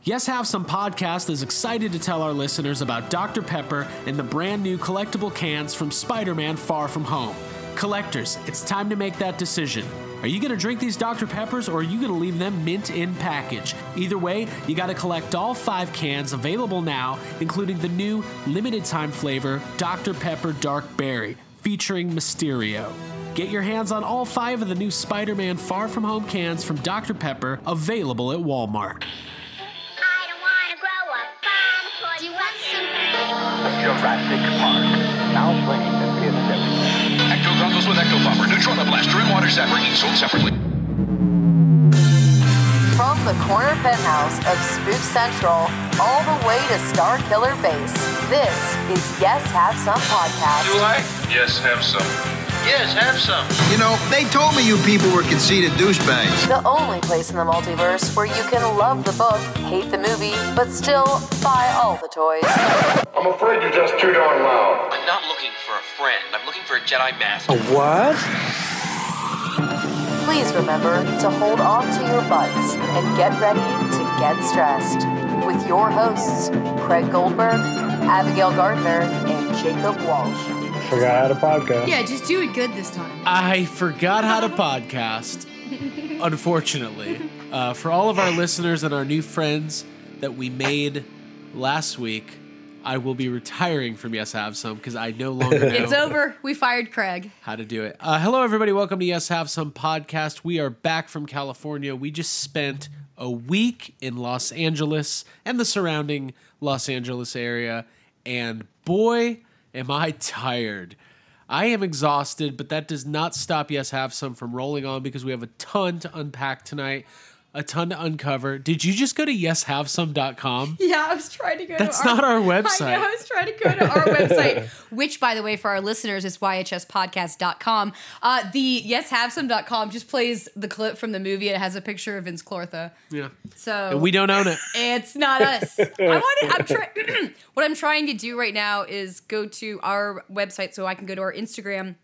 Yes Have Some podcast is excited to tell our listeners about Dr. Pepper and the brand new collectible cans from Spider-Man Far From Home. Collectors, it's time to make that decision. Are you going to drink these Dr. Peppers or are you going to leave them mint in package? Either way, you got to collect all 5 cans available now, including the new limited time flavor Dr. Pepper Dark Berry, featuring Mysterio. Get your hands on all 5 of the new Spider-Man Far From Home cans from Dr. Pepper, available at Walmart. I don't want to grow up. Do you want some? Jurassic Park, now playing at PS7. Ecto goggles with Ecto Bomber, Neutron Blaster, and Water Zapper, each sold separately. From the corner penthouse of Spook Central all the way to Star Killer Base, this is Yes Have Some podcast. Do I? Yes, have some. Yes, have some. You know, they told me you people were conceited douchebags. The only place in the multiverse where you can love the book, hate the movie, but still buy all the toys. I'm afraid you're just too darn loud. I'm not looking for a friend. I'm looking for a Jedi Master. What? Please remember to hold on to your butts and get ready to get stressed. With your hosts, Craig Goldberg, Abigail Gardner, and Jacob Walsh. Forgot how to podcast. Yeah, just do it good this time. I forgot how to podcast, unfortunately. For all of our listeners and our new friends that we made last week, I will be retiring from Yes Have Some because I no longer know. It's over. We fired Craig. How to do it. Hello, everybody. Welcome to Yes Have Some podcast. We are back from California. We just spent a week in Los Angeles and the surrounding Los Angeles area, and boy, am I tired. I am exhausted, but that does not stop Yes Have Some from rolling on because we have a ton to unpack tonight, a ton to uncover. Did you just go to yeshavesome.com? Yeah, I was trying to go That's to our... not our website. I know, I was trying to go to our website, which, by the way, for our listeners, is YHSpodcast.com. The yeshavesome.com just plays the clip from the movie. It has a picture of Vince Clortha. Yeah. So And we don't own it. It's not us. What I'm trying to do right now is go to our website so I can go to our Instagram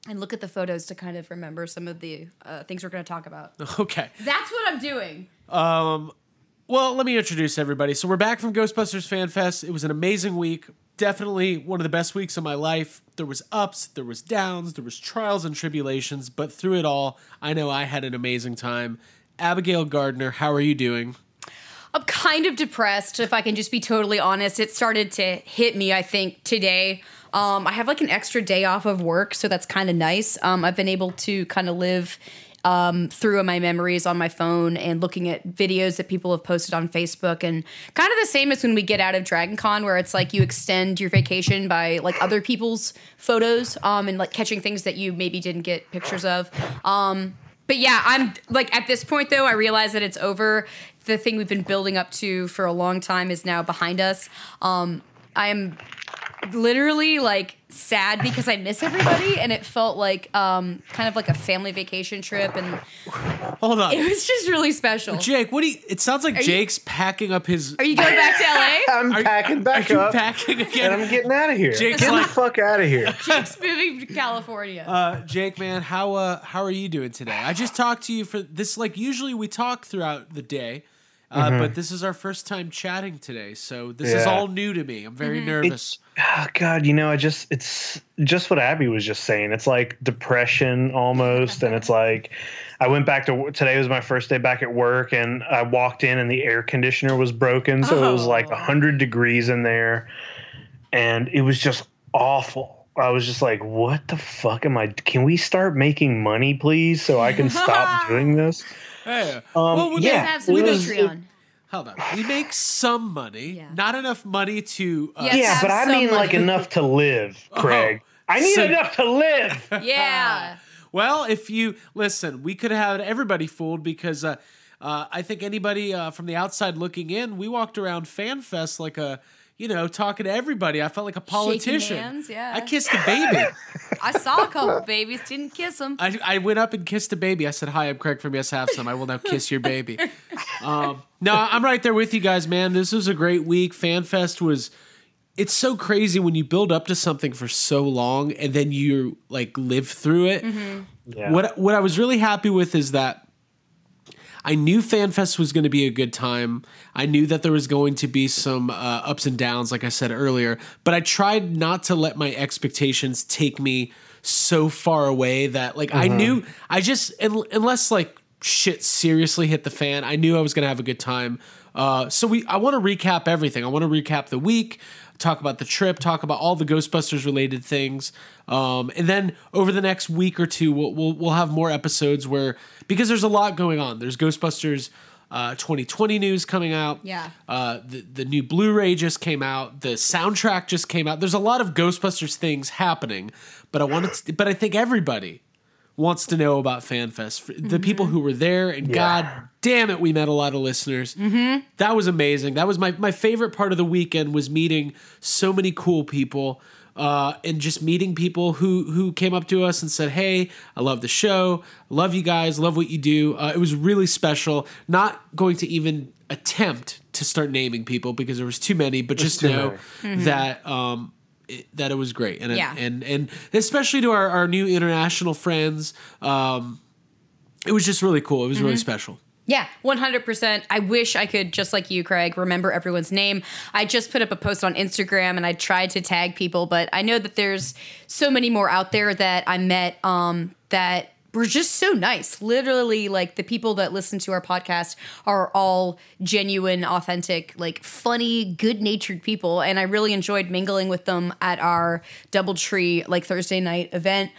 and look at the photos to kind of remember some of the things we're going to talk about. Okay. That's what I'm doing. Well, let me introduce everybody. So we're back from Ghostbusters Fan Fest. It was an amazing week. Definitely one of the best weeks of my life. There was ups, there was downs, there was trials and tribulations, but through it all, I know I had an amazing time. Abigail Gardner, how are you doing? I'm kind of depressed, if I can just be totally honest. It started to hit me, I think, today. I have like an extra day off of work, so that's kind of nice. I've been able to kind of live through my memories on my phone and looking at videos that people have posted on Facebook, and kind of the same as when we get out of Dragon Con, where it's like you extend your vacation by like other people's photos and like catching things that you maybe didn't get pictures of. But yeah, I'm like at this point though, I realize that it's over. The thing we've been building up to for a long time is now behind us. I am literally like sad because I miss everybody, and it felt like kind of like a family vacation trip, and hold on, it was just really special. Jake, what do you? It sounds like Jake's packing up his. Are you going back to LA? I'm packing back are you up, packing again? and I'm getting out of here. Jake's Get like, the fuck out of here. Jake's moving to California. Jake, man, how are you doing today? I just talked to you for this. Like usually we talk throughout the day. But this is our first time chatting today, so this is all new to me. I'm very nervous. God, it's just what Abby was just saying. It's like depression almost, and it's like I went back to today was my first day back at work, and I walked in and the air conditioner was broken, so it was like 100 degrees in there, and it was just awful. I was just like, what the fuck am I? Can we start making money, please, so I can stop doing this? Hey, we have some Patreon. Hold on. We make some money, not enough money to... yeah, but I mean like enough to live, Craig. I need enough to live. Yeah. Well, if you... Listen, we could have had everybody fooled because I think anybody from the outside looking in, we walked around Fan Fest like a... talking to everybody. I felt like a politician. Shaking hands, yeah. I kissed a baby. I saw a couple babies, didn't kiss them. I went up and kissed a baby. I said, hi, I'm Craig from Yes Have Some. I will now kiss your baby. No, I'm right there with you guys, man. This was a great week. Fan Fest was... It's so crazy when you build up to something for so long and then you like live through it. Mm-hmm. Yeah. What I was really happy with is that I knew FanFest was going to be a good time. I knew that there was going to be some ups and downs, like I said earlier, but I tried not to let my expectations take me so far away that like I knew unless like shit seriously hit the fan, I knew I was going to have a good time. I want to recap everything. I want to recap the week, talk about the trip, talk about all the Ghostbusters related things. And then over the next week or two, we'll have more episodes because there's a lot going on. There's Ghostbusters 2020 news coming out. Yeah. The new Blu-ray just came out. The soundtrack just came out. There's a lot of Ghostbusters things happening, but I think everybody wants to know about FanFest. The people who were there, and God damn it, we met a lot of listeners. That was amazing. That was my favorite part of the weekend, was meeting so many cool people, and just meeting people who came up to us and said, hey, I love the show. Love you guys. Love what you do. It was really special. Not going to even attempt to start naming people because there was too many, but just know that that it was great, and especially to our new international friends, it was just really cool. It was really special. Yeah, 100%. I wish I could, just like you, Craig, remember everyone's name. I just put up a post on Instagram and I tried to tag people, but I know that there's so many more out there that I met that were just so nice. Literally, like, the people that listen to our podcast are all genuine, authentic, like, funny, good-natured people. And I really enjoyed mingling with them at our Doubletree, like, Thursday night event.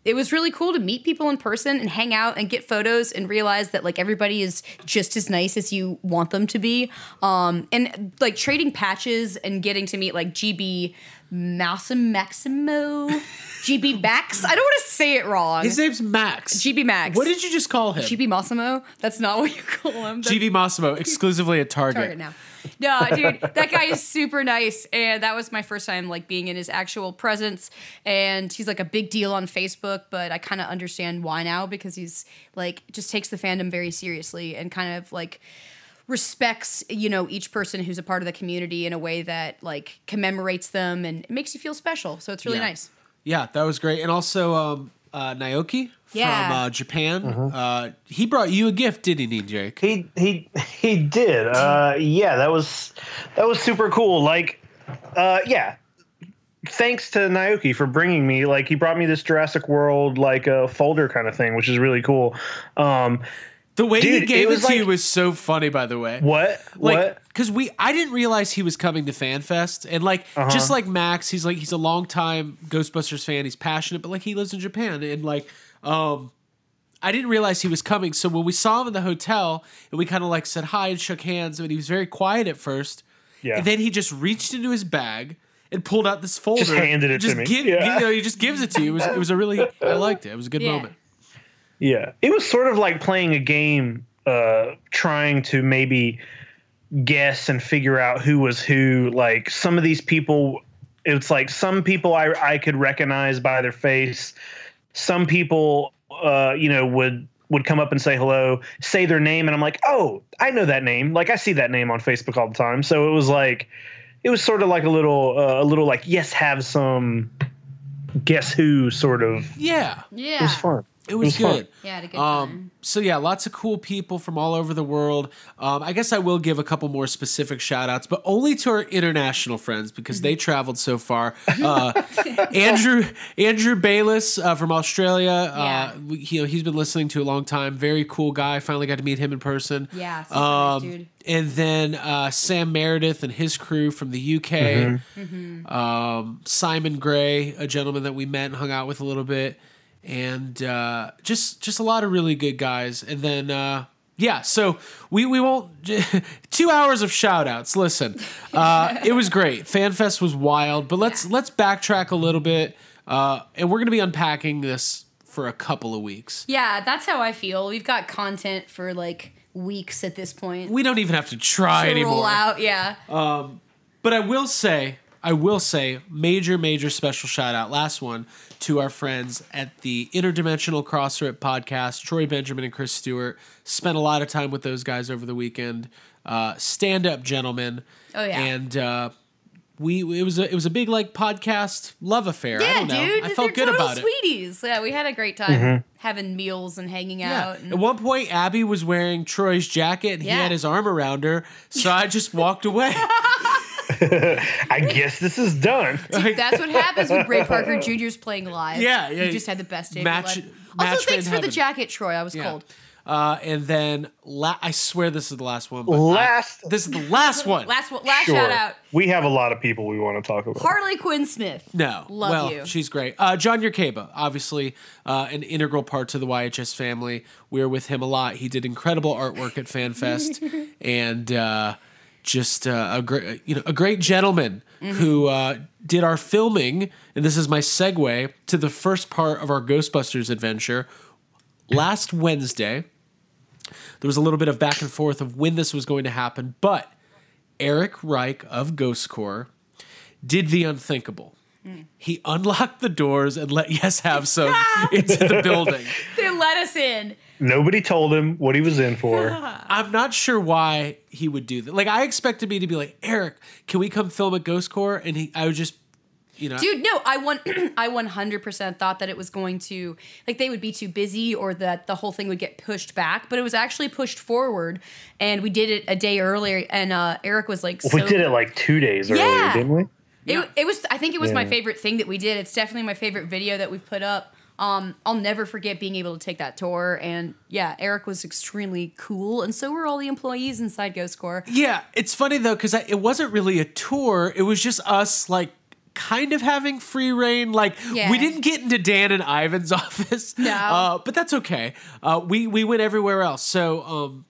It was really cool to meet people in person and hang out and get photos and realize that, like, everybody is just as nice as you want them to be. And, like, trading patches and getting to meet, like, GB Maximo. GB Max? I don't want to say it wrong. His name's Max. GB Max. What did you just call him? GB Massimo? That's not what you call him. GB Massimo, exclusively at Target. Target now. No, dude, that guy is super nice, and that was my first time, like, being in his actual presence, and he's, like, a big deal on Facebook, but I kind of understand why now, because he's, like, just takes the fandom very seriously and kind of, like, respects, you know, each person who's a part of the community in a way that, like, commemorates them and it makes you feel special, so it's really nice. Yeah, that was great. And also Naoki from Japan. He brought you a gift, didn't he, Jake? He did. Yeah, that was super cool. Like, thanks to Naoki for bringing me. Like, he brought me this Jurassic World like a folder kind of thing, which is really cool. The way he gave it to you was so funny, by the way. What? Because I didn't realize he was coming to FanFest, and like just like Max, he's a longtime Ghostbusters fan. He's passionate, but like he lives in Japan, and like I didn't realize he was coming. So when we saw him in the hotel, and we kind of like said hi and shook hands, and he was very quiet at first. Yeah. And then he just reached into his bag and pulled out this folder. Just handed it to me. He just gives it to you. It was a really, I liked it. It was a good moment. Yeah, it was sort of like playing a game, trying to maybe guess and figure out who was who. Like, some of these people, it's like some people I could recognize by their face. Some people, would come up and say hello, say their name, and I'm like, oh, I know that name. Like, I see that name on Facebook all the time. So it was sort of like a little like, yes, have some guess who sort of. Yeah. It was fun. It was good. Yeah, I had a good time. So yeah, lots of cool people from all over the world. I guess I will give a couple more specific shout outs, but only to our international friends because they traveled so far. Andrew Bayless from Australia. He's been listening to a long time. Very cool guy. Finally got to meet him in person. Yeah, super nice dude. And then Sam Meredith and his crew from the UK. Simon Gray, a gentleman that we met and hung out with a little bit. And just a lot of really good guys. And then so we won't 2 hours of shout outs. Listen, it was great. FanFest was wild, but let's backtrack a little bit, and we're gonna be unpacking this for a couple of weeks. Yeah, that's how I feel. We've got content for like weeks at this point. We don't even have to try anymore. Roll out, yeah. But I will say major special shout out, last one, to our friends at the Interdimensional Crossrip podcast, Troy Benjamin and Chris Stewart. Spent a lot of time with those guys over the weekend. Stand-up gentlemen. Oh, yeah. And it was a big like podcast love affair. Yeah, I don't know. dude. I felt they're good total about it. Sweeties. Yeah, we had a great time having meals and hanging out. And At one point, Abby was wearing Troy's jacket and he had his arm around her, so I just walked away. I guess this is done. Dude, that's what happens when Ray Parker Jr.'s playing live. Yeah. You just had the best day Match- of your life. match Also, thanks made in for the heaven. jacket, Troy. I was cold. And then I swear this is the last one. But this is the last one. Last Sure. shout out. We have a lot of people we want to talk about. Harley Quinn Smith. No. Love you. She's great. John Yerkeba, obviously an integral part to the YHS family. We were with him a lot. He did incredible artwork at Fan Fest. And just a great gentleman who did our filming. And this is my segue to the first part of our Ghostbusters adventure. Last Wednesday, there was a little bit of back and forth of when this was going to happen, but Eric Reich of Ghost Corps did the unthinkable. He unlocked the doors and let Yes Have Some into the building. They let us in. Nobody told him what he was in for. I'm not sure why he would do that. Like, I expected me to be like, Eric, can we come film at Ghost Corps? And I would just, Dude, no, I 100% thought that it was going to, like, they would be too busy or that the whole thing would get pushed back, but it was actually pushed forward, and we did it a day earlier, and Eric was like, we did it like 2 days earlier, didn't we? It was. I think it was my favorite thing that we did. It's definitely my favorite video that we've put up. I'll never forget being able to take that tour, and Eric was extremely cool, and so were all the employees inside Ghost Corps. Yeah, it's funny though because it wasn't really a tour; it was just us like kind of having free reign. Like we didn't get into Dan and Ivan's office, no, but that's okay. We went everywhere else, so.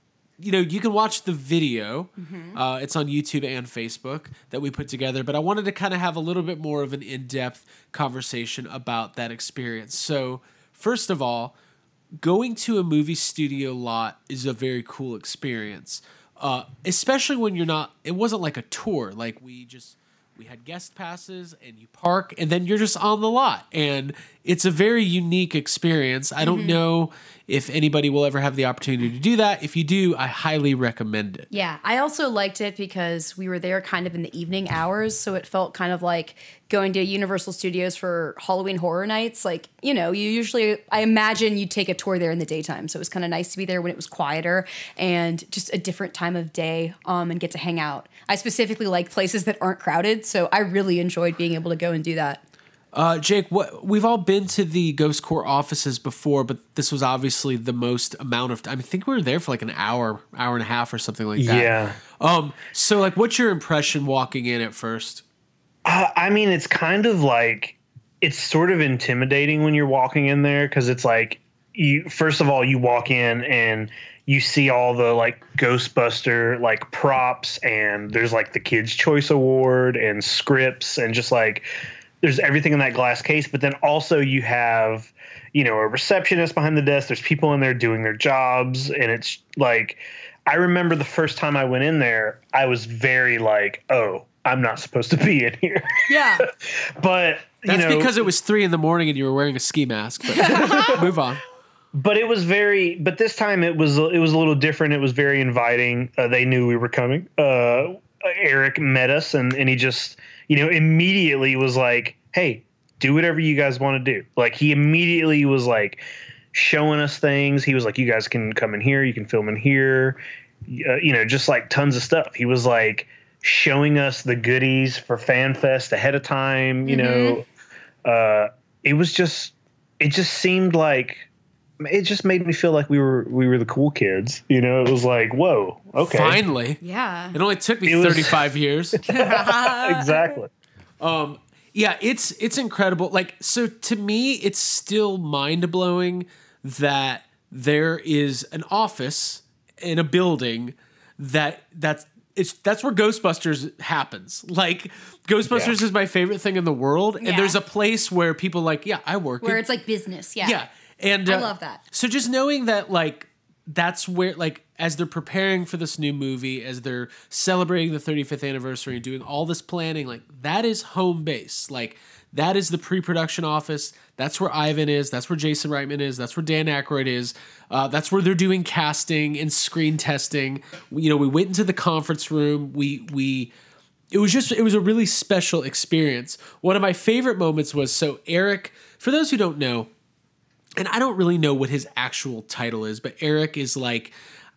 You can watch the video. It's on YouTube and Facebook that we put together. But I wanted to kind of have a little bit more of an in-depth conversation about that experience. So, first of all, going to a movie studio lot is a very cool experience, especially when you're not. It wasn't like a tour. Like we had guest passes and you park and then you're just on the lot. And it's a very unique experience. I don't know if anybody will ever have the opportunity to do that. If you do, I highly recommend it. Yeah, I also liked it because we were there kind of in the evening hours, so it felt kind of like going to Universal Studios for Halloween Horror Nights. Like, you usually, I imagine you'd take a tour there in the daytime, so it was kind of nice to be there when it was quieter and just a different time of day and get to hang out. I specifically like places that aren't crowded, so I really enjoyed being able to go and do that. Jake, we've all been to the Ghost Corps offices before, but this was obviously the most amount of time. I think we were there for like an hour and a half or something like that. Yeah. So like, what's your impression walking in at first? I mean, it's kind of like, it's sort of intimidating when you're walking in there because it's like, first of all, you walk in and you see all the like Ghostbuster like props and there's like the Kids' Choice Award and scripts and just like, there's everything in that glass case, but then also you have, a receptionist behind the desk. There's people in there doing their jobs. And it's like, I remember the first time I went in there, I was very like, oh, I'm not supposed to be in here. Yeah. But, That's because it was 3 a.m. and you were wearing a ski mask, but move on. But it was but this time it was a little different. It was very inviting. They knew we were coming. Eric met us and he just, immediately was like, hey, do whatever you guys want to do. Like he immediately was like showing us things. He was like, you guys can come in here. You can film in here. Just like tons of stuff. He was like showing us the goodies for Fan Fest ahead of time. It just seemed like, it just made me feel like we were the cool kids. It was like, whoa, okay. Finally. Yeah. It only took me 35 years. Exactly. Yeah, it's incredible. Like, so to me, it's still mind-blowing that there is an office in a building that's where Ghostbusters happens. Like, Ghostbusters is my favorite thing in the world. And there's a place where people like, I work. Where it's like business. Yeah. Yeah. And I love that. So just knowing that, like, that's where, like, as they're preparing for this new movie, as they're celebrating the 35th anniversary and doing all this planning, like, that is home base. Like, that is the pre-production office. That's where Ivan is. That's where Jason Reitman is. That's where Dan Aykroyd is. That's where they're doing casting and screen testing. We went into the conference room. We it was a really special experience. One of my favorite moments was, so Eric, for those who don't know, and I don't really know what his actual title is, but Eric is like,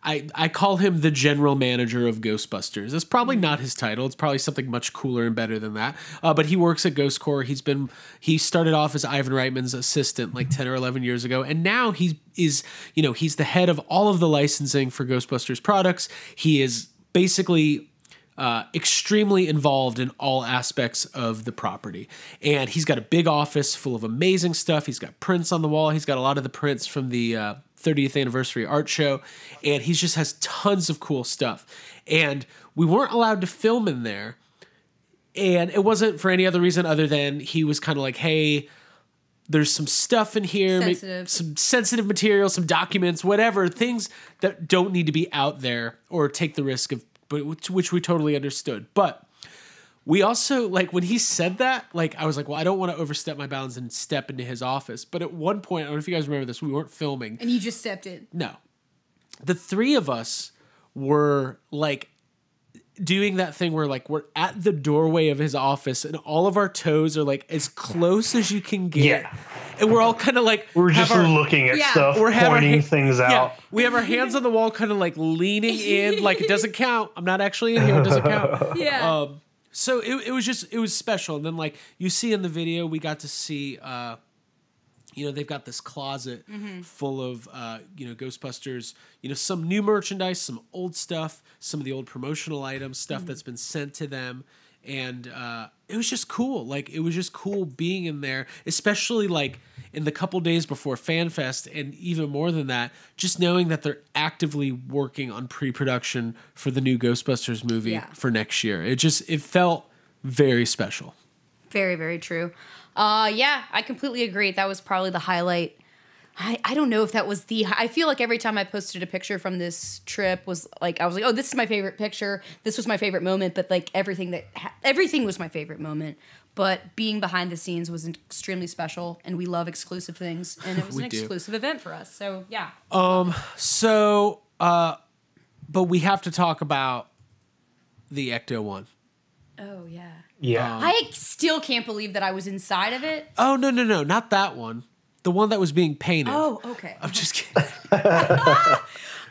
I call him the general manager of Ghostbusters. That's probably not his title. It's probably something much cooler and better than that. But he works at Ghost Corps. He started off as Ivan Reitman's assistant like 10 or 11 years ago. And now he's the head of all of the licensing for Ghostbusters products. He is basically extremely involved in all aspects of the property. And he's got a big office full of amazing stuff. He's got prints on the wall. He's got a lot of the prints from the 30th anniversary art show, and he just has tons of cool stuff. And we weren't allowed to film in there, and it wasn't for any other reason other than he was kind of like, hey, there's some stuff in here, some sensitive material, some documents, whatever, things that don't need to be out there or take the risk of, but which we totally understood. But we also, like, when he said that, like, I was like, well, I don't want to overstep my bounds and step into his office. But at one point, I don't know if you guys remember this, we weren't filming. And you just stepped in. No. The three of us were, like, doing that thing where, like, we're at the doorway of his office and all of our toes are, like, as close as you can get. Yeah. And we're all kind of, like... We're just looking at stuff, pointing things out. Yeah, we have our hands on the wall, kind of, like, leaning in, like, it doesn't count. I'm not actually in here. It doesn't count. Yeah. So it was special. And then, like, you see in the video, we got to see, they've got this closet full of, Ghostbusters, some new merchandise, some old stuff, some of the old promotional items, stuff that's been sent to them. And it was just cool. Like, it was just cool being in there, especially, like, in the couple days before Fan Fest, and even more than that, just knowing that they're actively working on pre-production for the new Ghostbusters movie for next year. It felt very special. Very, very true. I completely agree. That was probably the highlight. I don't know if that was I feel like every time I posted a picture from this trip was like, I was like, oh, this is my favorite picture. This was my favorite moment. But like everything was my favorite moment. But being behind the scenes was extremely special, and we love exclusive things, and it was an exclusive event for us. So yeah. But we have to talk about the Ecto one. Oh yeah. Yeah. I still can't believe that I was inside of it. Oh no, not that one. The one that was being painted. Oh, okay. I'm just kidding.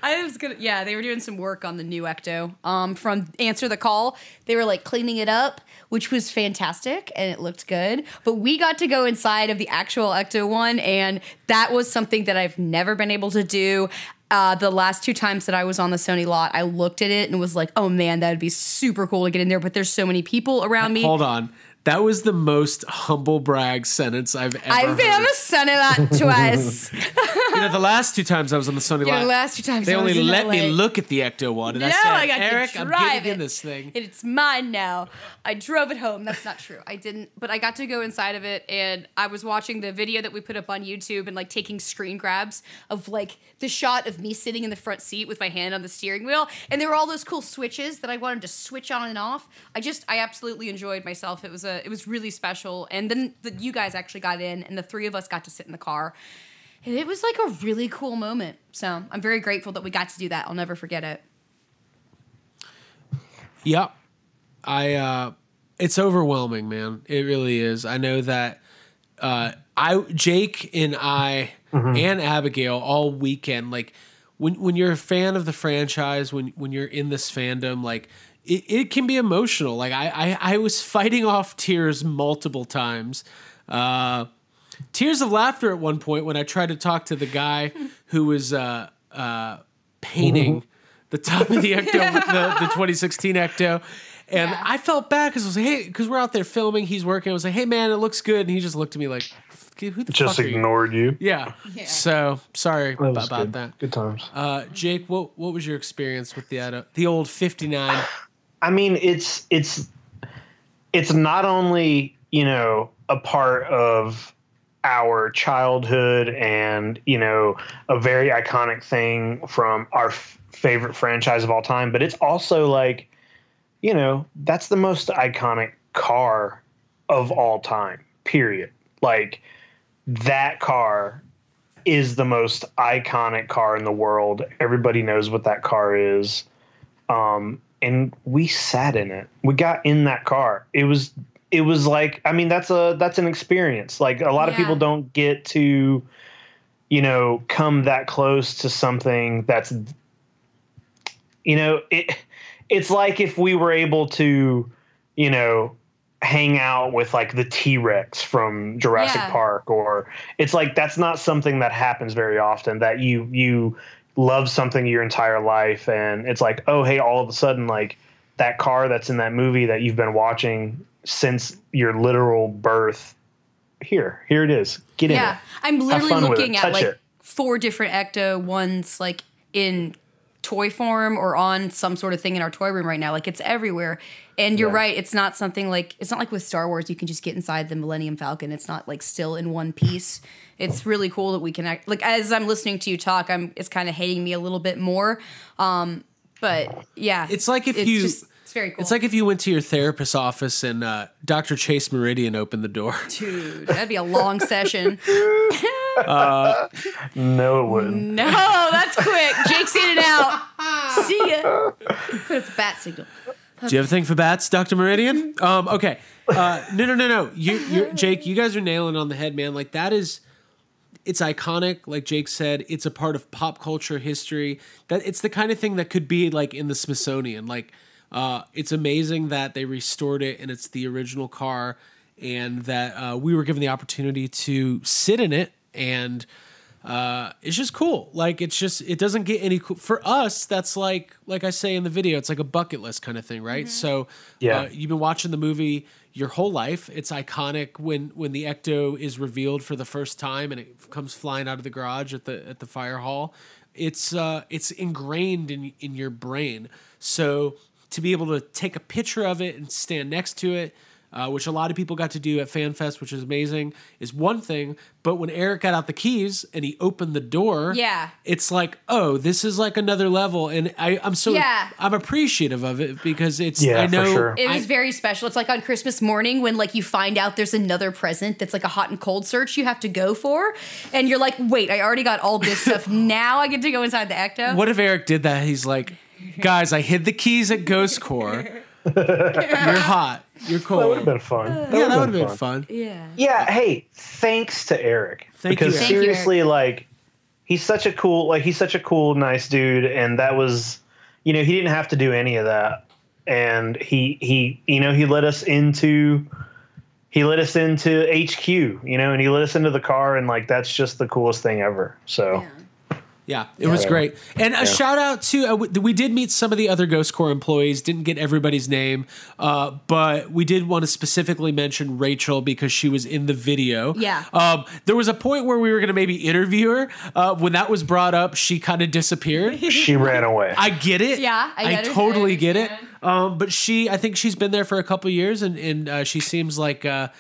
They were doing some work on the new Ecto. From Answer the Call, they were like cleaning it up, which was fantastic, and it looked good. But we got to go inside of the actual Ecto one, and that was something that I've never been able to do. The last 2 times that I was on the Sony lot, I looked at it and was like, oh man, that'd be super cool to get in there, but there's so many people around me. Hold on. That was the most humble brag sentence I've ever heard. I've been on the Sony lot twice. The last 2 times I was on the Sony lot, the last 2 times they I was only let LA. me look at the Ecto one, and I said, Eric, I'm getting in this thing. It's mine now. I drove it home. That's not true. I didn't, but I got to go inside of it, and I was watching the video that we put up on YouTube and like taking screen grabs of like the shot of me sitting in the front seat with my hand on the steering wheel, and there were all those cool switches that I wanted to switch on and off. I absolutely enjoyed myself. It was really special. And then you guys actually got in, and the 3 of us got to sit in the car. And it was like a really cool moment. So I'm very grateful that we got to do that. I'll never forget it. Yeah. It's overwhelming, man. It really is. I know that Jake and I and Abigail all weekend, like when you're a fan of the franchise, when you're in this fandom, like it can be emotional. Like I was fighting off tears multiple times. Tears of laughter at one point when I tried to talk to the guy who was painting the top of the Ecto, the 2016 Ecto. And I felt bad because I was like, hey, because we're out there filming, he's working. I was like, hey, man, it looks good. And he just looked at me like, who the just fuck ignored you. Yeah. So sorry about that. Good times. Jake, what was your experience with the old 59? I mean, it's not only, a part of our childhood and, a very iconic thing from our favorite franchise of all time, but it's also like, that's the most iconic car of all time, period. Like, that car is the most iconic car in the world. Everybody knows what that car is. and we sat in it. We got in that car. It was like, I mean, that's an experience. Like a lot of people don't get to, you know, come that close to something that's, you know, it's like if we were able to, you know, hang out with like the T-Rex from Jurassic Park, or it's like, that's not something that happens very often, that you love something your entire life. And it's like, oh, hey, all of a sudden, like that car that's in that movie that you've been watching since your literal birth, here it is. Get in it. I'm literally looking at like it. 4 different Ecto ones, like in toy form or on some sort of thing in our toy room right now. Like it's everywhere. And you're right. It's not something like, it's not like with Star Wars, you can just get inside the Millennium Falcon. It's not like still in one piece. It's really cool that we can act, like, as I'm listening to you talk, it's kind of hating me a little bit more. But yeah, it's like if it's very cool. It's like if you went to your therapist's office and Dr. Chase Meridian opened the door. Dude, that'd be a long session. No, it wouldn't. No, that's quick. Jake's in and out. See ya. Put up the bat signal. Do you have a thing for bats, Dr. Meridian? Okay. No. Jake, you guys are nailing it on the head, man. Like it's iconic. Like Jake said, it's a part of pop culture history. That it's the kind of thing that could be like in the Smithsonian. Like, it's amazing that they restored it and it's the original car, and that we were given the opportunity to sit in it, and it's just cool. Like it doesn't get any cool for us. That's like I say in the video, it's like a bucket list kind of thing, right? So you've been watching the movie your whole life. It's iconic when the Ecto is revealed for the first time and it comes flying out of the garage at the fire hall. It's ingrained in your brain. So to be able to take a picture of it and stand next to it, which a lot of people got to do at Fan Fest, which is amazing, is one thing. But when Eric got out the keys and he opened the door, it's like, oh, this is like another level. And I'm appreciative of it because I know for sure. It was very special. It's like on Christmas morning when like you find out there's another present that's like a hot and cold search you have to go for. And you're like, wait, I already got all this stuff. Now I get to go inside the Ecto. What if Eric did that? He's like, guys, I hid the keys at Ghost Corps. You're hot. You're cold. That would have been fun. That would have been fun. Yeah. Yeah. Hey, thanks to Eric. Because Eric. seriously, like, he's such a cool, nice dude. And that was, you know, he didn't have to do any of that. And he let us into HQ, you know, and he let us into the car, and like, that's just the coolest thing ever. So. Yeah, it was great. And a shout out to, we did meet some of the other Ghost Corps employees, didn't get everybody's name, but we did want to specifically mention Rachel because she was in the video. Yeah. There was a point where we were going to maybe interview her. When that was brought up, she kind of disappeared. She ran away. I get it. Yeah, I totally get it. But I think she's been there for a couple years, and she seems like a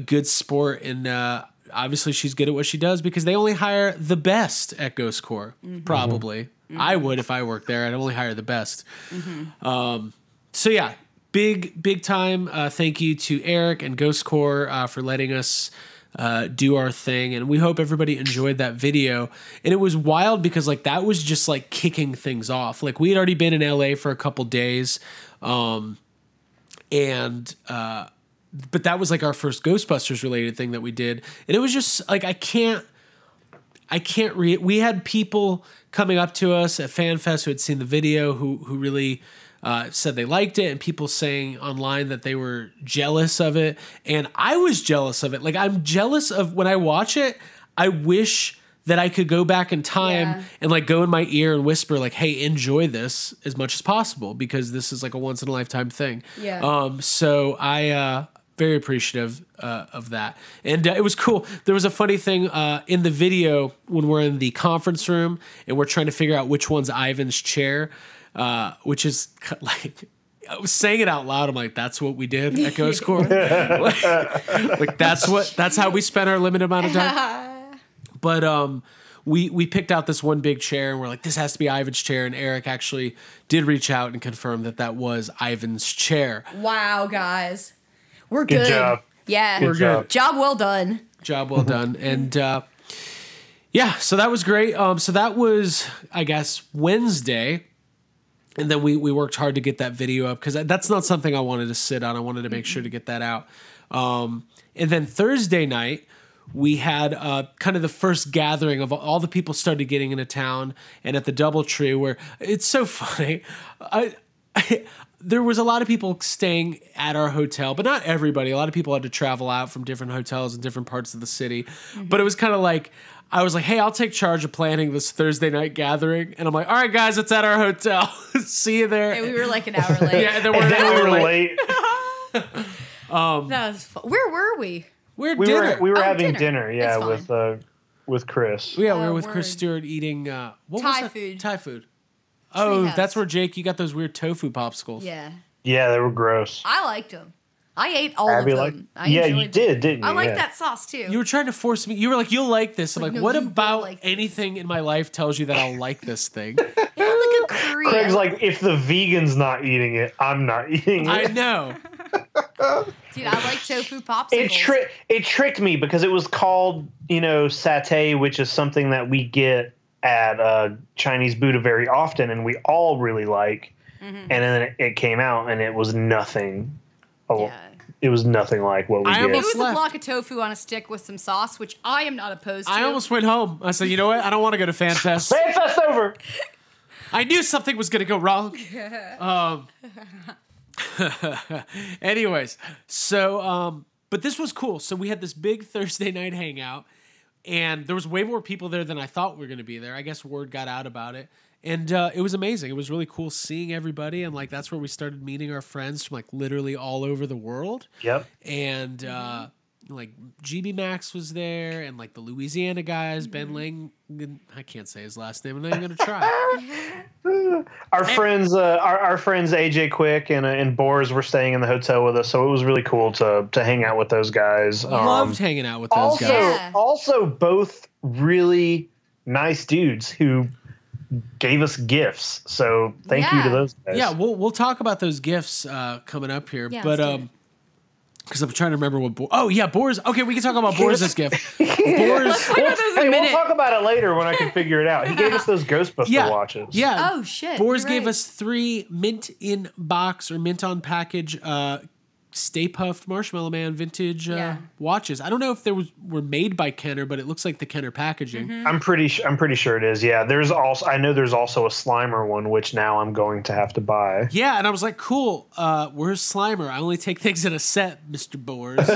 good sport, and obviously she's good at what she does because they only hire the best at Ghost Corps. Probably. Mm-hmm. I would if I worked there. I'd only hire the best. Mm-hmm. So yeah, big time. Thank you to Eric and Ghost Corps for letting us do our thing, and we hope everybody enjoyed that video. And it was wild because like that was just like kicking things off. Like we had already been in LA for a couple days, but that was like our first Ghostbusters related thing that we did. And it was just like, we had people coming up to us at Fan Fest who had seen the video, who really said they liked it, and people saying online that they were jealous of it. And I was jealous of it. Like I'm jealous of when I watch it, I wish that I could go back in time and like go in my ear and whisper like, hey, enjoy this as much as possible because this is like a once in a lifetime thing. Yeah. So I, very appreciative of that. And it was cool. There was a funny thing in the video when we're in the conference room and we're trying to figure out which one's Ivan's chair, which is like, I was saying it out loud. I'm like, that's what we did at Ghost Corps. like that's how we spent our limited amount of time. But we picked out this one big chair and we're like, this has to be Ivan's chair. And Eric actually did reach out and confirm that was Ivan's chair. Wow, guys. We're good. Good job. Yeah. We're good. Job well done. Job well done. And so that was great. So that was, I guess, Wednesday. And then we worked hard to get that video up because that's not something I wanted to sit on. I wanted to make sure to get that out. And then Thursday night, we had kind of the first gathering of all the people started getting into town, and at the DoubleTree, where it's so funny. There was a lot of people staying at our hotel, but not everybody. A lot of people had to travel out from different hotels in different parts of the city. Mm-hmm. But it was kind of like, I was like, hey, I'll take charge of planning this Thursday night gathing. And I'm like, all right, guys, it's at our hotel. See you there. Hey, we were like an hour late. Yeah, and then we were late. That was fun. Where were we? We were having dinner, with Chris. Yeah, we were with Chris Stewart eating Thai food. Thai food. Oh, that's where Jake, you got those weird tofu popsicles. Yeah. Yeah, they were gross. I liked them. I ate all Abby of them. You did, didn't you? I like that sauce too. You were trying to force me. You were like, you'll like this. I'm like, no, what you about like anything in my life tells you that I'll like this thing? It had like a Korean. Craig's like, if the vegan's not eating it, I'm not eating it. I know. Dude, I like tofu popsicles. It tricked me because it was called, satay, which is something that we get at Chinese Buddha very often, and we all really like. Mm-hmm. And then it came out, and it was nothing. It was nothing like what we did. It was a block of tofu on a stick with some sauce, which I am not opposed to. I almost went home. I said, you know what? I don't want to go to Fan Fest. Fan Fest over. I knew something was going to go wrong. Anyways, so, but this was cool. So we had this big Thursday night hangout, and there was way more people there than I thought were going to be there. I guess word got out about it. And it was amazing. It was really cool seeing everybody. And like, that's where we started meeting our friends from like literally all over the world. Yep. And like GB Max was there, and like the Louisiana guys, Ben Lang. I can't say his last name, and I'm going to try. Our friends AJ Quick and Boris were staying in the hotel with us, so it was really cool to hang out with those guys. Loved hanging out with those guys. Also, both really nice dudes who gave us gifts. So thank you to those guys. Yeah, we'll talk about those gifts coming up here, but because I'm trying to remember what. Boris. Okay, we can talk about Boris' gift. Boris. We'll talk about it later when I can figure it out. He gave us those Ghostbuster watches. Yeah. Oh shit. Boris gave us 3 mint in box or mint on package Stay Puft Marshmallow Man vintage watches. I don't know if they were made by Kenner, but it looks like the Kenner packaging. Mm-hmm. I'm pretty sure it is. Yeah, I know there's also a Slimer one, which now I'm going to have to buy. Yeah, and I was like, cool. Where's Slimer? I only take things in a set, Mr. Boris.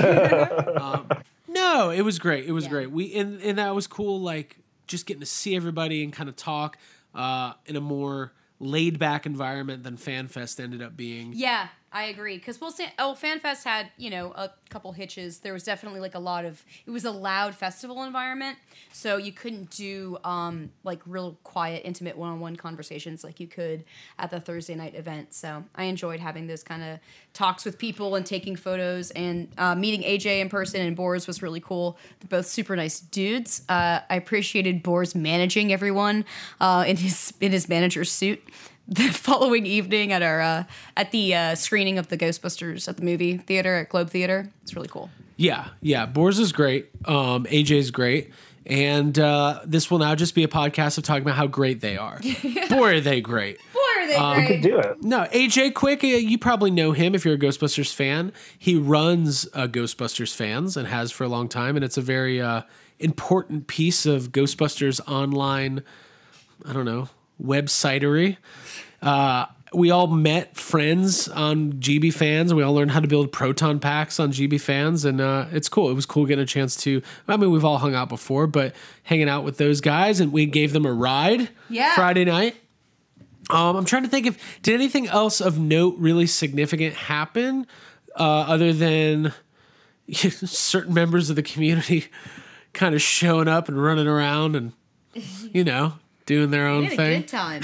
No, it was great. It was great. And that was cool. Like just getting to see everybody and kind of talk in a more laid back environment than Fan Fest ended up being. Yeah, I agree. Because Fan Fest had, a couple hitches. There was definitely like it was a loud festival environment. So you couldn't do like real quiet, intimate one-on-one conversations like you could at the Thursday night event. So I enjoyed having those kind of talks with people and taking photos, and meeting AJ in person and Boris was really cool. They're both super nice dudes. I appreciated Boris managing everyone in his manager's suit. The following evening at the screening of the Ghostbusters at the movie theater at Globe Theater. It's really cool. Yeah. Boris is great. AJ's great. And this will now just be a podcast of talking about how great they are. Boy, are they great. We could do it. No, AJ Quick, you probably know him if you're a Ghostbusters fan. He runs Ghostbusters Fans and has for a long time. And it's a very important piece of Ghostbusters online, websitery. We all met friends on GB Fans, and we all learned how to build proton packs on GB Fans, and it's cool. It was cool getting a chance to, we've all hung out before, but hanging out with those guys, and we gave them a ride Friday night. I'm trying to think did anything else of note really significant happen other than certain members of the community kind of showing up and running around and, doing their own thing. We had a good time.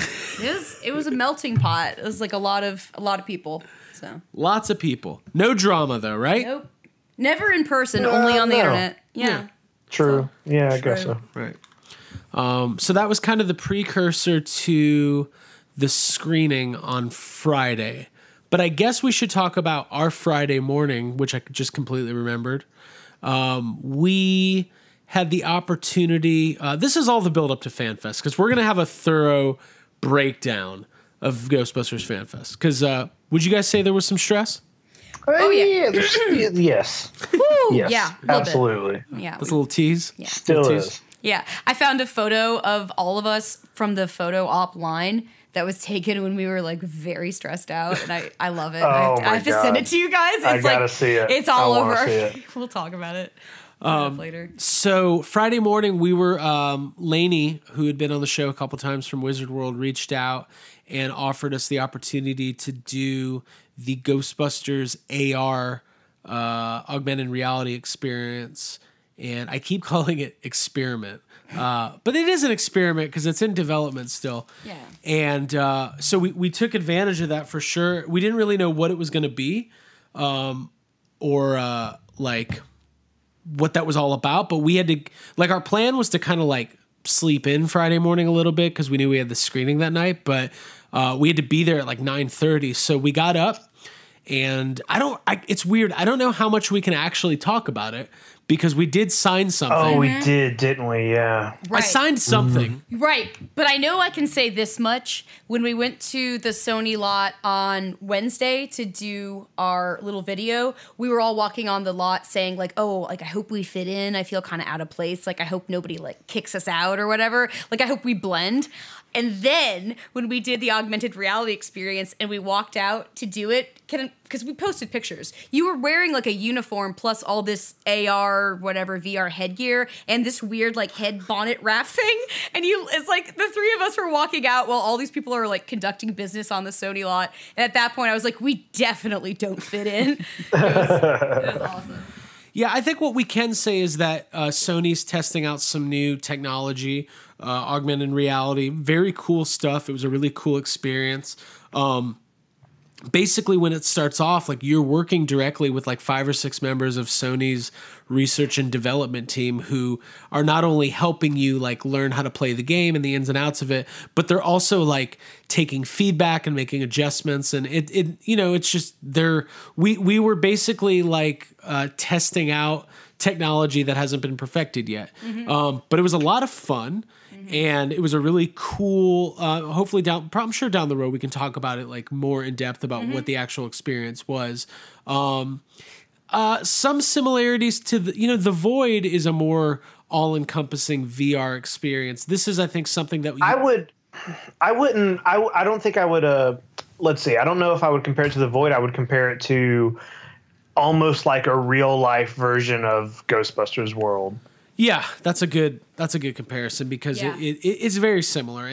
It was a melting pot. It was like a lot of people. So lots of people. No drama though, right? Nope. Never in person, only on the internet. Yeah. True. Yeah, I guess so. Right. So that was kind of the precursor to the screening on Friday. But I guess we should talk about our Friday morning, which I just completely remembered. We had the opportunity. This is all the build up to Fan Fest, because we're going to have a thorough breakdown of Ghostbusters Fan Fest? Because would you guys say there was some stress? Oh, yeah. Yes. Woo! Yes. Yeah, Absolutely. Yeah. That's a little tease. Yeah. Still is. Yeah. I found a photo of all of us from the photo op line that was taken when we were like very stressed out, and I love it. Oh I have to send it to you guys. It's I gotta see it. It's all I over. wanna see it. We'll talk about it later. So Friday morning, we were Lainey, who had been on the show a couple times from Wizard World, reached out and offered us the opportunity to do the Ghostbusters AR augmented reality experience, and I keep calling it experiment, but it is an experiment because it's in development still. Yeah. And so we took advantage of that for sure. We didn't really know what it was going to be, or like what that was all about, but we had to, like, our plan was to kind of like sleep in Friday morning a little bit because we knew we had the screening that night, but we had to be there at like 9:30. So we got up, and it's weird. I don't know how much we can actually talk about it because we did sign something. Oh, we did, didn't we? Yeah. Right. I signed something. Right. But I know I can say this much. When we went to the Sony lot on Wednesday to do our little video, we were all walking on the lot saying like, oh, like, I hope we fit in. I feel kind of out of place. Like, I hope nobody like kicks us out or whatever. Like, I hope we blend. And then when we did the augmented reality experience and we walked out to do it, because we posted pictures, you were wearing like a uniform plus all this AR, whatever, VR headgear and this weird like head bonnet wrap thing. And it's like the three of us were walking out while all these people are like conducting business on the Sony lot. And at that point I was like, we definitely don't fit in. It was awesome. Yeah, I think what we can say is that Sony's testing out some new technology, augmented reality, very cool stuff. It was a really cool experience. Basically, when it starts off, like, you're working directly with like 5 or 6 members of Sony's research and development team who are not only helping you like learn how to play the game and the ins and outs of it, but they're also like taking feedback and making adjustments. And it's just we were basically like testing out technology that hasn't been perfected yet. Mm-hmm. But it was a lot of fun. And it was a really cool, hopefully I'm sure down the road we can talk about it like more in depth about what the actual experience was. Some similarities to the Void is a more all-encompassing VR experience. This is, I think, something that I don't think I would, let's see, I don't know if I would compare it to the Void. I would compare it to almost like a real life version of Ghostbusters World. Yeah, that's a good comparison because it's very similar,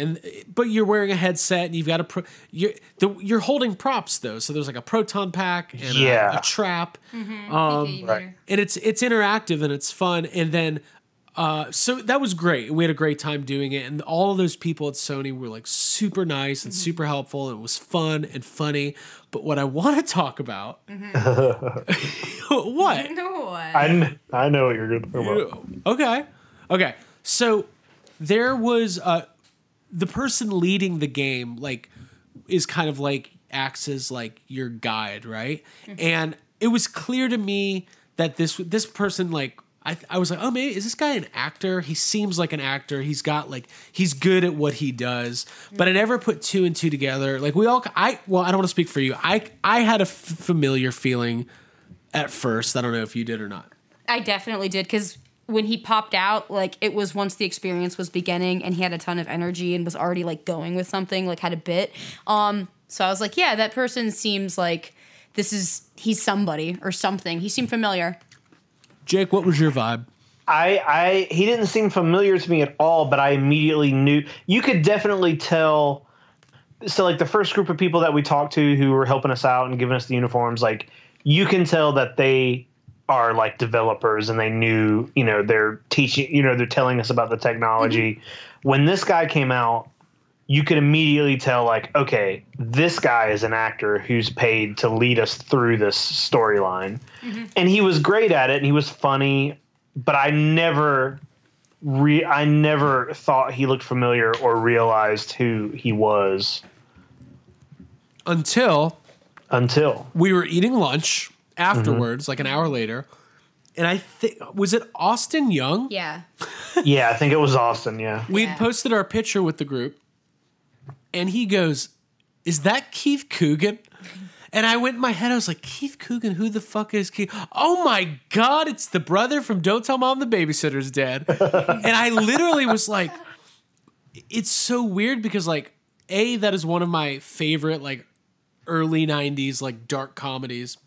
but you're wearing a headset and you've got you're holding props though, so there's like a proton pack and a trap, Right. And it's interactive and it's fun, and then so that was great. We had a great time doing it, and all of those people at Sony were like super nice and super helpful, and it was fun and funny. But what I want to talk about, what? No. I know what you're going to talk about. Okay. So there was the person leading the game, like, is kind of like acts as like your guide, right? Mm-hmm. And it was clear to me that this person, like, I was like, oh, maybe is this guy an actor? He seems like an actor. He's good at what he does. But I never put 2 and 2 together. Like I don't want to speak for you. I had a familiar feeling at first. I don't know if you did or not. I definitely did, because when he popped out, like, it was once the experience was beginning and he had a ton of energy and was already like going with something, like had a bit. So I was like, yeah, that person seems like he's somebody or something. He seemed familiar. Jake, what was your vibe? He didn't seem familiar to me at all, but I immediately knew. You could definitely tell. So, like, the first group of people that we talked to who were helping us out and giving us the uniforms, like, you can tell that they are like developers and they knew, they're teaching, they're telling us about the technology. Mm-hmm. When this guy came out, you could immediately tell, like, okay, this guy is an actor who's paid to lead us through this storyline. Mm-hmm. And he was great at it and he was funny, but I never thought he looked familiar or realized who he was. Until we were eating lunch afterwards, like an hour later. And I think, was it Austin Young? Yeah. Yeah, I think it was Austin, yeah. We had posted our picture with the group. And he goes, is that Keith Coogan? And I went in my head, I was like, Keith Coogan, who the fuck is Keith? Oh my God, it's the brother from Don't Tell Mom the Babysitter's Dead. And I literally was like, it's so weird because like, that is one of my favorite like early 90s like dark comedies.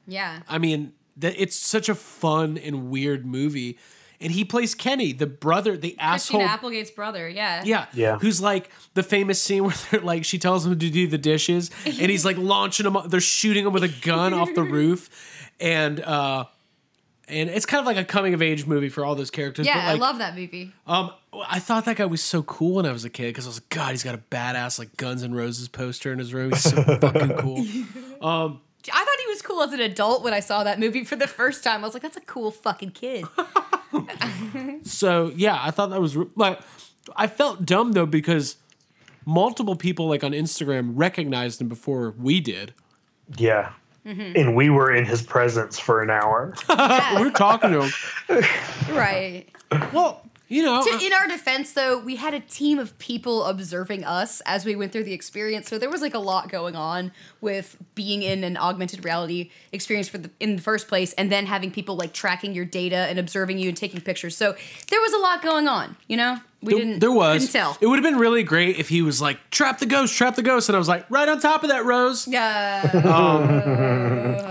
Yeah. I mean, it's such a fun and weird movie. And he plays Kenny, the brother, the asshole. Christina Applegate's brother, yeah. Yeah. Who's like the famous scene where they're like, she tells him to do the dishes and he's like launching them. They're shooting him with a gun off the roof. And it's kind of like a coming of age movie for all those characters. Yeah, but like, I love that movie. I thought that guy was so cool when I was a kid because I was like, God, he's got a badass like Guns N' Roses poster in his room. He's so fucking cool. I thought he was cool as an adult when I saw that movie for the first time. I was like, that's a cool fucking kid. So, yeah, I thought that was... like, I felt dumb, though, because multiple people like on Instagram recognized him before we did. Yeah. And we were in his presence for an hour. Yeah. We were talking to him. Right. Well... You know, in our defense, though, we had a team of people observing us as we went through the experience. So there was like a lot going on with being in an augmented reality experience in the first place, and then having people like tracking your data and observing you and taking pictures. So there was a lot going on. You know, couldn't tell. It would have been really great if he was like, trap the ghost, and I was like, right on top of that, Rose. Yeah.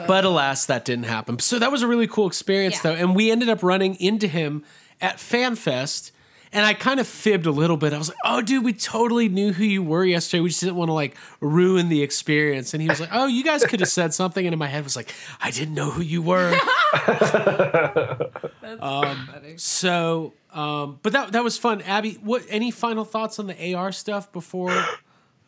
But alas, that didn't happen. So that was a really cool experience, though, and we ended up running into him at Fan Fest, and I kind of fibbed a little bit. I was like, oh, dude, we totally knew who you were yesterday. We just didn't want to, like, ruin the experience. And he was like, oh, you guys could have said something. And in my head was like, I didn't know who you were. That's funny. So, but that was fun. Abby, any final thoughts on the AR stuff before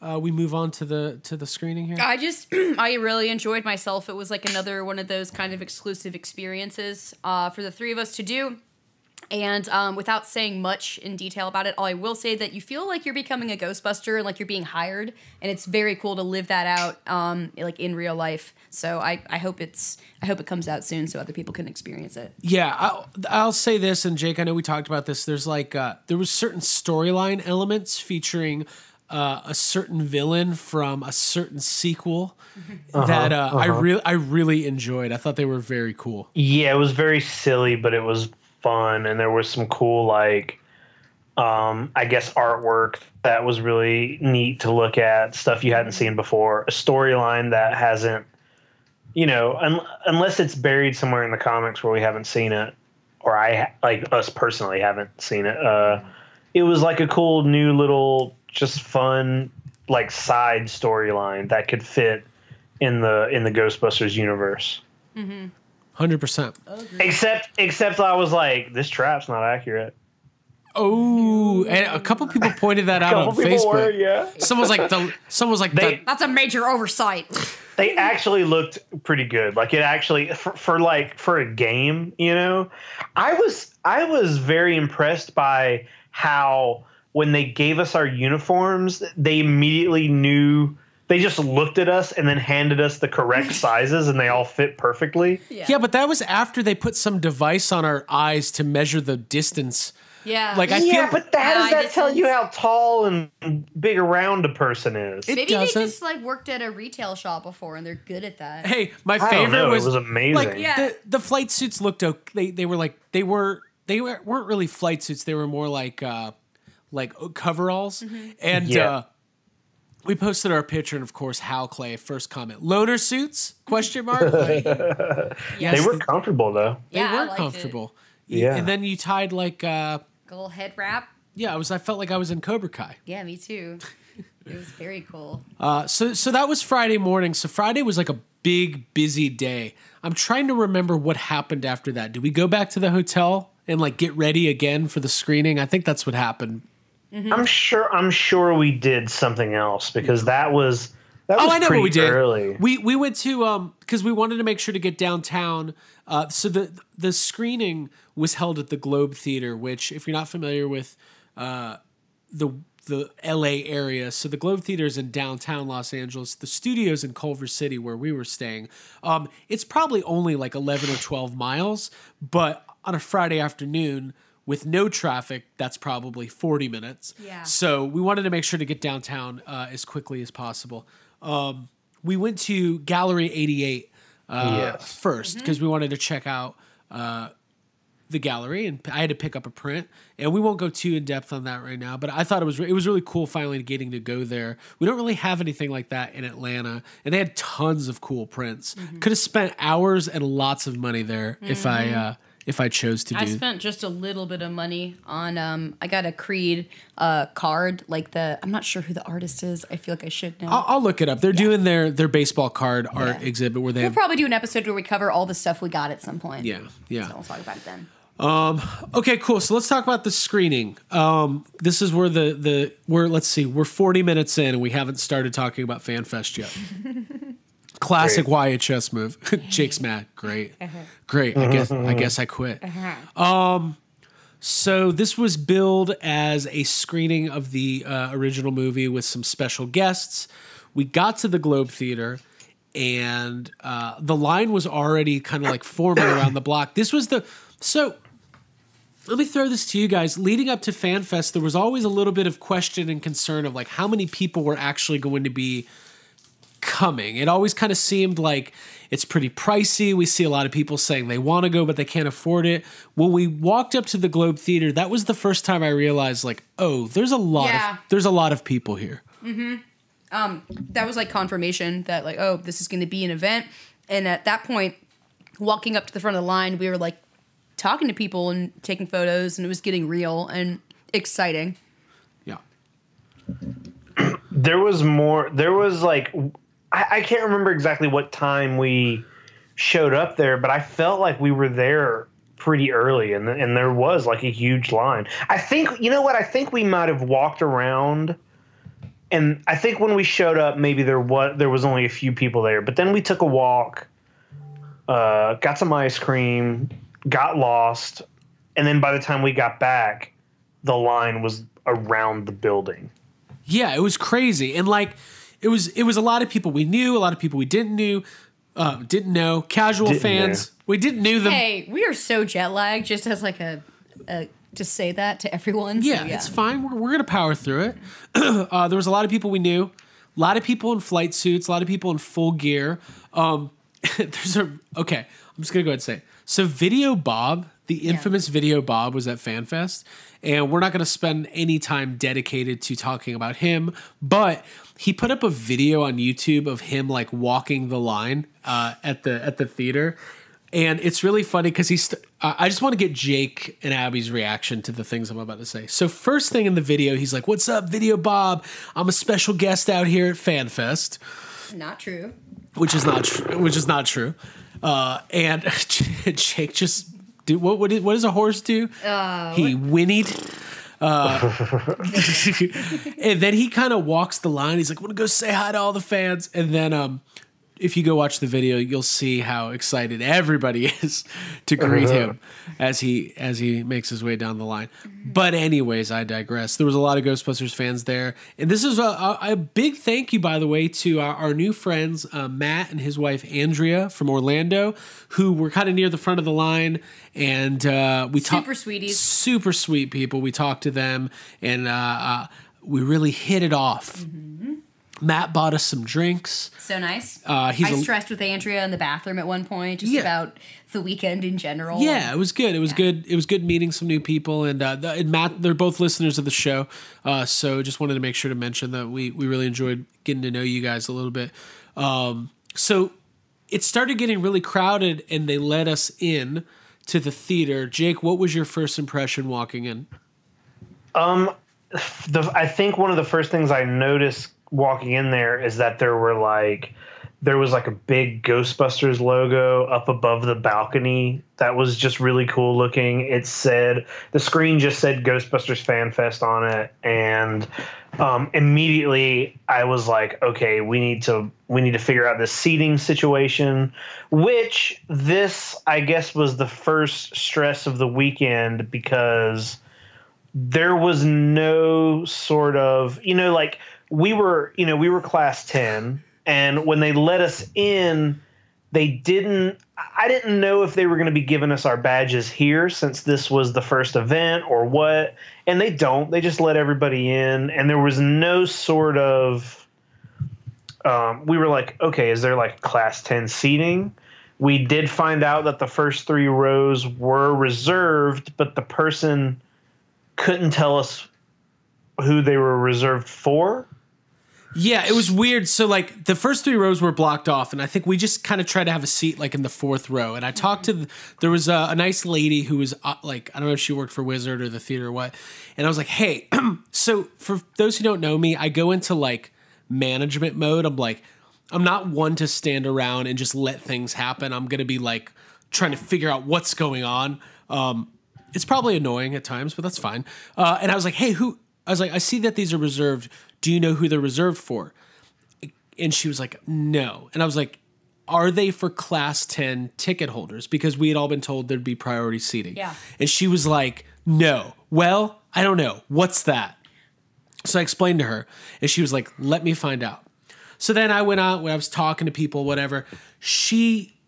we move on to the screening here? I really enjoyed myself. It was like another one of those kind of exclusive experiences for the three of us to do. And without saying much in detail about it, all I will say that you feel like you're becoming a Ghostbuster and like you're being hired, and it's very cool to live that out like in real life. So I hope it comes out soon so other people can experience it. Yeah, I'll say this, and Jake, I know we talked about this. There's like there was certain storyline elements featuring a certain villain from a certain sequel that I really enjoyed. I thought they were very cool. Yeah, it was very silly, but it was fun, and there was some cool like I guess artwork that was really neat to look at, stuff you hadn't seen before, a storyline that hasn't, you know, unless it's buried somewhere in the comics where we haven't seen it, or like us personally haven't seen it. It was like a cool new little just fun like side storyline that could fit in the Ghostbusters universe. 100%. Except I was like, this trap's not accurate. Oh, and a couple people pointed that out on Facebook. Someone's like, that's a major oversight. They actually looked pretty good. Like it actually for a game, you know. I was very impressed by how when they gave us our uniforms, they immediately knew. They just looked at us and then handed us the correct sizes, and they all fit perfectly. Yeah, but that was after they put some device on our eyes to measure the distance. Yeah. Like, how does that tell you how tall and big around a person is? Maybe they just like worked at a retail shop before and they're good at that. Hey, my favorite was it was amazing. Like, the flight suits looked okay. They weren't really flight suits. They were more like coveralls. And we posted our picture, and of course, Hal Clay, first comment, loaner suits? Question mark. Like, yes, they were comfortable though. They were comfortable. Yeah, and then you tied like a little head wrap. Yeah, I felt like I was in Cobra Kai. Yeah, me too. It was very cool. So that was Friday morning. So Friday was like a big, busy day. I'm trying to remember what happened after that. Did we go back to the hotel and like get ready again for the screening? I think that's what happened. I'm sure we did something else because that was I know what we did. Early. We went to because we wanted to make sure to get downtown. So the screening was held at the Globe Theater, which if you're not familiar with the LA area, so the Globe Theater is in downtown Los Angeles. The studio's in Culver City where we were staying. It's probably only like 11 or 12 miles, but on a Friday afternoon, with no traffic, that's probably 40 minutes. Yeah. So we wanted to make sure to get downtown as quickly as possible. We went to Gallery 88 first because we wanted to check out the gallery, and I had to pick up a print. And we won't go too in depth on that right now, but I thought it was really cool finally getting to go there. We don't really have anything like that in Atlanta, and they had tons of cool prints. Could have spent hours and lots of money there if I chose to do. I spent just a little bit of money on. I got a Creed card, like I'm not sure who the artist is. I feel like I should know. I'll look it up. They're doing their baseball card art exhibit where we'll probably do an episode where we cover all the stuff we got at some point. Yeah. So we'll talk about it then. Okay, cool. So let's talk about the screening. This is where we're 40 minutes in and we haven't started talking about Fan Fest yet. Classic YHS move. Jake's mad. Great. I guess I quit. So this was billed as a screening of the original movie with some special guests. We got to the Globe Theater, and the line was already kind of like forming around the block. So let me throw this to you guys. Leading up to Fan Fest, there was always a little bit of question and concern of like how many people were actually going to be coming. It always kind of seemed like it's pretty pricey. We see a lot of people saying they want to go, but they can't afford it. When we walked up to the Globe Theater, that was the first time I realized like, oh, there's a lot of people here. That was like confirmation that like, oh, this is going to be an event. And at that point, walking up to the front of the line, we were like talking to people and taking photos, and it was getting real and exciting. Yeah. There was like, I can't remember exactly what time we showed up there, but I felt like we were there pretty early, and there was like a huge line. I think, you know what? I think we might have walked around, and I think when we showed up, maybe there was only a few people there, but then we took a walk, got some ice cream, got lost, and then by the time we got back, the line was around the building. Yeah, it was crazy. And like it was a lot of people we knew, a lot of people we didn't know, casual fans. We didn't know them. Hey, we are so jet lagged, just as like a to say that to everyone. Yeah, so, yeah. It's fine. We're going to power through it. There was a lot of people we knew, a lot of people in flight suits, a lot of people in full gear. I'm just going to go ahead and say it. So Video Bob, the infamous Video Bob, was at Fan Fest, and we're not going to spend any time dedicated to talking about him, but he put up a video on YouTube of him like walking the line at the theater, and it's really funny because I just want to get Jake and Abby's reaction to the things I'm about to say. So first thing in the video, he's like, "What's up, Video Bob? I'm a special guest out here at Fan Fest." Not true. Which is not true. And Jake just what does a horse do? He whinnied. And then he kind of walks the line. He's like, "I want to go say hi to all the fans." And then if you go watch the video, you'll see how excited everybody is to greet him as he makes his way down the line. But anyways, I digress. There was a lot of Ghostbusters fans there. And this is a big thank you, by the way, to our new friends, Matt and his wife, Andrea from Orlando, who were kind of near the front of the line. And we talked. Super sweeties. Super sweet people. We talked to them, and we really hit it off. Mm-hmm. Matt bought us some drinks. So nice. I stressed with Andrea in the bathroom at one point, just about the weekend in general. Yeah, it was good. It was good. It was good meeting some new people. And Matt, they're both listeners of the show. So just wanted to make sure to mention that we really enjoyed getting to know you guys a little bit. So it started getting really crowded, and they let us in to the theater. Jake, what was your first impression walking in? I think one of the first things I noticed walking in there is that there was like a big Ghostbusters logo up above the balcony that was just really cool looking. The screen just said Ghostbusters Fan Fest on it, and immediately I was like, okay, we need to figure out this seating situation, which this I guess was the first stress of the weekend, because there was no sort of, like we were class 10, and when they let us in, they didn't. I didn't know if they were going to be giving us our badges here since this was the first event or what. And they don't. They just let everybody in, and there was no sort of. We were like, okay, is there like class 10 seating? We did find out that the first 3 rows were reserved, but the person couldn't tell us who they were reserved for. Yeah, it was weird. So, like, the first 3 rows were blocked off, and I think we just kind of tried to have a seat, like, in the 4th row. And I talked to there was a nice lady who was, like, I don't know if she worked for Wizard or the theater or what. And I was like, hey, so for those who don't know me, I go into, like, management mode. I'm like, I'm not one to stand around and just let things happen. I'm going to be, like, trying to figure out what's going on. It's probably annoying at times, but that's fine. And I was like, hey, I was like, I see that these are reserved. Do you know who they're reserved for? And she was like, no. And I was like, are they for class 10 ticket holders? Because we had all been told there'd be priority seating. Yeah. And she was like, no. Well, I don't know. What's that? So I explained to her, and she was like, let me find out. So then I went out when I was talking to people, whatever. She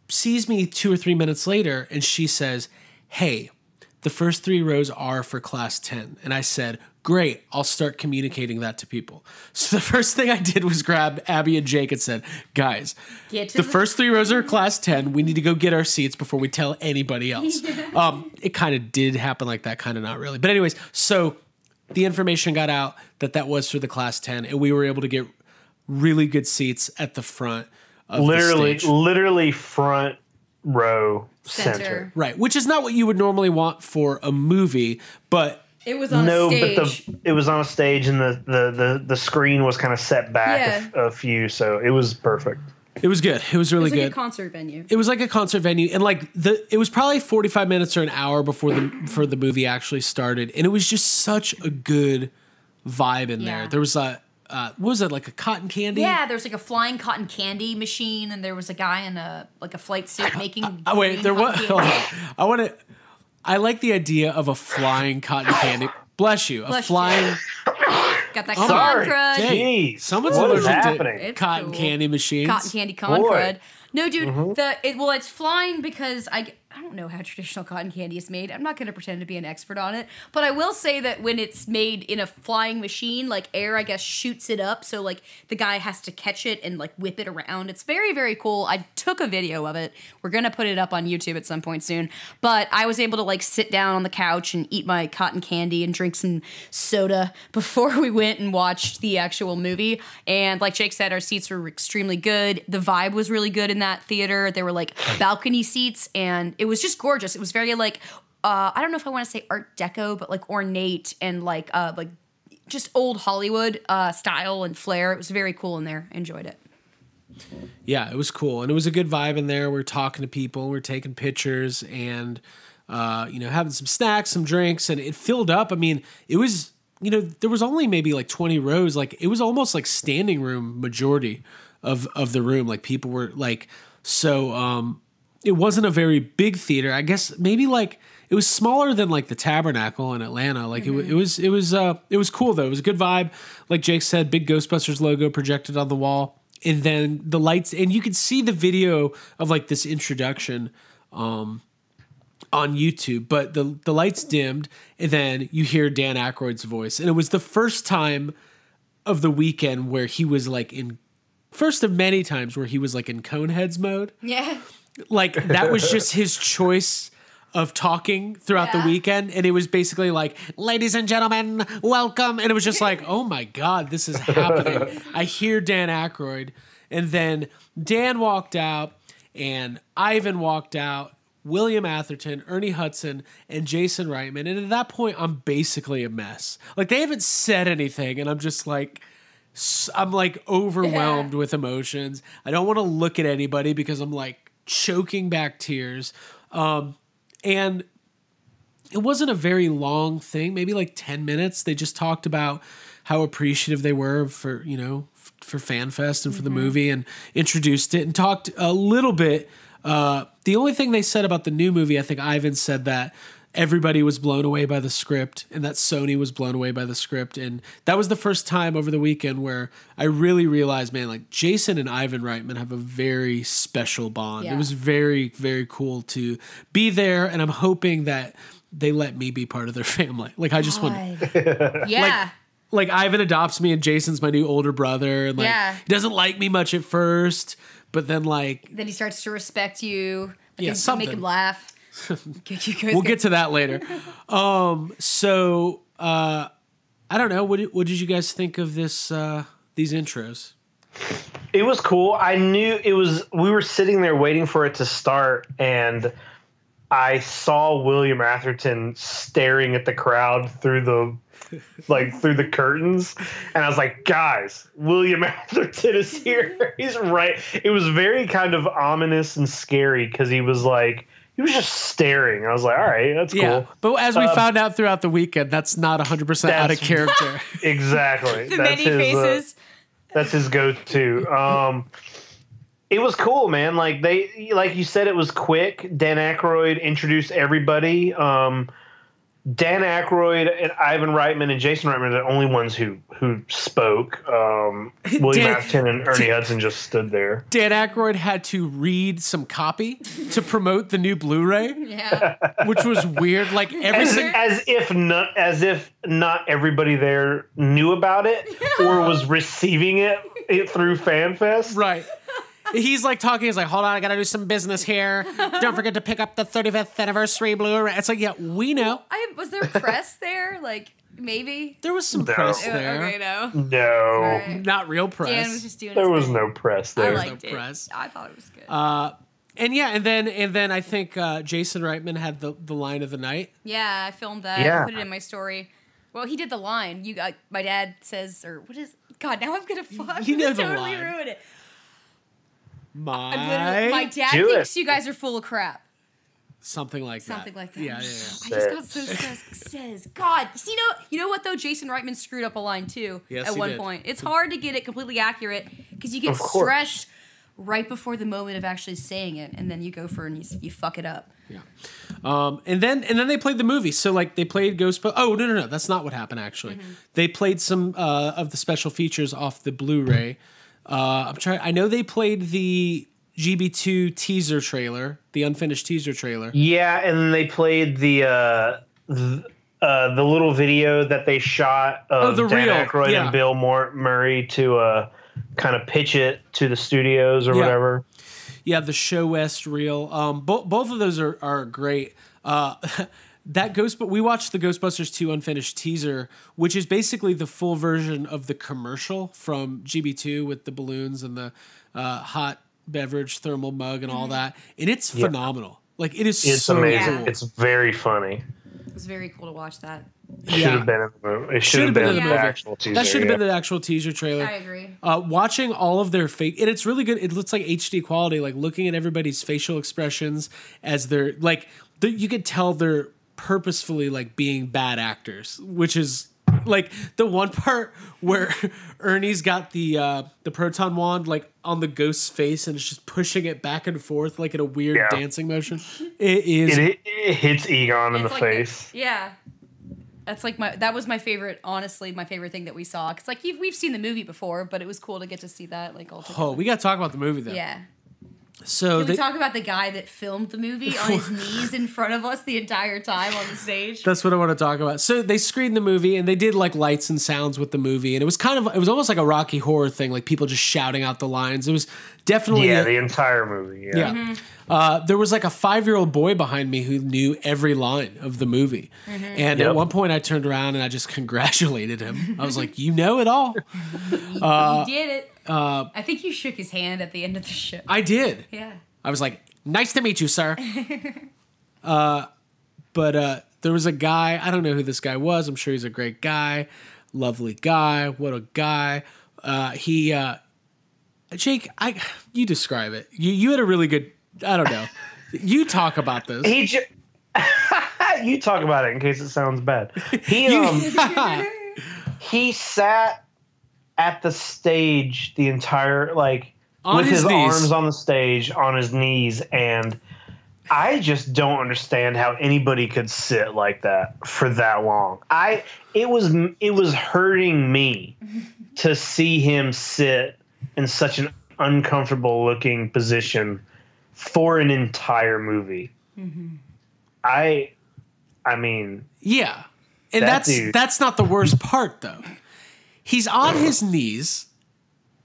sees me 2 or 3 minutes later, and she says, hey, the first 3 rows are for class 10. And I said, great, I'll start communicating that to people. So the first thing I did was grab Abby and Jake and said, guys, the first 3 rows are class 10. We need to go get our seats before we tell anybody else. It kind of did happen like that, kind of not really. But anyways, so the information got out that was for the class 10, and we were able to get really good seats at the front of the stage. Literally front row center. Right, which is not what you would normally want for a movie, but it was on a stage. But it was on a stage, and the screen was kind of set back a few, so it was perfect. It was good. It was really good. It was like a concert venue. It was like a concert venue, and like it was probably 45 minutes or an hour before the movie actually started, and it was just such a good vibe in there. There was what was it, like a cotton candy? Yeah, there was like a flying cotton candy machine, and there was a guy in a flight suit making. Wait, there was. I like the idea of a flying cotton candy. Bless you. A flying. Got that con crud. Jeez, someone's allergic to cotton candy machines. Cotton candy con crud. No, dude. It's flying because I don't know how traditional cotton candy is made. I'm not going to pretend to be an expert on it, but I will say that when it's made in a flying machine, like air, I guess, shoots it up, so like the guy has to catch it and like whip it around. It's very, very cool. I took a video of it. We're going to put it up on YouTube at some point soon, but I was able to like sit down on the couch and eat my cotton candy and drink some soda before we went and watched the actual movie. And like Jake said, our seats were extremely good. The vibe was really good in that theater. There were like balcony seats, and it was just gorgeous. It was very like I don't know if I want to say Art Deco, but like ornate and like just old Hollywood style and flair. It was very cool in there. I enjoyed it. Yeah, it was cool, and it was a good vibe in there. We're talking to people, we're taking pictures, and having some snacks, some drinks, and it filled up. I mean, it was there was only maybe like 20 rows. Like it was almost like standing room majority of the room. Like people were like so. It wasn't a very big theater. I guess maybe like it was smaller than like the Tabernacle in Atlanta. Like it was cool though. It was a good vibe. Like Jake said, big Ghostbusters logo projected on the wall, and then the lights, and you could see the video of like this introduction on YouTube. But the lights dimmed, and then you hear Dan Aykroyd's voice, and it was the first time of the weekend where he was like first of many times where he was like in Coneheads mode. Yeah. Like that was just his choice of talking throughout the weekend. And it was basically like, ladies and gentlemen, welcome. And it was just like, oh my God, this is happening. I hear Dan Aykroyd. And then Dan walked out, and Ivan walked out, William Atherton, Ernie Hudson, and Jason Reitman. And at that point, I'm basically a mess. Like they haven't said anything, and I'm just like, I'm like overwhelmed with emotions. I don't want to look at anybody because I'm like choking back tears. And it wasn't a very long thing, maybe like 10 minutes. They just talked about how appreciative they were for, for Fan Fest and for the movie, and introduced it and talked a little bit. The only thing they said about the new movie, I think Ivan said that everybody was blown away by the script and that Sony was blown away by the script. And that was the first time over the weekend where I really realized, man, like Jason and Ivan Reitman have a very special bond. Yeah. It was very, very cool to be there. And I'm hoping that they let me be part of their family. Like I just want, yeah. like Ivan adopts me and Jason's my new older brother. And like, he doesn't like me much at first, but then then he starts to respect you. Yeah, make him laugh. We'll get to that later. So I don't know. What did you guys think of this? These intros? It was cool. I knew it was. We were sitting there waiting for it to start, and I saw William Atherton staring at the crowd through the curtains, and I was like, guys, William Atherton is here. He's right. It was very kind of ominous and scary because he was just staring. I was like, all right, that's cool. But as we found out throughout the weekend, that's not 100% out of character. Exactly. The many faces. That's his go-to. It was cool, man. Like you said, it was quick. Dan Aykroyd introduced everybody. Dan Aykroyd and Ivan Reitman and Jason Reitman are the only ones who spoke. William Atherton and Ernie Hudson just stood there. Dan Aykroyd had to read some copy to promote the new Blu-ray, which was weird. Like as if not everybody there knew about it or was receiving it through Fan Fest. Right. He's like talking. He's like, hold on, I got to do some business here. Don't forget to pick up the 35th anniversary Blu-ray. It's like, yeah, we know. Was there press there? Like, maybe? There was some press there. Okay, no. No. Not real press. Dan was just doing There his was thing. no press there. I liked it. Press. I thought it was good. And then I think Jason Reitman had the line of the night. Yeah, I filmed that. Yeah. I put it in my story. Well, he did the line. My dad says, or what is? God, now I'm gonna fuck. You know the totally line. ruin it. My dad Do thinks it. you guys are full of crap. Something like that. Something like that. Yeah. I just got so stressed. Says, God, see, you know what though? Jason Reitman screwed up a line too at one point. It's hard to get it completely accurate because you get stressed right before the moment of actually saying it, and then you go for and you fuck it up. Yeah. And then they played the movie. So like they played Ghostbusters. Oh no, that's not what happened actually. Mm-hmm. They played some of the special features off the Blu-ray. I know they played the GB2 teaser trailer, the unfinished teaser trailer. Yeah, and then they played the little video that they shot of Dan Aykroyd and Bill Murray to kind of pitch it to the studios or whatever. Yeah, the Show West reel. Both of those are great. We watched the Ghostbusters 2 unfinished teaser, which is basically the full version of the commercial from GB2 with the balloons and the hot beverage thermal mug and all that. And it's phenomenal. Like it's so amazing. Cool. It's very funny. It was very cool to watch that. Should have been in the movie. It should have been in the actual teaser. That should have been the actual teaser trailer. I agree. Watching all of their fake, and it's really good. It looks like HD quality. Like looking at everybody's facial expressions as they're like, you could tell they're purposefully like being bad actors, which is like the one part where Ernie's got the proton wand like on the ghost's face and it's just pushing it back and forth like in a weird dancing motion. It hits Egon in the face. That's like that was my favorite, honestly, my favorite thing that we saw. Cause like we've seen the movie before, but it was cool to get to see that like all together. Oh, we got to talk about the movie though. Yeah. So Can we talk about the guy that filmed the movie on his knees in front of us the entire time on the stage? That's what I want to talk about. So they screened the movie and they did like lights and sounds with the movie, and it was almost like a Rocky Horror thing, like people just shouting out the lines. It was definitely the entire movie. Yeah. Mm-hmm. There was like a 5-year-old boy behind me who knew every line of the movie, and at one point I turned around and I just congratulated him. I was like, "You know it all." You did it. I think you shook his hand at the end of the show. I did. Yeah. I was like, "Nice to meet you, sir." But there was a guy. I don't know who this guy was. I'm sure he's a great guy, lovely guy. What a guy. Jake, you describe it. You had a really good. I don't know. You talk about this. You talk about it in case it sounds bad. He sat at the stage the entire with his arms on the stage on his knees, and I just don't understand how anybody could sit like that for that long. It was hurting me to see him sit in such an uncomfortable looking position for an entire movie. Mm-hmm. I mean, yeah, and that's not the worst part though. He's on his knees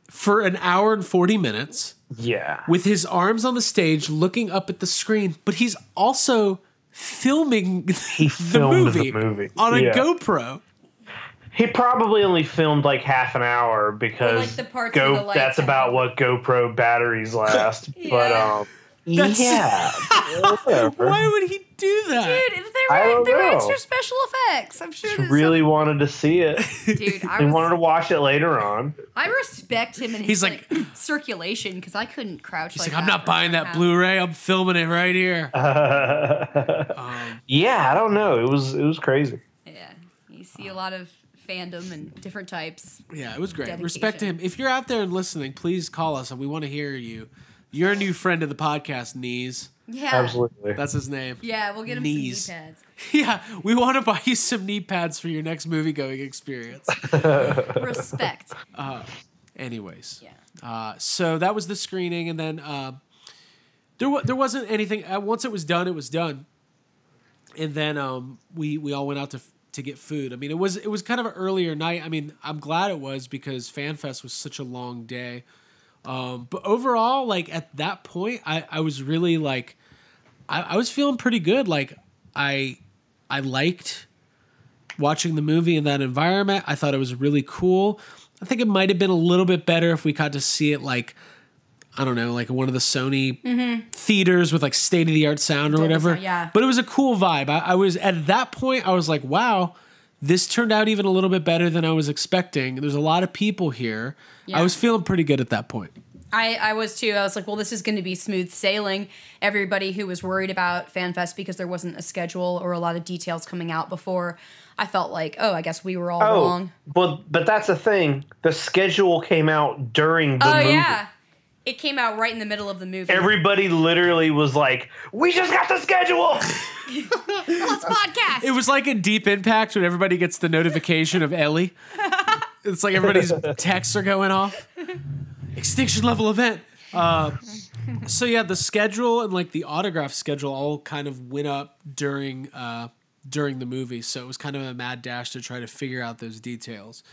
for an hour and 40 minutes. Yeah. With his arms on the stage looking up at the screen, but he's also filming the movie on a GoPro. He probably only filmed like half an hour because the parts where the lights that's about what GoPro batteries last. Yeah. But yeah. Why would he do that? Dude, they were extra special effects. I'm sure He really wanted to see it. Dude, he wanted to watch it later on. I respect him and his circulation because I couldn't crouch. He's like, I'm not buying that Blu-ray. I'm filming it right here. Yeah, I don't know. It was crazy. Yeah, you see a lot of fandom and different types. Yeah, it was great. Respect to him. If you're out there and listening, please call us and we want to hear you. You're a new friend of the podcast, Knees. Yeah. Absolutely. That's his name. Yeah, we'll get him Knees. some knee pads. Yeah, we want to buy you some knee pads for your next movie-going experience. Respect. Anyways. Yeah. So that was the screening, and then there wasn't anything. Once it was done, it was done. And then we all went out to get food. I mean, it was kind of an earlier night. I mean, I'm glad it was because Fan Fest was such a long day. But overall, like at that point, I was really like, I was feeling pretty good. Like I liked watching the movie in that environment. I thought it was really cool. I think it might have been a little bit better if we got to see it like, I don't know, like one of the Sony theaters with like state of the art sound or whatever. Yeah. But it was a cool vibe. I was at that point, I was like, wow, this turned out even a little bit better than I was expecting. There's a lot of people here. Yeah. I was feeling pretty good at that point. I was too. I was like, well, this is going to be smooth sailing. Everybody who was worried about FanFest because there wasn't a schedule or a lot of details coming out before, I felt like, oh, I guess we were all wrong. But that's the thing. The schedule came out during the movie. Oh, yeah. It came out right in the middle of the movie. Everybody literally was like, we just got the schedule! Let's podcast! It was like a Deep Impact when everybody gets the notification of Ellie. It's like everybody's texts are going off. Extinction level event. So yeah, the schedule and like the autograph schedule all kind of went up during the movie. So it was kind of a mad dash to try to figure out those details.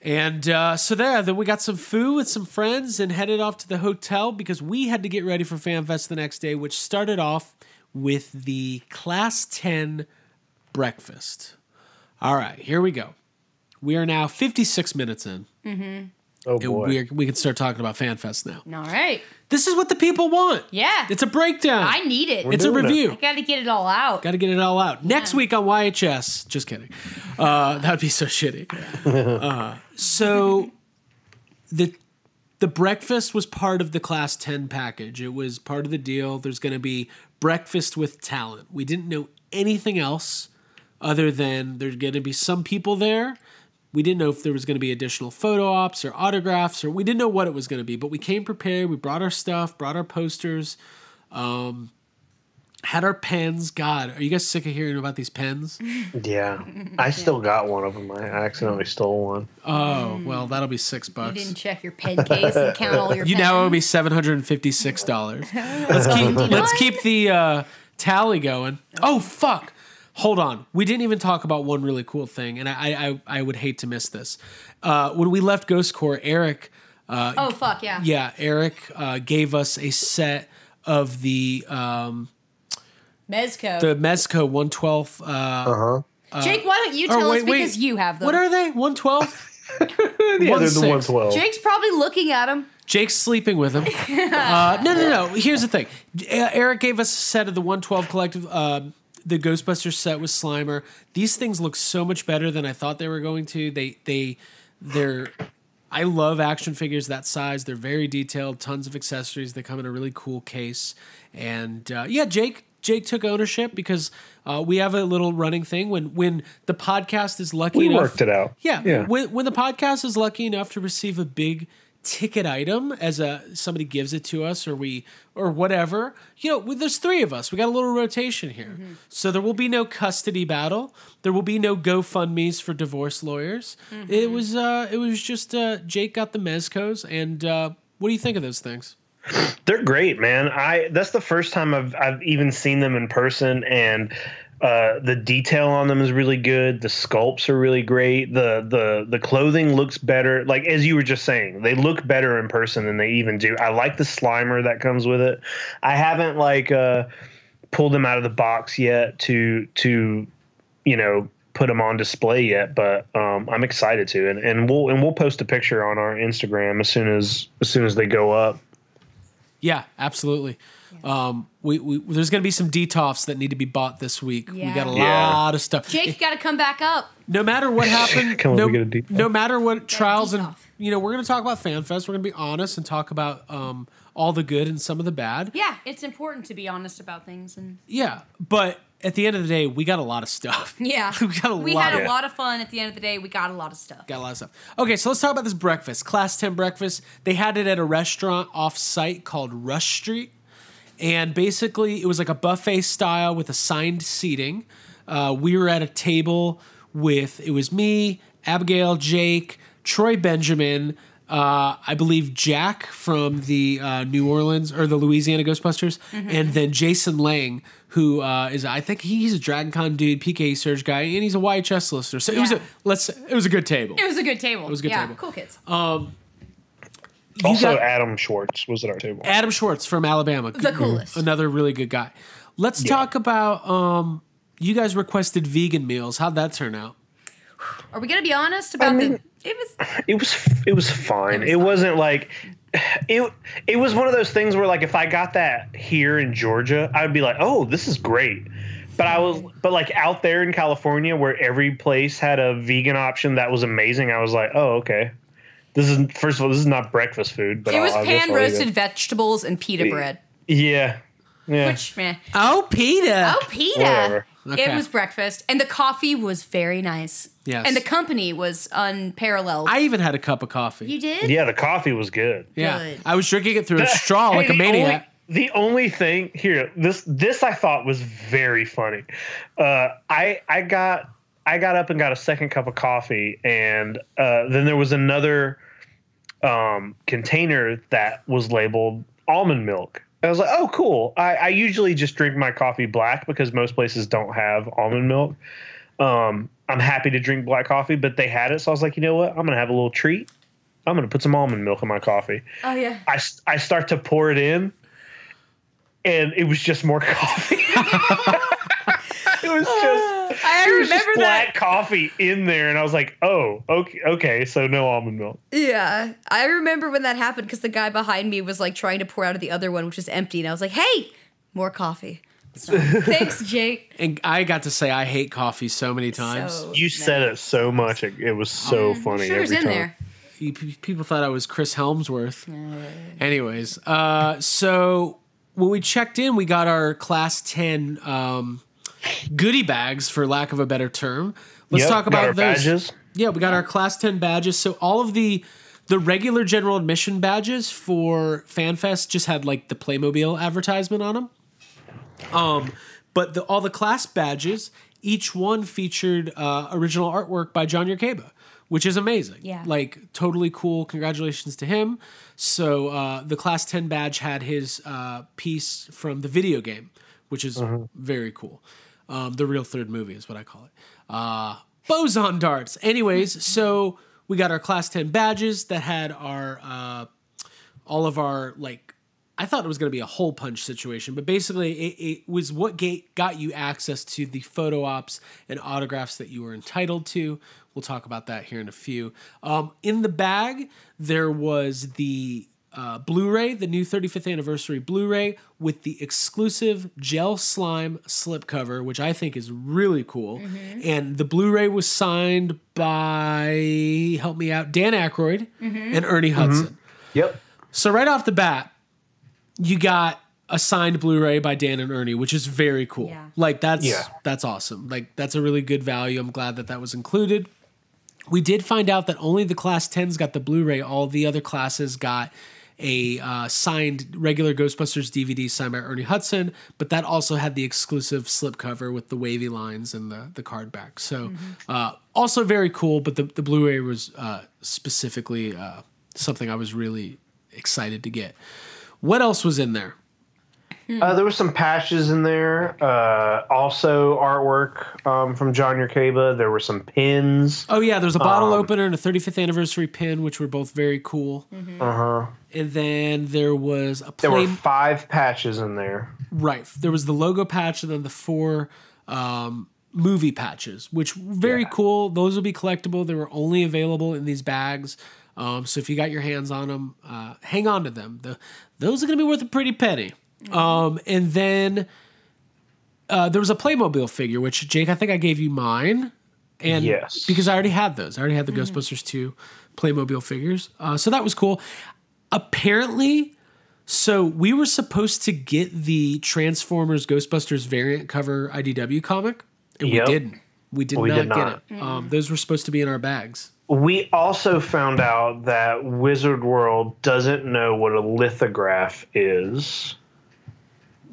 And then we got some food with some friends and headed off to the hotel because we had to get ready for FanFest the next day, which started off with the Class 10 breakfast. All right, here we go. We are now 56 minutes in. Oh boy. We can start talking about FanFest now. All right. This is what the people want. Yeah. It's a breakdown. I need it. It's a review. I got to get it all out. Got to get it all out. Yeah. Next week on YHS. Just kidding. That would be so shitty. So the breakfast was part of the Class 10 package. It was part of the deal. There's going to be breakfast with talent. We didn't know anything else other than there's going to be some people there. We didn't know if there was going to be additional photo ops or autographs, or we didn't know what it was going to be, but we came prepared. We brought our stuff, brought our posters, had our pens. God, are you guys sick of hearing about these pens? Yeah. I still got one of them. I accidentally stole one. Oh, well, that'll be $6. You didn't check your pen case and count all your pens. You now owe me $756. Let's keep the tally going. Oh, fuck. Hold on. We didn't even talk about one really cool thing, and I would hate to miss this. When we left Ghost Corps, Eric... oh, fuck, yeah. Yeah, Eric gave us a set of the... Mezco. The Mezco 112... Jake, why don't you tell us because you have them. What are they? 112? Yeah, they're the 112. Jake's probably looking at them. Jake's sleeping with him. No. Here's the thing. Eric gave us a set of the 112 collective... the Ghostbusters set with Slimer. These things look so much better than I thought they were going to. They're I love action figures that size. They're very detailed, tons of accessories. They come in a really cool case. And Jake took ownership because we have a little running thing when the podcast is lucky enough. We worked it out. Yeah. When the podcast is lucky enough to receive a big ticket item as somebody gives it to us or whatever. There's 3 of us. We got a little rotation here. So there will be no custody battle. There will be no GoFundMes for divorce lawyers. It was just Jake got the mezcos. And what do you think of those things? They're great, man. That's the first time I've even seen them in person, and the detail on them is really good. The sculpts are really great. The clothing looks better. Like, as you were just saying, they look better in person than they even do. I like the Slimer that comes with it. I haven't pulled them out of the box yet to put them on display yet, but I'm excited to, and we'll post a picture on our Instagram as soon as they go up. Yeah, absolutely. There's going to be some DTOFs that need to be bought this week. Yeah. We got a lot of stuff. Jake, you got to come back up. No matter what happened, no matter what trials and we're going to talk about Fan Fest. We're going to be honest and talk about all the good and some of the bad. Yeah, it's important to be honest about things. Yeah, but at the end of the day, we got a lot of stuff. Yeah. We had a lot of fun. At the end of the day, we got a lot of stuff. Okay, so let's talk about this breakfast. Class 10 breakfast. They had it at a restaurant off-site called Rush Street. And basically, it was like a buffet style with assigned seating. We were at a table it was me, Abigail, Jake, Troy Benjamin, I believe Jack from the New Orleans or the Louisiana Ghostbusters, and then Jason Lang, who I think he's a Dragon Con dude, PK Surge guy, and he's a YHS listener. So it was a good table. It was a good table. Table. Cool kids. Adam Schwartz was at our table. Adam Schwartz from Alabama. The coolest. Another really good guy. Let's talk about you guys requested vegan meals. How'd that turn out? Are we going to be honest about It was fine. It wasn't like it was one of those things where, like, if I got that here in Georgia, I'd be like, "Oh, this is great." But like out there in California where every place had a vegan option that was amazing, I was like, "Oh, okay." This is not breakfast food, but it was pan-roasted vegetables and pita bread. Yeah. Which, man. Oh, pita. Whatever. Okay. It was breakfast, and the coffee was very nice. Yes. And the company was unparalleled. I even had a cup of coffee. You did? Yeah, the coffee was good. Yeah. Good. I was drinking it through a straw like a maniac. The only thing here, this I thought was very funny. I got up and got a second cup of coffee, and then there was another container that was labeled almond milk. I was like, oh, cool. I usually just drink my coffee black because most places don't have almond milk. I'm happy to drink black coffee, but they had it. So I was like, you know what? I'm going to have a little treat. I'm going to put some almond milk in my coffee. Oh, yeah. I start to pour it in, and it was just more coffee. It was just black coffee in there, and I was like, "Oh, okay, so no almond milk." Yeah, I remember when that happened because the guy behind me was like trying to pour out of the other one, which is empty, and I was like, "Hey, more coffee." So, thanks, Jake. And I got to say I hate coffee so many times. You said it so much; it was so funny. Sure, every in time. there. People thought I was Chris Helmsworth. Anyways, so when we checked in, we got our Class 10 goodie bags, for lack of a better term. Let's talk about those. Badges. Yeah, we got our Class 10 badges. So all of the regular general admission badges for FanFest just had like the Playmobil advertisement on them. But all the class badges, each one featured original artwork by John Yerkeba, which is amazing. Yeah. Like, totally cool. Congratulations to him. So the Class 10 badge had his piece from the video game, which is very cool. The real third movie is what I call it. Boson darts. Anyways, so we got our Class 10 badges that had our all of our, like, I thought it was going to be a hole punch situation, but basically it was what got you access to the photo ops and autographs that you were entitled to. We'll talk about that here in a few. In the bag, there was the Blu-ray, the new 35th anniversary Blu-ray with the exclusive gel slime slipcover, which I think is really cool. And the Blu-ray was signed by, help me out, Dan Aykroyd and Ernie Hudson. Yep. So right off the bat, you got a signed Blu-ray by Dan and Ernie, which is very cool. Yeah. Like, that's awesome. Like, that's a really good value. I'm glad that was included. We did find out that only the Class 10s got the Blu-ray. All the other classes got a signed regular Ghostbusters DVD signed by Ernie Hudson, but that also had the exclusive slipcover with the wavy lines and the card back. So also very cool, but the Blu-ray was specifically something I was really excited to get. What else was in there? There were some patches in there. Also artwork from John Yerkeba. There were some pins. Oh, yeah. There's a bottle opener and a 35th anniversary pin, which were both very cool. Uh-huh. And then there was a There were 5 patches in there. Right. There was the logo patch and then the 4 movie patches, which were very cool. Those will be collectible. They were only available in these bags. So if you got your hands on them, hang on to them. Those are going to be worth a pretty penny. And then there was a Playmobil figure, which, Jake, I think I gave you mine. And yes. Because I already had those. I already had the Ghostbusters 2 Playmobil figures. So that was cool. Apparently, so we were supposed to get the Transformers Ghostbusters variant cover IDW comic, and we didn't. We did not get it. Those were supposed to be in our bags. We also found out that Wizard World doesn't know what a lithograph is.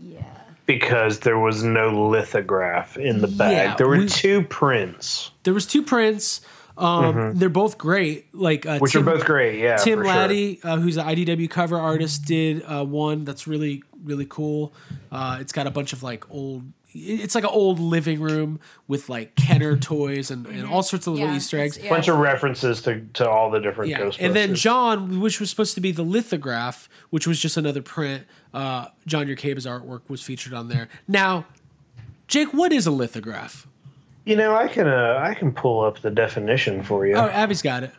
Yeah. Because there was no lithograph in the bag. Yeah, there were 2 prints. There was 2 prints. They're both great. Like Which are both great, yeah. Tim for Laddie, sure. who's an IDW cover artist, did one that's really, really cool. It's got a bunch of like old... It's like an old living room with like Kenner toys and all sorts of little Easter eggs. A bunch of references to all the different Ghostbusters. And then John, which was supposed to be the lithograph, which was just another print, John Yerkeba's artwork was featured on there. Now, Jake, what is a lithograph? You know, I can pull up the definition for you. Oh, Abby's got it.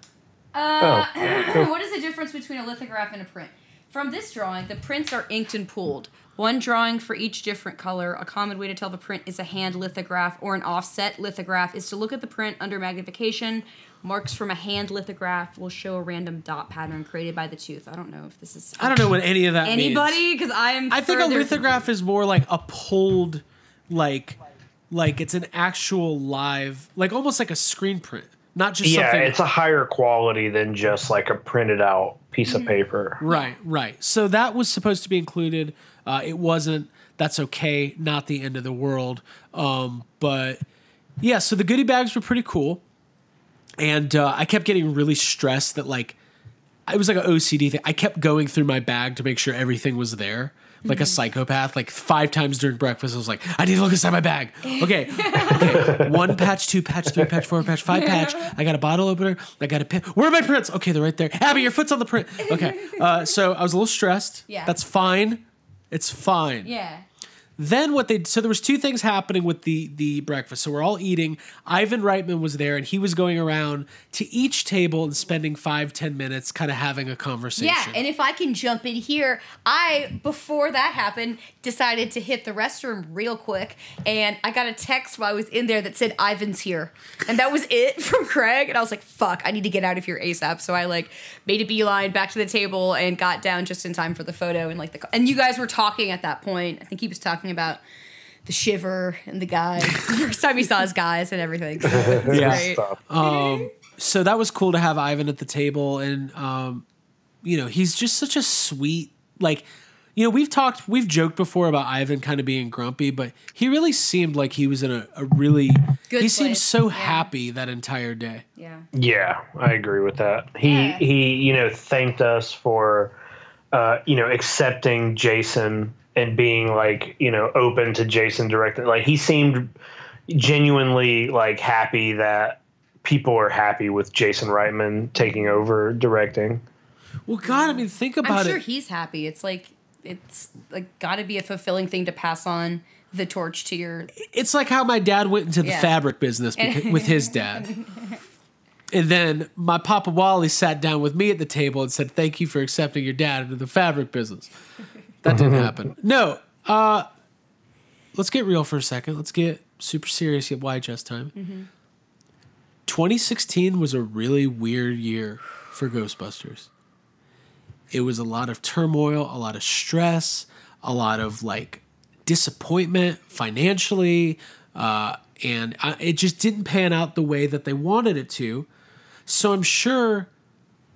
What is the difference between a lithograph and a print? From this drawing, the prints are inked and pooled. One drawing for each different color. A common way to tell the print is a hand lithograph or an offset lithograph is to look at the print under magnification. Marks from a hand lithograph will show a random dot pattern created by the tooth. I don't know if this is... I don't know what any of that means. Anybody? Because I think a lithograph is more like a pulled, like it's an actual live, like almost like a screen print. Not just something... Yeah, it's a higher quality than just like a printed out piece of paper. Right. So that was supposed to be included. It wasn't. That's okay. Not the end of the world. But yeah, so the goodie bags were pretty cool. And I kept getting really stressed that like, it was like an OCD thing. I kept going through my bag to make sure everything was there. Like a psychopath, like 5 times during breakfast, I was like, I need to look inside my bag. Okay. 1 patch, 2 patch, 3 patch, 4 patch, 5 patch. I got a bottle opener. I got a pin. Where are my prints? Okay, they're right there. Abby, your foot's on the print. Okay. So I was a little stressed. Yeah. That's fine. It's fine. Yeah. Then so there was 2 things happening with the breakfast. So we're all eating. Ivan Reitman was there, and he was going around to each table and spending 5-10 minutes kind of having a conversation. Yeah, and if I can jump in here, before that happened, decided to hit the restroom real quick, and I got a text while I was in there that said, Ivan's here. And that was it from Craig, and I was like, fuck, I need to get out of here ASAP. So I like made a beeline back to the table and got down just in time for the photo. And you guys were talking at that point. I think he was talking about the shiver and the guys. The first time he saw his guys and everything. So it's great. So that was cool to have Ivan at the table, and he's just such a sweet, like, we've joked before about Ivan kind of being grumpy, but he really seemed like he was in a really good he seemed place. so happy that entire day. Yeah, I agree with that. He thanked us for accepting Jason and being like, open to Jason directly. Like, he seemed genuinely like happy that people are happy with Jason Reitman taking over directing. Well, God, I mean, think about it. I'm sure he's happy. It's like got to be a fulfilling thing to pass on the torch to your... It's like how my dad went into the fabric business with his dad. And then my Papa Wally sat down with me at the table and said, thank you for accepting your dad into the fabric business. That didn't happen. No. Let's get real for a second. Let's get super serious at YHS time. 2016 was a really weird year for Ghostbusters. It was a lot of turmoil, a lot of stress, a lot of like disappointment financially, and it just didn't pan out the way that they wanted it to. So I'm sure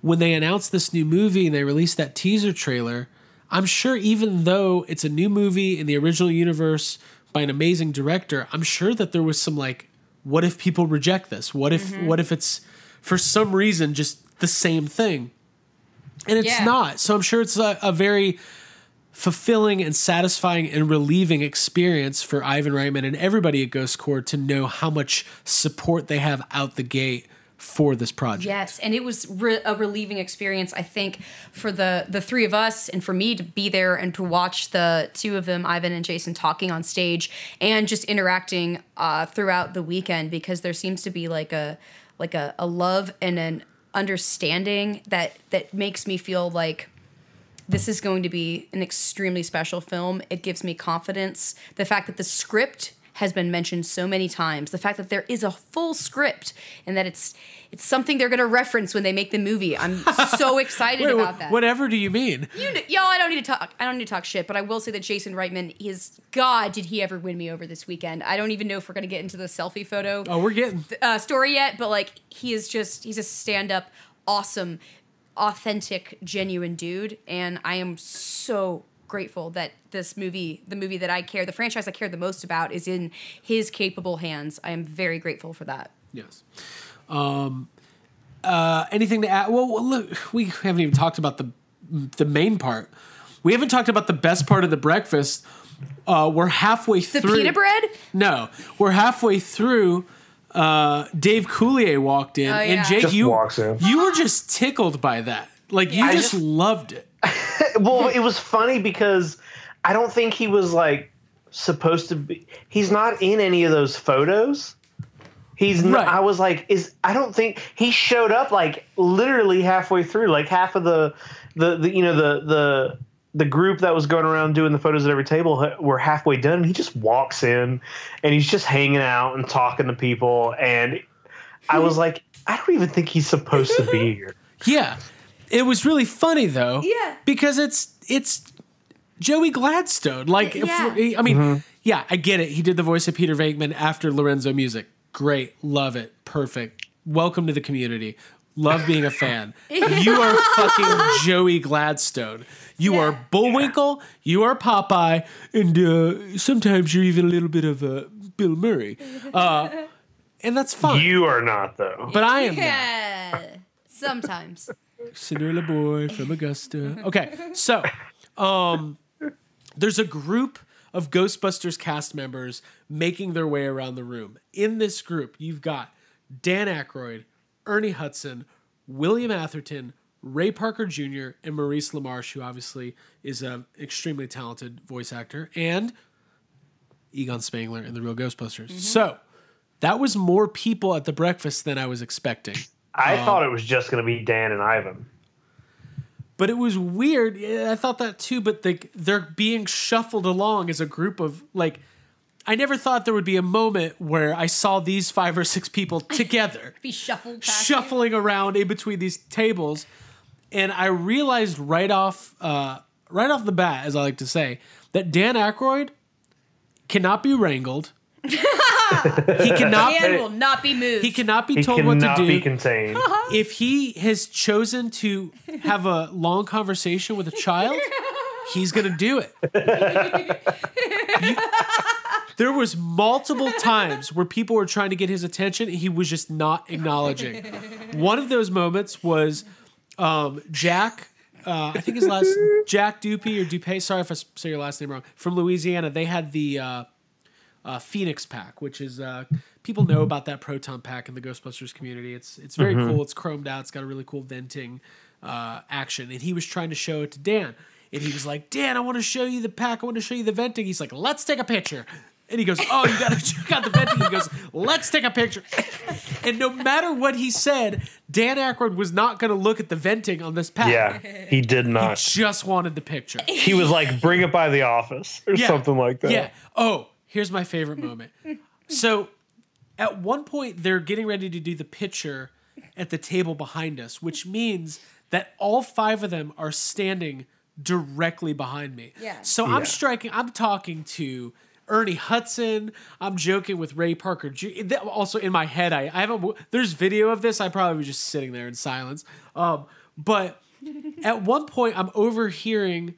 when they announced this new movie and they released that teaser trailer, I'm sure even though it's a new movie in the original universe by an amazing director, I'm sure that there was some like, what if people reject this? What if it's for some reason just the same thing? And it's not. So I'm sure it's a very fulfilling and satisfying and relieving experience for Ivan Reitman and everybody at Ghost Corps to know how much support they have out the gate for this project. Yes, and it was a relieving experience, I think, for the three of us and for me to be there and to watch the two of them, Ivan and Jason, talking on stage and just interacting throughout the weekend, because there seems to be like a love and an understanding that makes me feel like this is going to be an extremely special film. It gives me confidence. The fact that the script has been mentioned so many times, the fact that there is a full script and that it's something they're going to reference when they make the movie. I'm so excited about that. Whatever do you mean? I don't need to talk shit, but I will say that Jason Reitman God, did he ever win me over this weekend. I don't even know if we're going to get into the selfie photo we're getting story yet, but like he's a stand-up, awesome, authentic, genuine dude, and I am so grateful that this movie, the movie that I care, the franchise I care the most about, is in his capable hands. I am very grateful for that. Yes. Anything to add? Well, look, we haven't even talked about the main part. We haven't talked about the best part of the breakfast. We're halfway through. The pita bread? No, we're halfway through. Dave Coulier walked in, and Jake, just walks in. You were just tickled by that. Like you just loved it. Well, it was funny because I don't think he was like supposed to be. He's not in any of those photos. He's not. I was like, I don't think he showed up like literally halfway through, like half of the group that was going around doing the photos at every table were halfway done. And he just walks in and he's just hanging out and talking to people. And I was like, I don't even think he's supposed to be here. Yeah. It was really funny though. Yeah. Because it's Joey Gladstone. Like, I get it. He did the voice of Peter Venkman after Lorenzo Music. Great. Love it. Perfect. Welcome to the community. Love being a fan. You are fucking Joey Gladstone. You are Bullwinkle. You are Popeye. And sometimes you're even a little bit of Bill Murray. And that's fine. You are not, though. But I am not. Sometimes. Cinderella boy from Augusta. Okay, so there's a group of Ghostbusters cast members making their way around the room. In this group, you've got Dan Aykroyd, Ernie Hudson, William Atherton, Ray Parker Jr., and Maurice LaMarche, who obviously is an extremely talented voice actor, and Egon Spengler in The Real Ghostbusters. Mm-hmm. So that was more people at the breakfast than I was expecting. I thought it was just going to be Dan and Ivan. But it was weird. I thought that too, but they're being shuffled along as a group of, like, I never thought there would be a moment where I saw these 5 or 6 people together. Be shuffling around in between these tables. And I realized right off the bat, as I like to say, that Dan Aykroyd cannot be wrangled. Dan will not be moved. He cannot be told what to do. He cannot be contained. If he has chosen to have a long conversation with a child, he's going to do it. There was multiple times where people were trying to get his attention and he was just not acknowledging. One of those moments was Jack, I think his last, Jack Dupey or Dupay, sorry if I say your last name wrong, from Louisiana. They had the Phoenix pack, which is people know about that proton pack in the Ghostbusters community. It's very cool. It's chromed out. It's got a really cool venting action. And he was trying to show it to Dan. And he was like, Dan, I want to show you the pack. I want to show you the venting. He's like, let's take a picture. And he goes, oh, you got to check out the venting. He goes, let's take a picture. And no matter what he said, Dan Aykroyd was not going to look at the venting on this pack. Yeah, he did not. He just wanted the picture. He was like, bring it by the office or something like that. Yeah. Oh, here's my favorite moment. So at one point, they're getting ready to do the picture at the table behind us, which means that all 5 of them are standing directly behind me. Yeah. So I'm talking to Ernie Hudson. I'm joking with Ray Parker. Also in my head, I have there's video of this. I probably was just sitting there in silence. But at one point, I'm overhearing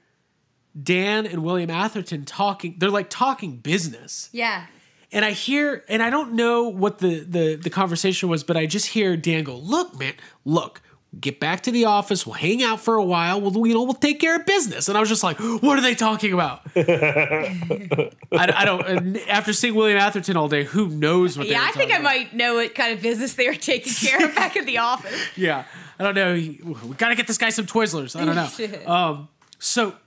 Dan and William Atherton talking. They're like talking business. Yeah. And I hear, and I don't know what the conversation was, but I just hear Dan go, "Look, man, look. Get back to the office. We'll hang out for a while. We'll take care of business." And I was just like, "What are they talking about?" I don't. After seeing William Atherton all day, who knows what? Yeah, I think I might know what kind of business they were taking care of back at the office. Yeah, I don't know. We gotta get this guy some Twizzlers. I don't know.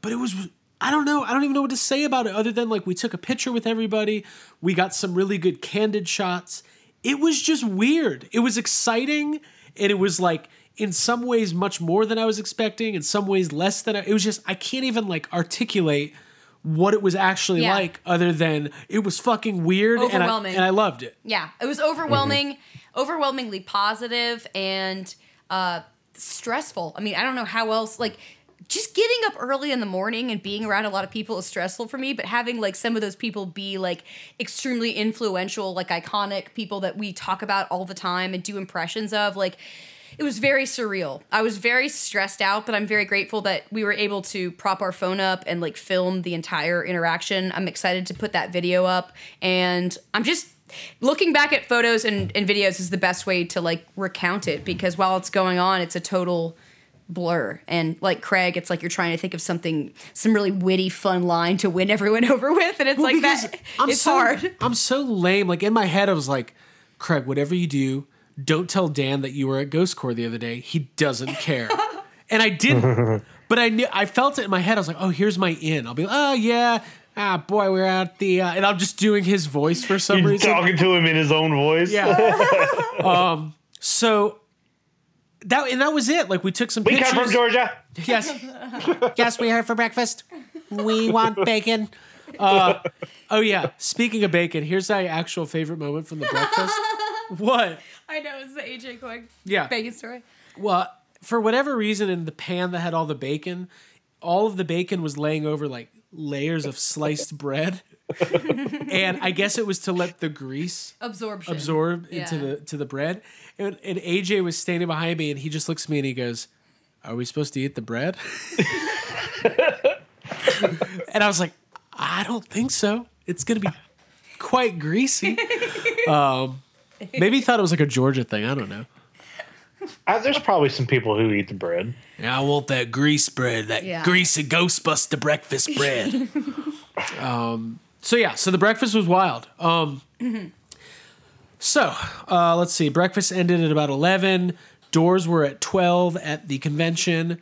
But it was. I don't know. I don't even know what to say about it other than like we took a picture with everybody. We got some really good candid shots. It was just weird. It was exciting, and it was like, in some ways much more than I was expecting, in some ways less than it was just, I can't even like articulate what it was actually like other than it was fucking weird and I loved it. Yeah, it was overwhelming, overwhelmingly positive and stressful. I mean, I don't know how else, like just getting up early in the morning and being around a lot of people is stressful for me, but having like some of those people be like extremely influential, like iconic people that we talk about all the time and do impressions of, like, it was very surreal. I was very stressed out, but I'm very grateful that we were able to prop our phone up and like film the entire interaction. I'm excited to put that video up, and I'm just looking back at photos and videos is the best way to like recount it, because while it's going on, it's a total blur. And like Craig, it's like you're trying to think of some really witty, fun line to win everyone over with, and it's like that. It's hard. I'm so lame. Like in my head, I was like, Craig, whatever you do, don't tell Dan that you were at Ghost Corps the other day. He doesn't care. And I didn't. But I felt it in my head. I was like, oh, here's my in. I'll be like, oh, yeah. Boy, we're at the... and I'm just doing his voice for some reason. Talking to him in his own voice. Yeah. So... That was it. Like, we took some pictures. We come from Georgia. Yes. Yes, we had for breakfast. We want bacon. Oh, yeah. Speaking of bacon, here's my actual favorite moment from the breakfast. What? I know, it's the AJ Quick bacon story. Well, for whatever reason, in the pan that had all the bacon, all of the bacon was laying over like layers of sliced bread. And I guess it was to let the grease absorb into the bread. And AJ was standing behind me, and he just looks at me and he goes, "Are we supposed to eat the bread?" And I was like, "I don't think so. It's going to be quite greasy." Maybe he thought it was like a Georgia thing. I don't know. There's probably some people who eat the bread. Yeah, I want that grease bread, greasy Ghostbuster breakfast bread. So the breakfast was wild. So let's see. Breakfast ended at about 11. Doors were at 12 at the convention.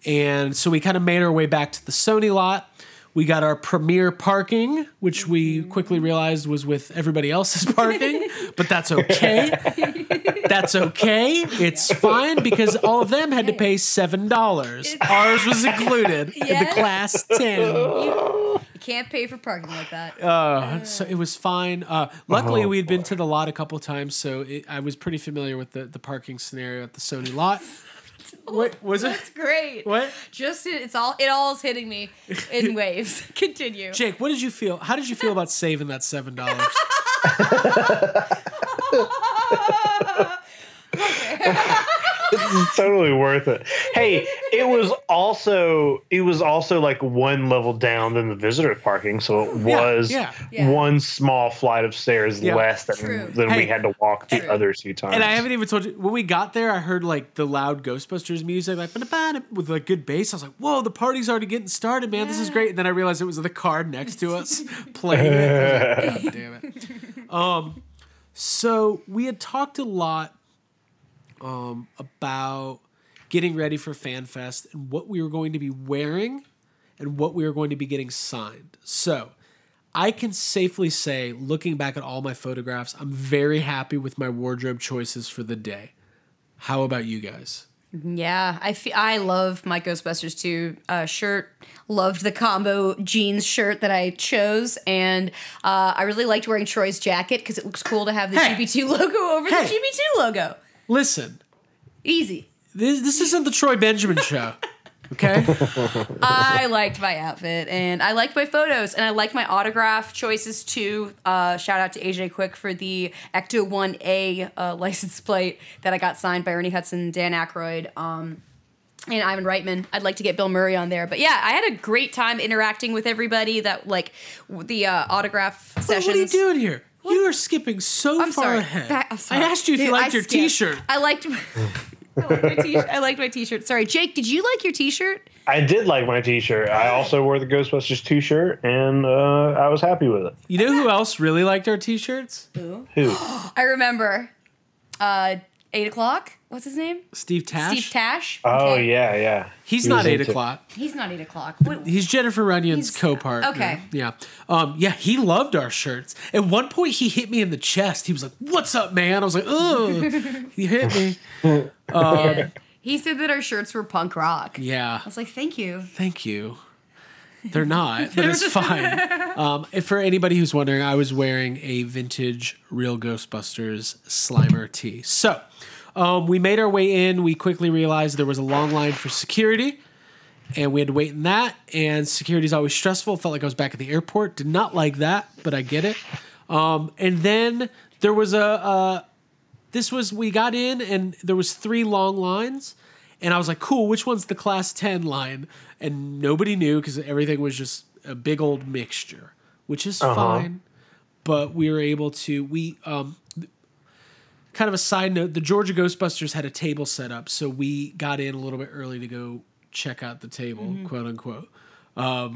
And so we kind of made our way back to the Sony lot. We got our premier parking, which we quickly realized was with everybody else's parking, but that's okay. That's okay. It's fine because all of them had to pay $7. Ours was included in the class 10. You can't pay for parking like that. So it was fine. Luckily, we had been to the lot a couple times, so I was pretty familiar with the parking scenario at the Sony lot. What was it? That's great. What? It all is hitting me in waves. Continue. Jake, what did you feel? How did you feel about saving that $7? This is totally worth it. Hey, it was also like one level down than the visitor parking, so it was one small flight of stairs less than we had to walk the other two times. And I haven't even told you, when we got there, I heard like the loud Ghostbusters music, like with like good bass. I was like, whoa, the party's already getting started, man. This is great. And then I realized it was the car next to us playing it. I was like, God damn it. So we had talked a lot about getting ready for Fan Fest and what we were going to be wearing and what we were going to be getting signed. So I can safely say, looking back at all my photographs, I'm very happy with my wardrobe choices for the day. How about you guys? Yeah, I love my Ghostbusters 2 shirt. Loved the combo jeans shirt that I chose, and I really liked wearing Troy's jacket because it looks cool to have the GB2 logo over the GB2 logo. Listen. Easy. This isn't the Troy Benjamin show. Okay. I liked my outfit, and I liked my photos, and I liked my autograph choices too. Shout out to AJ Quick for the Ecto 1A license plate that I got signed by Ernie Hudson, Dan Aykroyd, and Ivan Reitman. I'd like to get Bill Murray on there, but yeah, I had a great time interacting with everybody. That like the autograph sessions. What are you doing here? You are skipping so far ahead. I'm sorry. I asked you if you liked your T-shirt. I liked my T-shirt. Sorry, Jake. Did you like your T-shirt? I did like my T-shirt. I also wore the Ghostbusters T-shirt, and I was happy with it. You know who else really liked our T-shirts? Who? I remember. 8 o'clock. What's his name? Steve Tash. Steve Tash. Oh Okay. yeah. He's not 8 o'clock. He's not 8 o'clock. He's Jennifer Runyon's co-partner. Okay. Yeah. Yeah, he loved our shirts. At one point, he hit me in the chest. He was like, "What's up, man?" I was like, "Oh." He hit me. Yeah. He said that our shirts were punk rock. Yeah. I was like, thank you. Thank you. They're not, but it's fine. If for anybody who's wondering, I was wearing a vintage Real Ghostbusters Slimer tee. So we made our way in. We quickly realized there was a long line for security, and we had to wait in that. And security's always stressful. Felt like I was back at the airport. Did not like that, but I get it. And then there was we got in, and there was 3 long lines. And I was like, cool, which one's the class 10 line? And nobody knew because everything was just a big old mixture, which is fine. But we were able to, kind of a side note, the Georgia Ghostbusters had a table set up. So we got in a little bit early to go check out the table, quote unquote. Well,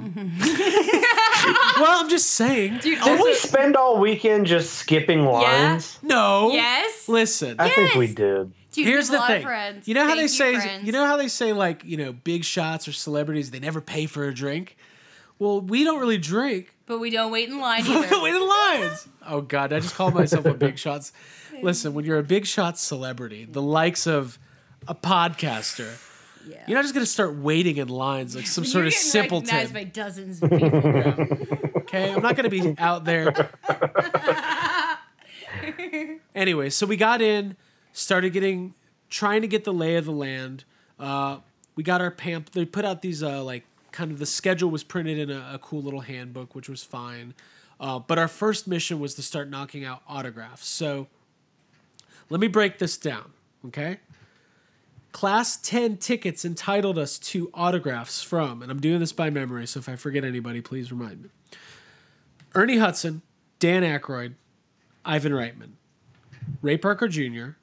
I'm just saying. Dude, did we spend all weekend just skipping lines? Yeah. No. Yes. Listen. I think we did. Dude, here's the thing. Friends. You know how Thank you know how they say like, big shots or celebrities, they never pay for a drink? Well, we don't really drink. But we don't wait in line We either. don't wait in lines. Oh God, I just called myself a big shots. Listen, when you're a big shot celebrity, the likes of a podcaster, you're not just gonna start waiting in lines like some sort of simpleton. Recognized by dozens of people. Okay, I'm not gonna be out there. Anyway, so we got in, started trying to get the lay of the land. We got our They put out these kind of the schedule was printed in a cool little handbook, which was fine. But our first mission was to start knocking out autographs. So let me break this down, okay? Class 10 tickets entitled us to autographs from, and I'm doing this by memory, so if I forget anybody, please remind me. Ernie Hudson, Dan Aykroyd, Ivan Reitman, Ray Parker Jr.,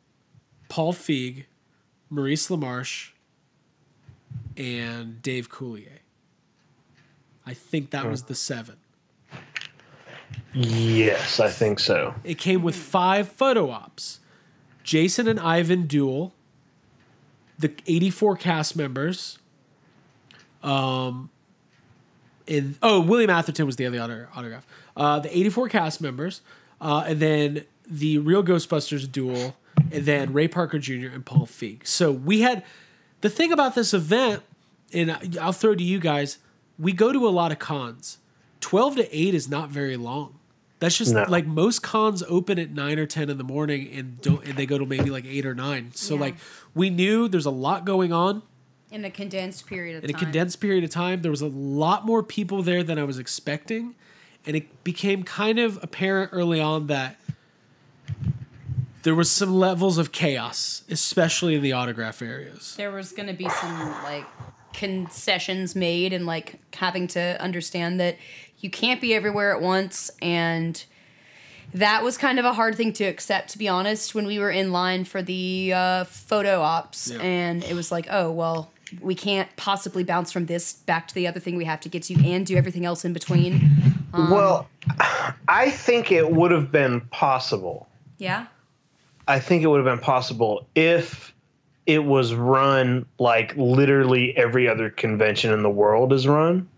Paul Feig, Maurice LaMarche, and Dave Coulier. I think that was the 7. Yes, I think so. It came with 5 photo ops. Jason and Ivan duel, the 84 cast members, William Atherton was the other autograph. The 84 cast members, and then the Real Ghostbusters duel, and then Ray Parker Jr. and Paul Feig. So we had the thing about this event, and I'll throw to you guys. We go to a lot of cons. 12 to 8 is not very long. That's just like most cons open at 9 or 10 in the morning and they go to maybe like 8 or 9. So like we knew there's a lot going on. In a condensed period of time. In a condensed period of time. There was a lot more people there than I was expecting. And it became kind of apparent early on that there was some levels of chaos, especially in the autograph areas. There was going to be some like concessions made and like having to understand that you can't be everywhere at once, and that was kind of a hard thing to accept, to be honest, when we were in line for the photo ops. Yeah. And it was like, oh, well, we can't possibly bounce from this back to the other thing we have to get to and do everything else in between. Well, I think it would have been possible. Yeah? I think it would have been possible if it was run like literally every other convention in the world is run,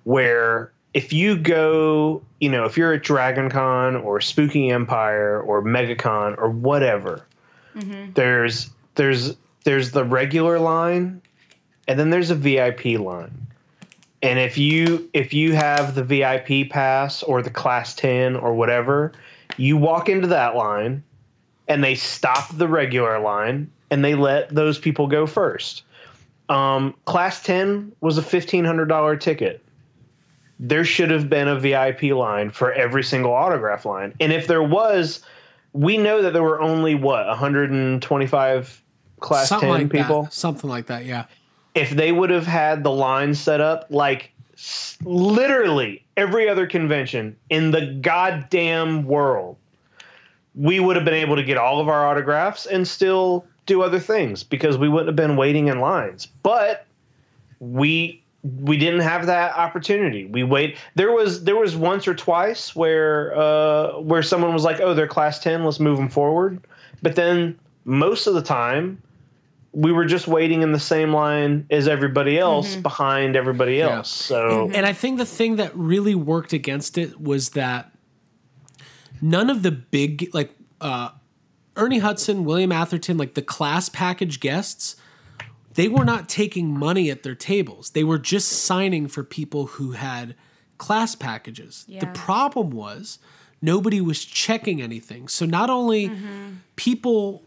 where if you go, if you're at DragonCon or Spooky Empire or MegaCon or whatever, there's the regular line, and then there's a VIP line. And if you have the VIP pass or the Class 10 or whatever, you walk into that line, and they stop the regular line, and they let those people go first. Class 10 was a $1,500 ticket. There should have been a VIP line for every single autograph line. And if there was, we know that there were only, 125 Class 10 people? Something like that, yeah. If they would have had the line set up like literally every other convention in the goddamn world, we would have been able to get all of our autographs and still do other things because we wouldn't have been waiting in lines. But we didn't have that opportunity. There was once or twice where someone was like, "Oh, they're Class 10, let's move them forward." But then most of the time, we were just waiting in the same line as everybody else behind everybody else. So, and I think the thing that really worked against it was that none of the big, like Ernie Hudson, William Atherton, like the class package guests, they were not taking money at their tables. They were just signing for people who had class packages. Yeah. The problem was nobody was checking anything. So not only people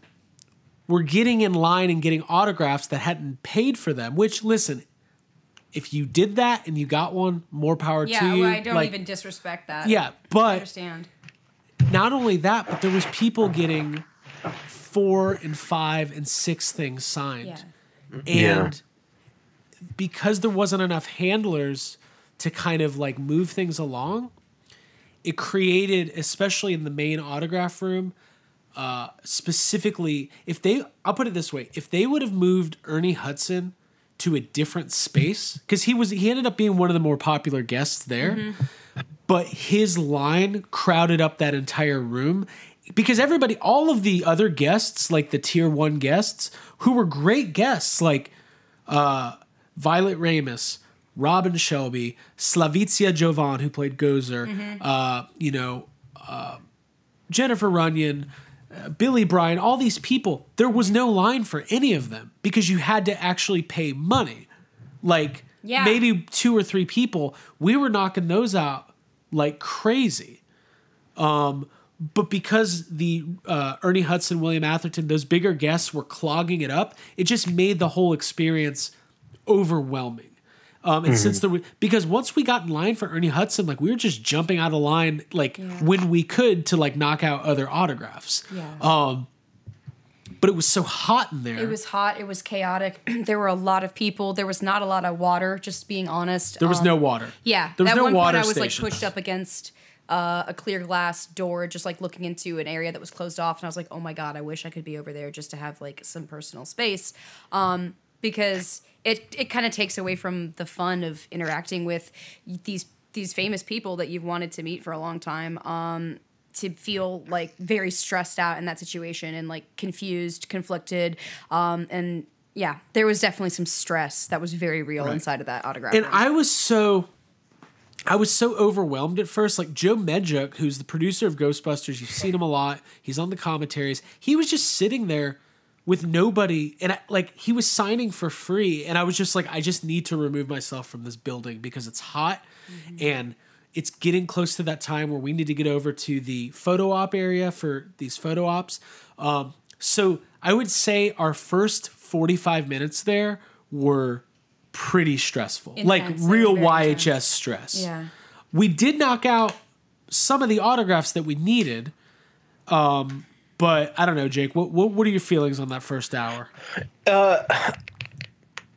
were getting in line and getting autographs that hadn't paid for them, which, listen, if you did that and you got one, more power to you. Yeah, well, I don't even disrespect that. Yeah, but I understand. Not only that, but there was people getting 4 and 5 and 6 things signed. Yeah. And because there wasn't enough handlers to kind of like move things along, it created, especially in the main autograph room, specifically, I'll put it this way, if they would have moved Ernie Hudson to a different space, because he ended up being one of the more popular guests there, but his line crowded up that entire room because all of the other guests, like the tier 1 guests, who were great guests, like Violet Ramis, Robin Shelby, Slavizia Jovan, who played Gozer, Jennifer Runyon, Billy Bryan, all these people, there was no line for any of them because you had to actually pay money. Like maybe 2 or 3 people, we were knocking those out like crazy. But because the Ernie Hudson, William Atherton, those bigger guests were clogging it up, it just made the whole experience overwhelming. And because once we got in line for Ernie Hudson, like we were just jumping out of line, like when we could to like knock out other autographs. Yeah. But it was so hot in there. It was hot. It was chaotic. There were a lot of people. There was not a lot of water, just being honest. There was no water. Yeah. There was at no one water point, I was stations. like pushed up against a clear glass door, just like looking into an area that was closed off. And I was like, oh my God, I wish I could be over there just to have like some personal space. Because it kind of takes away from the fun of interacting with these famous people that you've wanted to meet for a long time. To feel like very stressed out in that situation and like confused, conflicted, and yeah, there was definitely some stress that was very real inside of that autograph room. I was so overwhelmed at first. Like Joe Medjuk, who's the producer of Ghostbusters, you've seen him a lot. He's on the commentaries. He was just sitting there with nobody, and he was signing for free, and I was just like, I just need to remove myself from this building because it's hot, and it's getting close to that time where we need to get over to the photo op area for these photo ops. So I would say our first 45 minutes there were pretty stressful. Intense, like real YHS intense. Stress. Yeah. We did knock out some of the autographs that we needed. But I don't know, Jake, what are your feelings on that first hour?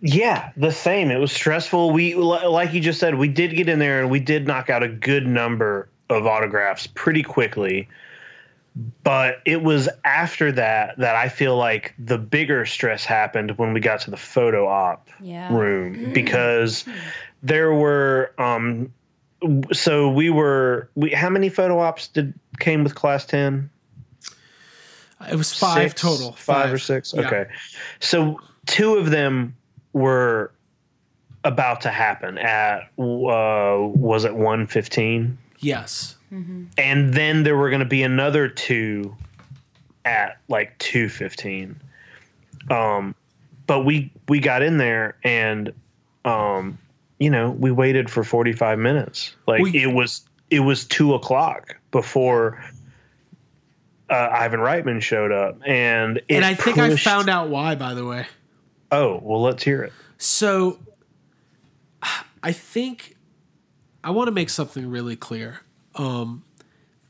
Yeah, the same. It was stressful. We, like you just said, we did get in there and we did knock out a good number of autographs pretty quickly. But it was after that I feel like the bigger stress happened when we got to the photo op room, because there were so we how many photo ops came with Class 10? It was 5 total. 5 or 6. Yeah. Okay. So 2 of them were about to happen at was it 1:15? Yes. And then there were going to be another 2 at like 2:15. But we got in there and we waited for 45 minutes. Like it was 2:00 before Ivan Reitman showed up, and I think I found out why, by the way. Oh, well, let's hear it. So I think I want to make something really clear.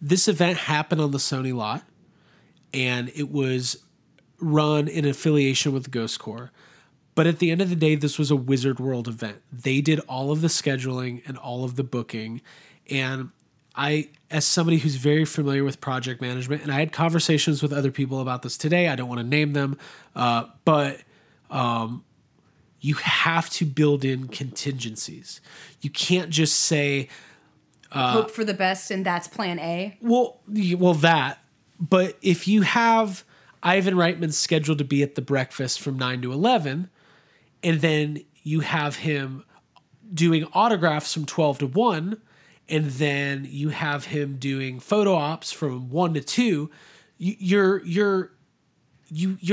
This event happened on the Sony lot, and it was run in affiliation with Ghost Corps. But at the end of the day, this was a Wizard World event. They did all of the scheduling and all of the booking. And I, as somebody who's very familiar with project management, and I had conversations with other people about this today, I don't want to name them, but you have to build in contingencies. You can't just say... hope for the best, and that's plan A. Well, that. But if you have Ivan Reitman scheduled to be at the breakfast from 9 to 11, and then you have him doing autographs from 12 to 1, and then you have him doing photo ops from 1 to 2, you're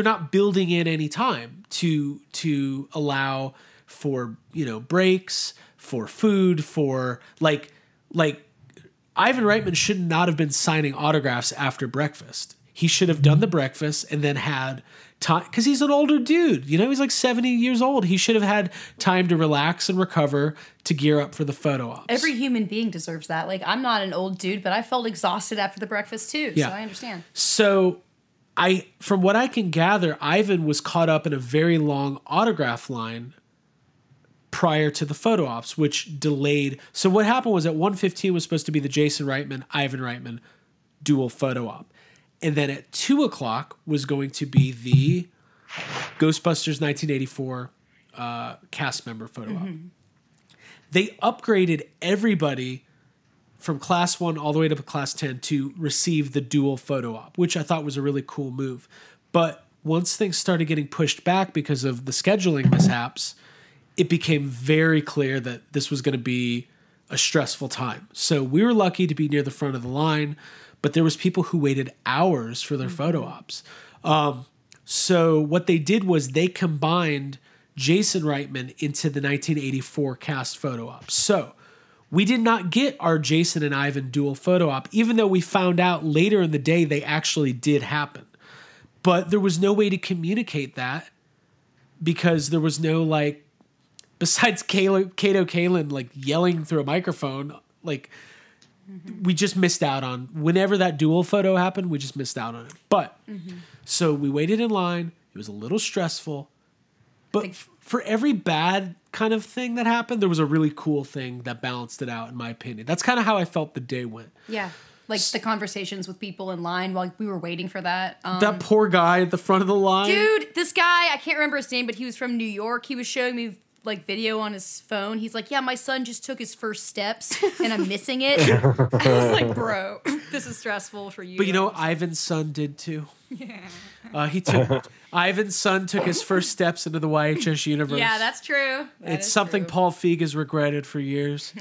not building in any time to allow for, breaks, for food, for like Ivan Reitman should not have been signing autographs after breakfast. He should have done the breakfast and then had time, because he's an older dude. He's like 70 years old. He should have had time to relax and recover to gear up for the photo ops. Every human being deserves that. Like, I'm not an old dude, but I felt exhausted after the breakfast too. Yeah. So I understand. So from what I can gather, Ivan was caught up in a very long autograph line prior to the photo ops, which delayed. So what happened was at 1:15 was supposed to be the Jason Reitman, Ivan Reitman dual photo op. And then at 2 o'clock was going to be the Ghostbusters 1984 cast member photo op. They upgraded everybody from class 1 all the way to class 10 to receive the dual photo op, which I thought was a really cool move. But once things started getting pushed back because of the scheduling mishaps, it became very clear that this was going to be a stressful time. So we were lucky to be near the front of the line, but there was people who waited hours for their photo ops. So what they did was they combined Jason Reitman into the 1984 cast photo ops. So we did not get our Jason and Ivan dual photo op, even though we found out later in the day they actually did happen. But there was no way to communicate that because there was no, besides Kato Kalin, yelling through a microphone, we just missed out on, whenever that dual photo happened, we just missed out on it. But, so we waited in line. It was a little stressful. But for every bad kind of thing that happened, there was a really cool thing that balanced it out, in my opinion. That's kind of how I felt the day went. Yeah. The conversations with people in line while we were waiting for that. That poor guy at the front of the line. Dude, this guy, I can't remember his name, but he was from New York. He was showing me video on his phone. He's like, yeah, my son just took his first steps and I'm missing it. I was like, bro, this is stressful for you. But Ivan's son did too. Yeah. Ivan's son took his first steps into the YHS universe. Yeah, that's true. It's something true. Paul Feig has regretted for years.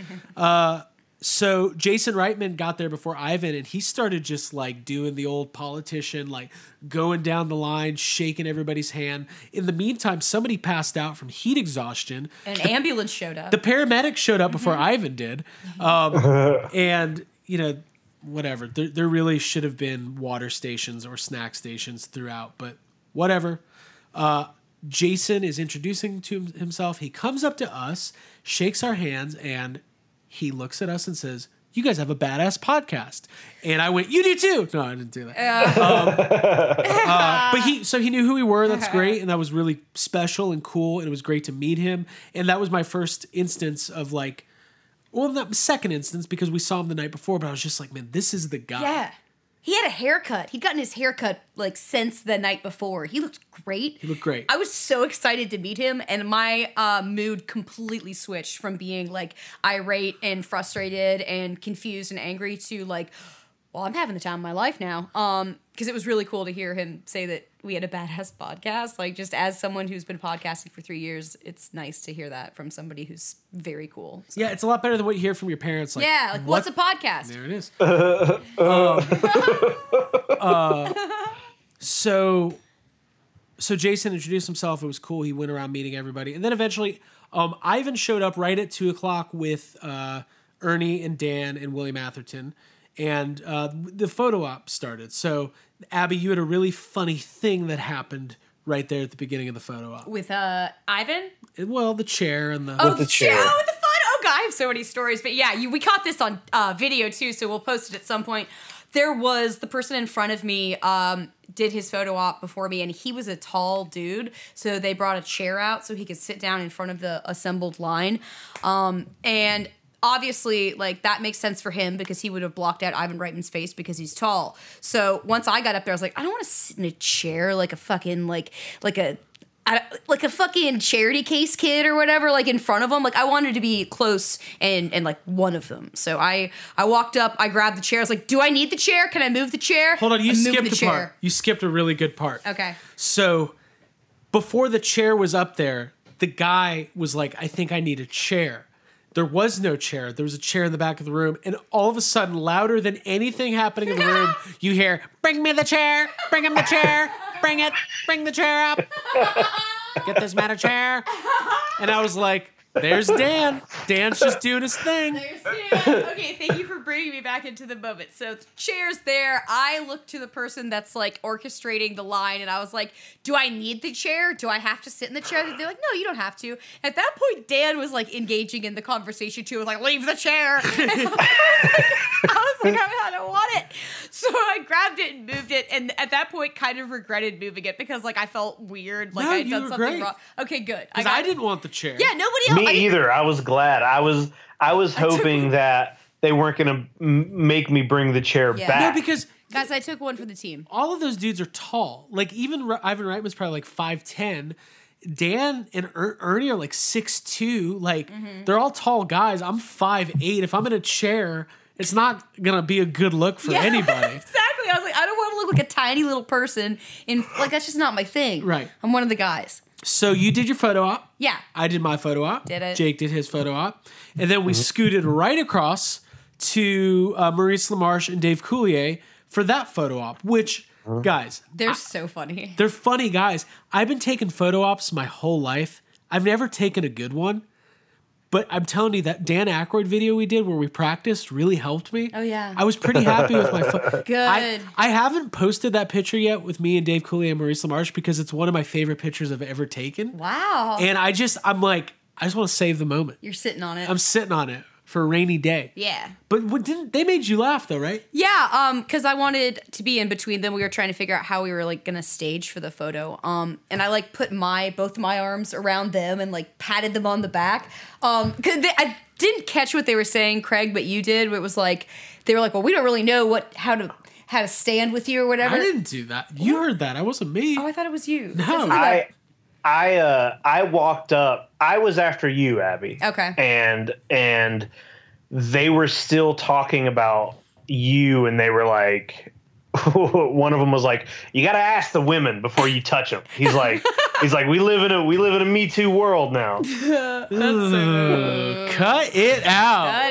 So Jason Reitman got there before Ivan, and he started just doing the old politician, going down the line, shaking everybody's hand. In the meantime, somebody passed out from heat exhaustion. An ambulance showed up. The paramedics showed up before Ivan did. And, whatever. There really should have been water stations or snack stations throughout, but whatever. Jason is introducing to himself. He comes up to us, shakes our hands, and he looks at us and says, "You guys have a badass podcast." And I went, "You do too." No, I didn't do that. But he knew who we were. That's great. And that was really special and cool. And it was great to meet him. And that was my first instance of not second instance because we saw him the night before, but I was just like, man, this is the guy. Yeah. He had a haircut. He'd gotten his haircut since the night before. He looked great. He looked great. I was so excited to meet him, and my mood completely switched from being irate and frustrated and confused and angry to well, I'm having the time of my life now. Because it was really cool to hear him say that we had a badass podcast. Just as someone who's been podcasting for 3 years, it's nice to hear that from somebody who's very cool. So. Yeah, it's a lot better than what you hear from your parents. What's a podcast? There it is. So Jason introduced himself. It was cool. He went around meeting everybody. And then eventually, Ivan showed up right at 2 o'clock with Ernie and Dan and William Atherton. And the photo op started. So, Abby, you had a really funny thing that happened right there at the beginning of the photo op. With Ivan? Well, the chair and the... Oh, the chair. Oh, with the fun. Oh, God, I have so many stories. But yeah, we caught this on video, too, so we'll post it at some point. There was the person in front of me did his photo op before me, and he was a tall dude, so they brought a chair out so he could sit down in front of the assembled line. And obviously, like, that makes sense for him because he would have blocked out Ivan Reitman's face because he's tall. So once I got up there, I was like, I don't want to sit in a chair like a fucking, like a fucking charity case kid or whatever, like in front of them. Like I wanted to be close and like one of them. So I walked up, I grabbed the chair. I was like, do I need the chair? Can I move the chair? Hold on, you skipped a part. You skipped a really good part. Okay. So before the chair was up there, the guy was like, I think I need a chair. There was no chair. There was a chair in the back of the room. And all of a sudden, louder than anything happening in the room, you hear, bring me the chair. Bring him the chair. Bring it. Bring the chair up. Get this man a chair. And I was like, there's Dan. Dan's just doing his thing. There's Dan. Okay, thank you for bringing me back into the moment. So the chair's there. I look to the person that's like orchestrating the line, and I was like, do I need the chair? Do I have to sit in the chair? They're like, no, you don't have to. At that point, Dan was like engaging in the conversation too. I was like, leave the chair. I was like, I don't want it. So I grabbed it and moved it, and at that point, kind of regretted moving it because like I felt weird, like I'd done something wrong. Okay, good. Because I didn't want the chair. Yeah, nobody else. Me either. I was glad. I was hoping that they weren't going to make me bring the chair back. No, because guys, I took one for the team. All of those dudes are tall. Like even Ivan Reitman's probably like 5'10". Dan and Ernie are like 6'2". Like they're all tall guys. I'm 5'8". If I'm in a chair, it's not gonna be a good look for anybody. Exactly. I was like, I don't want to look like a tiny little person. Like that's just not my thing. Right. I'm one of the guys. So you did your photo op. Yeah. I did my photo op. Did it? Jake did his photo op. And then we scooted right across to Maurice LaMarche and Dave Coulier for that photo op, which, guys. They're so funny. They're funny guys. I've been taking photo ops my whole life. I've never taken a good one. But I'm telling you, that Dan Aykroyd video we did where we practiced really helped me. Oh, yeah. I was pretty happy with my photo. Good. I haven't posted that picture yet with me and Dave Coulier and Maurice LaMarche because it's one of my favorite pictures I've ever taken. Wow. And I'm like, I just want to save the moment. You're sitting on it. I'm sitting on it for a rainy day. Yeah. But they made you laugh though, right? Yeah, because I wanted to be in between them. We were trying to figure out how we were like gonna stage for the photo. And I like put both my arms around them and like patted them on the back. Cause I didn't catch what they were saying, Craig, but you did. Where it was like they were like, well, we don't really know how to stand with you or whatever. I didn't do that. You heard that. I wasn't me. Oh, I thought it was you. No, I walked up. I was after you, Abby. Okay. And they were still talking about you, and they were like, one of them was like, "You got to ask the women before you touch them." He's like, we live in a Me Too world now. Cut it out. Cut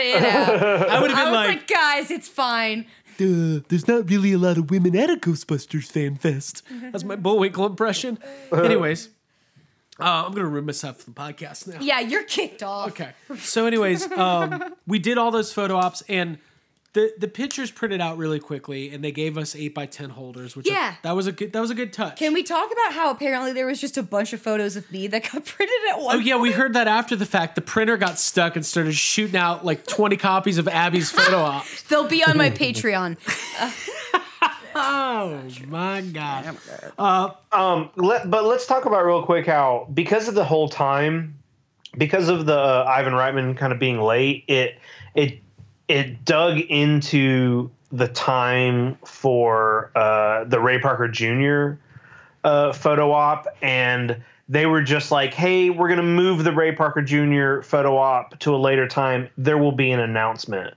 it out. I would have been like, guys, it's fine. There's not really a lot of women at a Ghostbusters Fan Fest. That's my Bullwinkle impression. Anyways. I'm going to ruin myself for the podcast now. Yeah, you're kicked off. Okay. So anyways, we did all those photo ops, and the pictures printed out really quickly, and they gave us 8x10 holders, which that was a good touch. Can we talk about how apparently there was just a bunch of photos of me that got printed at once? Oh yeah, we heard that after the fact. The printer got stuck and started shooting out like 20 copies of Abby's photo ops. They'll be on my Patreon. Oh my God. But let's talk about real quick how, because of the whole time, because of the Ivan Reitman kind of being late, it dug into the time for the Ray Parker Jr. Photo op, and they were just like, hey, we're going to move the Ray Parker Jr. photo op to a later time. There will be an announcement.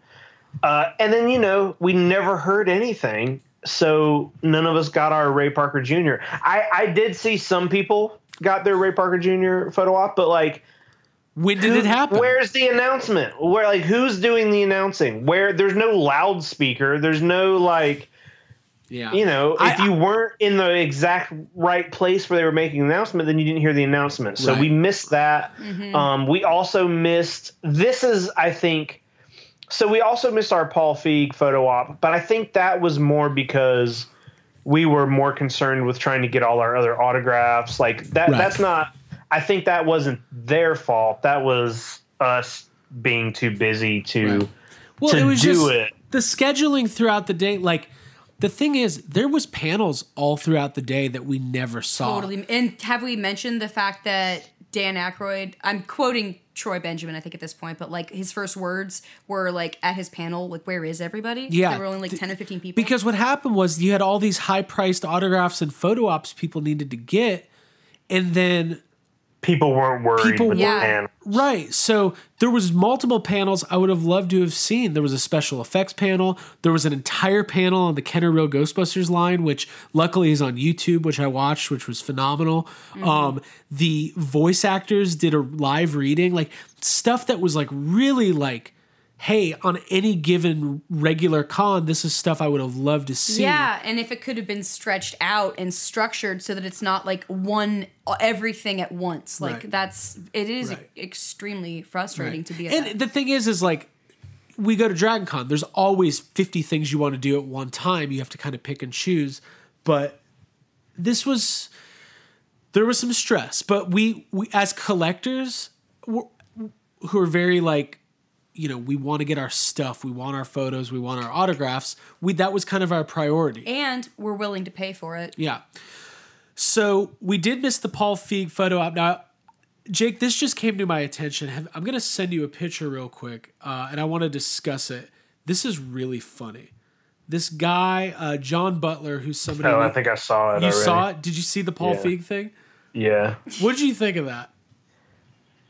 And then, we never heard anything. So none of us got our Ray Parker Jr. I did see some people got their Ray Parker Jr. photo op, but like, when did it happen? Where's the announcement? Who's doing the announcing? There's no loudspeaker. There's no like, if you weren't in the exact right place where they were making the announcement, then you didn't hear the announcement. So we missed that. Mm-hmm. We also missed. So we also missed our Paul Feig photo op, but I think that was more because we were more concerned with trying to get all our other autographs. Like that. Right. That's not. I think that wasn't their fault. That was us being too busy to it was do just it. the scheduling throughout the day. Like the thing is, there was panels all throughout the day that we never saw. Totally. And have we mentioned the fact that Dan Aykroyd, I'm quoting Troy Benjamin, I think at this point, but like his first words were like at his panel, like, where is everybody? Yeah. There were only like 10 or 15 people. Because what happened was you had all these high-priced autographs and photo ops people needed to get, and then people weren't worried with the panel. Right. So there was multiple panels I would have loved to have seen. There was a special effects panel. There was an entire panel on the Kenner Real Ghostbusters line, which luckily is on YouTube, which I watched, which was phenomenal. The voice actors did a live reading, like stuff that was like really like, hey, on any given regular con, this is stuff I would have loved to see. Yeah, and if it could have been stretched out and structured so that it's not like everything at once. Like it is extremely frustrating to be at And that. the thing is like, we go to Dragon Con, there's always 50 things you want to do at one time. You have to kind of pick and choose. But there was some stress. But we as collectors who are very like, you know, we want to get our stuff. We want our photos. We want our autographs. That was kind of our priority. And we're willing to pay for it. Yeah. So we did miss the Paul Feig photo op. Now, Jake, this just came to my attention. I'm going to send you a picture real quick, and I want to discuss it. This is really funny. This guy, John Butler, who's somebody... I think I saw it You already. saw it? Did you see the Paul Feig thing? Yeah. What did you think of that?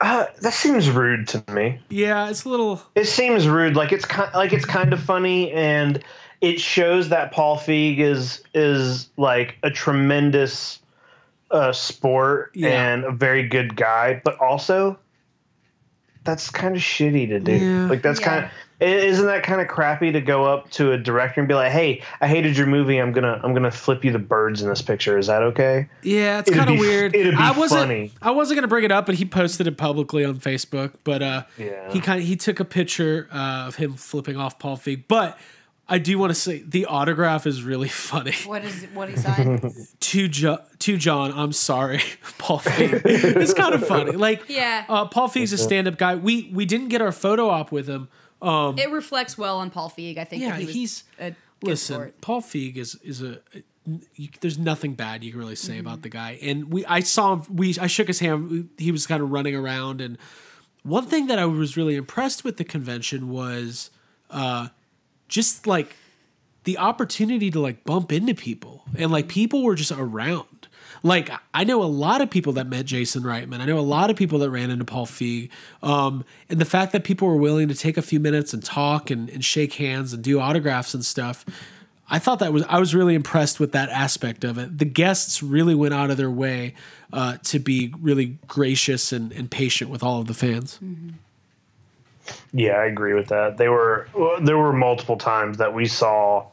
That seems rude to me. Yeah, it's a little... It seems rude. Like it's kind of funny, and it shows that Paul Feig is like a tremendous sport and a very good guy, but also that's kind of shitty to do. Yeah. Like that's kind of... Isn't that kind of crappy to go up to a director and be like, "Hey, I hated your movie. I'm gonna flip you the birds in this picture. Is that okay?" Yeah, it's kind of weird. It'd be funny. I wasn't gonna bring it up, but he posted it publicly on Facebook. But he took a picture of him flipping off Paul Feig. But I do want to say the autograph is really funny. What he signed? to John, I'm sorry, Paul Feig. It's kind of funny. Like, Paul Feig's a stand-up guy. We didn't get our photo op with him. It reflects well on Paul Feig. I think. Yeah, that he's a listen. sport. Paul Feig is there's nothing bad you can really say about the guy. And I saw him. I shook his hand. He was kind of running around. And one thing that I was really impressed with the convention was just like the opportunity to like bump into people, and like people were just around. Like, I know a lot of people that met Jason Reitman. I know a lot of people that ran into Paul Feig. And the fact that people were willing to take a few minutes and talk and shake hands and do autographs and stuff, I was really impressed with that aspect of it. The guests really went out of their way to be really gracious and patient with all of the fans. Mm-hmm. Yeah, I agree with that. There were multiple times that we saw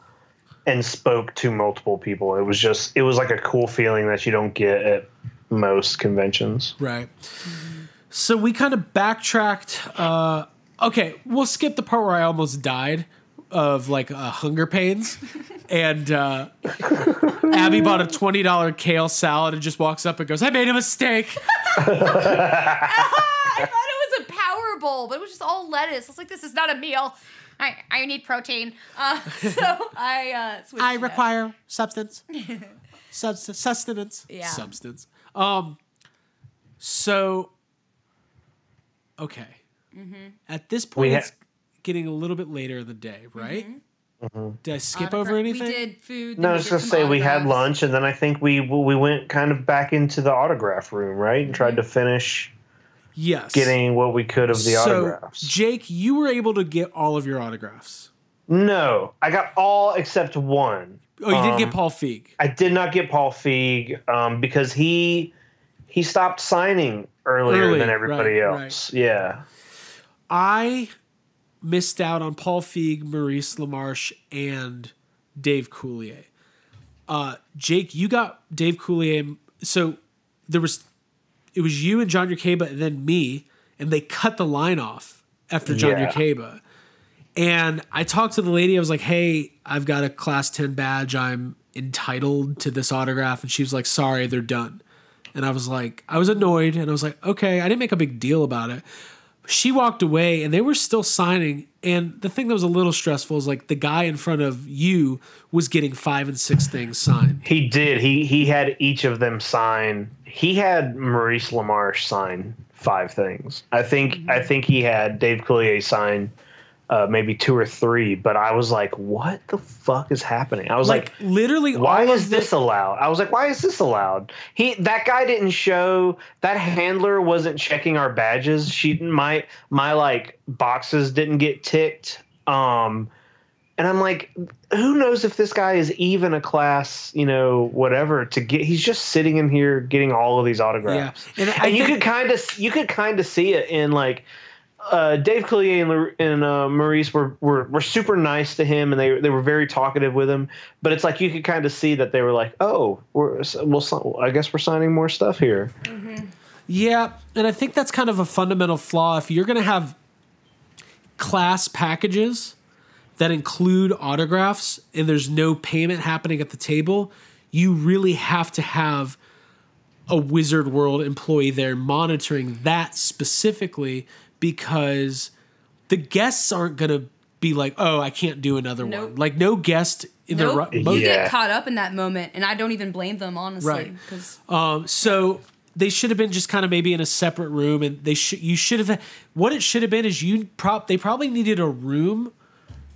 and spoke to multiple people. It was like a cool feeling that you don't get at most conventions. Right. So we kind of backtracked. Okay, we'll skip the part where I almost died of like hunger pains. And Abby bought a $20 kale salad and just walks up and goes, "I made a mistake." I thought it was a Power Bowl, but it was just all lettuce. I was like, this is not a meal. I need protein. So I switched. I require substance. Sustenance. Yeah. Substance. So, okay. Mm-hmm. At this point, it's getting a little bit later in the day, right? Mm-hmm. Did I skip over anything? We did food. No, I was going to say we had lunch, and then I think we went kind of back into the autograph room, right? And tried to finish getting what we could of the autographs. Jake, you were able to get all of your autographs. No, I got all except one. Oh, you didn't get Paul Feig? I did not get Paul Feig because he stopped signing earlier than everybody else. Right. Yeah. I missed out on Paul Feig, Maurice LaMarche, and Dave Coulier. Jake, you got Dave Coulier. So it was you and John Yerkeba and then me, and they cut the line off after John Yerkeba. And I talked to the lady. I was like, "Hey, I've got a Class 10 badge. I'm entitled to this autograph, and she was like, sorry, they're done. And I was annoyed, and I was like, okay, I didn't make a big deal about it. She walked away, and they were still signing. And the thing that was a little stressful is like the guy in front of you was getting 5 and 6 things signed. He did. He had each of them sign. He had Maurice LaMarche sign 5 things. I think he had Dave Coulier sign maybe 2 or 3. But I was like, what the fuck is happening? I was like literally, why is this allowed? I was like, why is this allowed? That guy didn't show. That handler wasn't checking our badges. My like boxes didn't get ticked. And I'm like, who knows if this guy is even a class, whatever to get. He's just sitting in here getting all of these autographs. Yeah. And you could kind of see it in like Dave Coulier and Maurice were super nice to him, and they were very talkative with him. But it's like you could kind of see that they were like, oh, I guess we're signing more stuff here. Mm-hmm. Yeah, and I think that's kind of a fundamental flaw. If you're going to have class packages that include autographs and there's no payment happening at the table, you really have to have a Wizard World employee there monitoring that specifically, because the guests aren't going to be like, oh, I can't do another one. Like no guest in the you get caught up in that moment, and I don't even blame them, honestly. Right. So they should have been just kind of maybe in a separate room, and you should have. What it should have been is they probably needed a room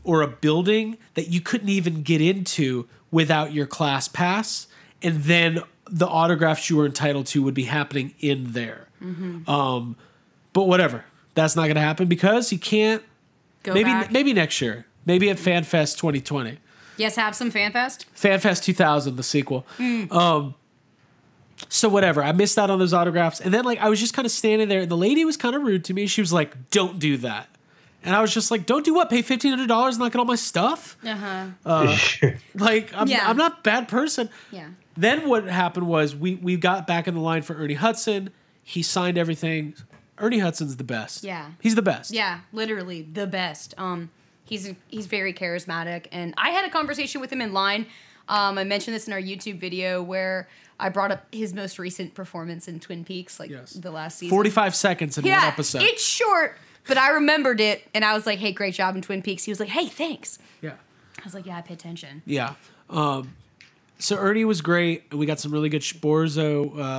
or a building that you couldn't even get into without your class pass, and then the autographs you were entitled to would be happening in there. Mm-hmm. But whatever, that's not going to happen because you can't. Maybe next year, maybe at Fan Fest 2020. Yes, have some Fan Fest. Fan Fest 2000, the sequel. So whatever, I missed out on those autographs, and then like I was just kind of standing there, and the lady was kind of rude to me. She was like, "Don't do that." And I was just like, don't do what? Pay $1,500 and not get all my stuff? Like, I'm not a bad person. Yeah. Then what happened was we got back in the line for Ernie Hudson. He signed everything. Ernie Hudson's the best. Yeah. He's the best. Yeah, literally the best. He's very charismatic. And I had a conversation with him in line. I mentioned this in our YouTube video where I brought up his most recent performance in Twin Peaks, the last season. 45 seconds in one episode. It's short. But I remembered it, and I was like, hey, great job in Twin Peaks. He was like, hey, thanks. Yeah. I was like, yeah, I pay attention. Yeah. So Ernie was great, and we got some really good Boars, whatever.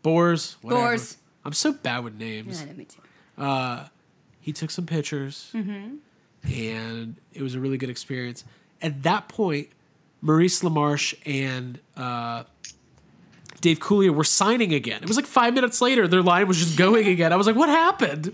Boars. I'm so bad with names. Yeah, me too. He took some pictures, and it was a really good experience. At that point, Maurice LaMarche and Dave Coulier were signing again. It was like 5 minutes later, their line was just going again. I was like, what happened?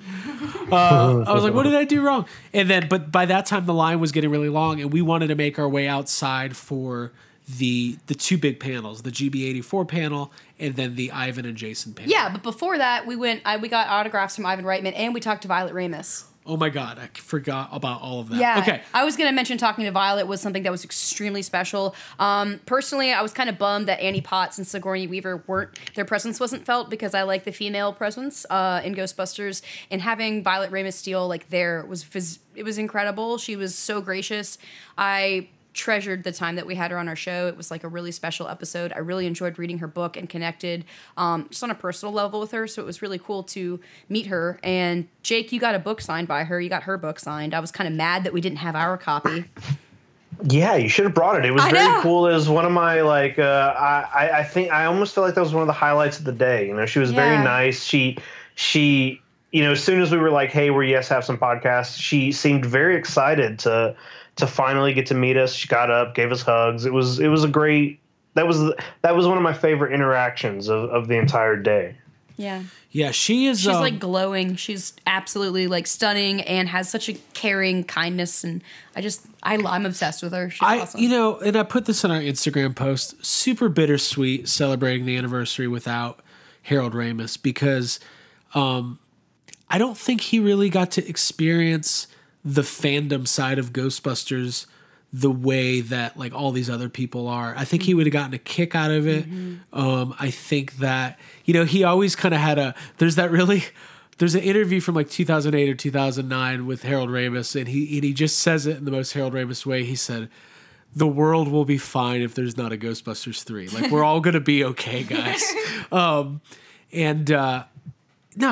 I was like, what did I do wrong? But by that time, the line was getting really long, and we wanted to make our way outside for the 2 big panels, the GB84 panel and then the Ivan and Jason panel. Yeah, but before that, we got autographs from Ivan Reitman, and we talked to Violet Ramis. Oh my God, I forgot about all of that. Yeah. Okay. I was going to mention talking to Violet was something that was extremely special. Personally, I was kind of bummed that Annie Potts and Sigourney Weaver their presence wasn't felt because I like the female presence in Ghostbusters. And having Violet Ramis Steele there it was incredible. She was so gracious. I treasured the time that we had her on our show. It was like a really special episode. I really enjoyed reading her book and connected just on a personal level with her. So it was really cool to meet her. And Jake, you got a book signed by her. You got her book signed. I was kind of mad that we didn't have our copy. Yeah, you should have brought it. It was very cool. It was one of my I think I almost feel like that was one of the highlights of the day. She was very nice. She as soon as we were like, hey, we're have some podcasts, she seemed very excited to finally get to meet us. She got up, gave us hugs. It was a great. That was one of my favorite interactions of the entire day. Yeah. Yeah, she's like glowing. She's absolutely stunning and has such a caring kindness, and I'm obsessed with her. She's awesome. And I put this in our Instagram post. Super bittersweet celebrating the anniversary without Harold Ramis because I don't think he really got to experience the fandom side of Ghostbusters the way that all these other people are. I think he would have gotten a kick out of it. I think that, he always kind of had there's an interview from 2008 or 2009 with Harold Ramis, and he just says it in the most Harold Ramis way. He said, the world will be fine if there's not a Ghostbusters 3. Like, we're all going to be okay, guys. No,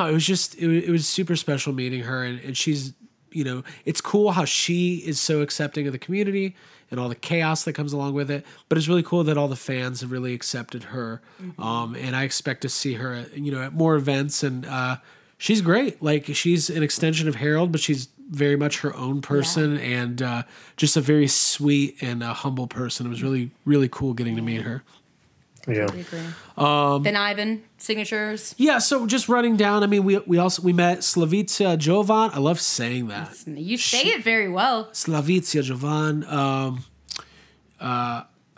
it was just, it was super special meeting her. And she's, you know, it's cool how she is so accepting of the community and all the chaos that comes along with it. But it's really cool that all the fans have really accepted her. And I expect to see her, you know, at more events. And she's great. Like, she's an extension of Harold, but she's very much her own person and just a very sweet and humble person. It was really, really cool getting to meet her. Yeah. Then Ivan signatures. Yeah, so just running down. I mean, we met Slavica Jovan. I love saying that. You say it very well. Slavica Jovan.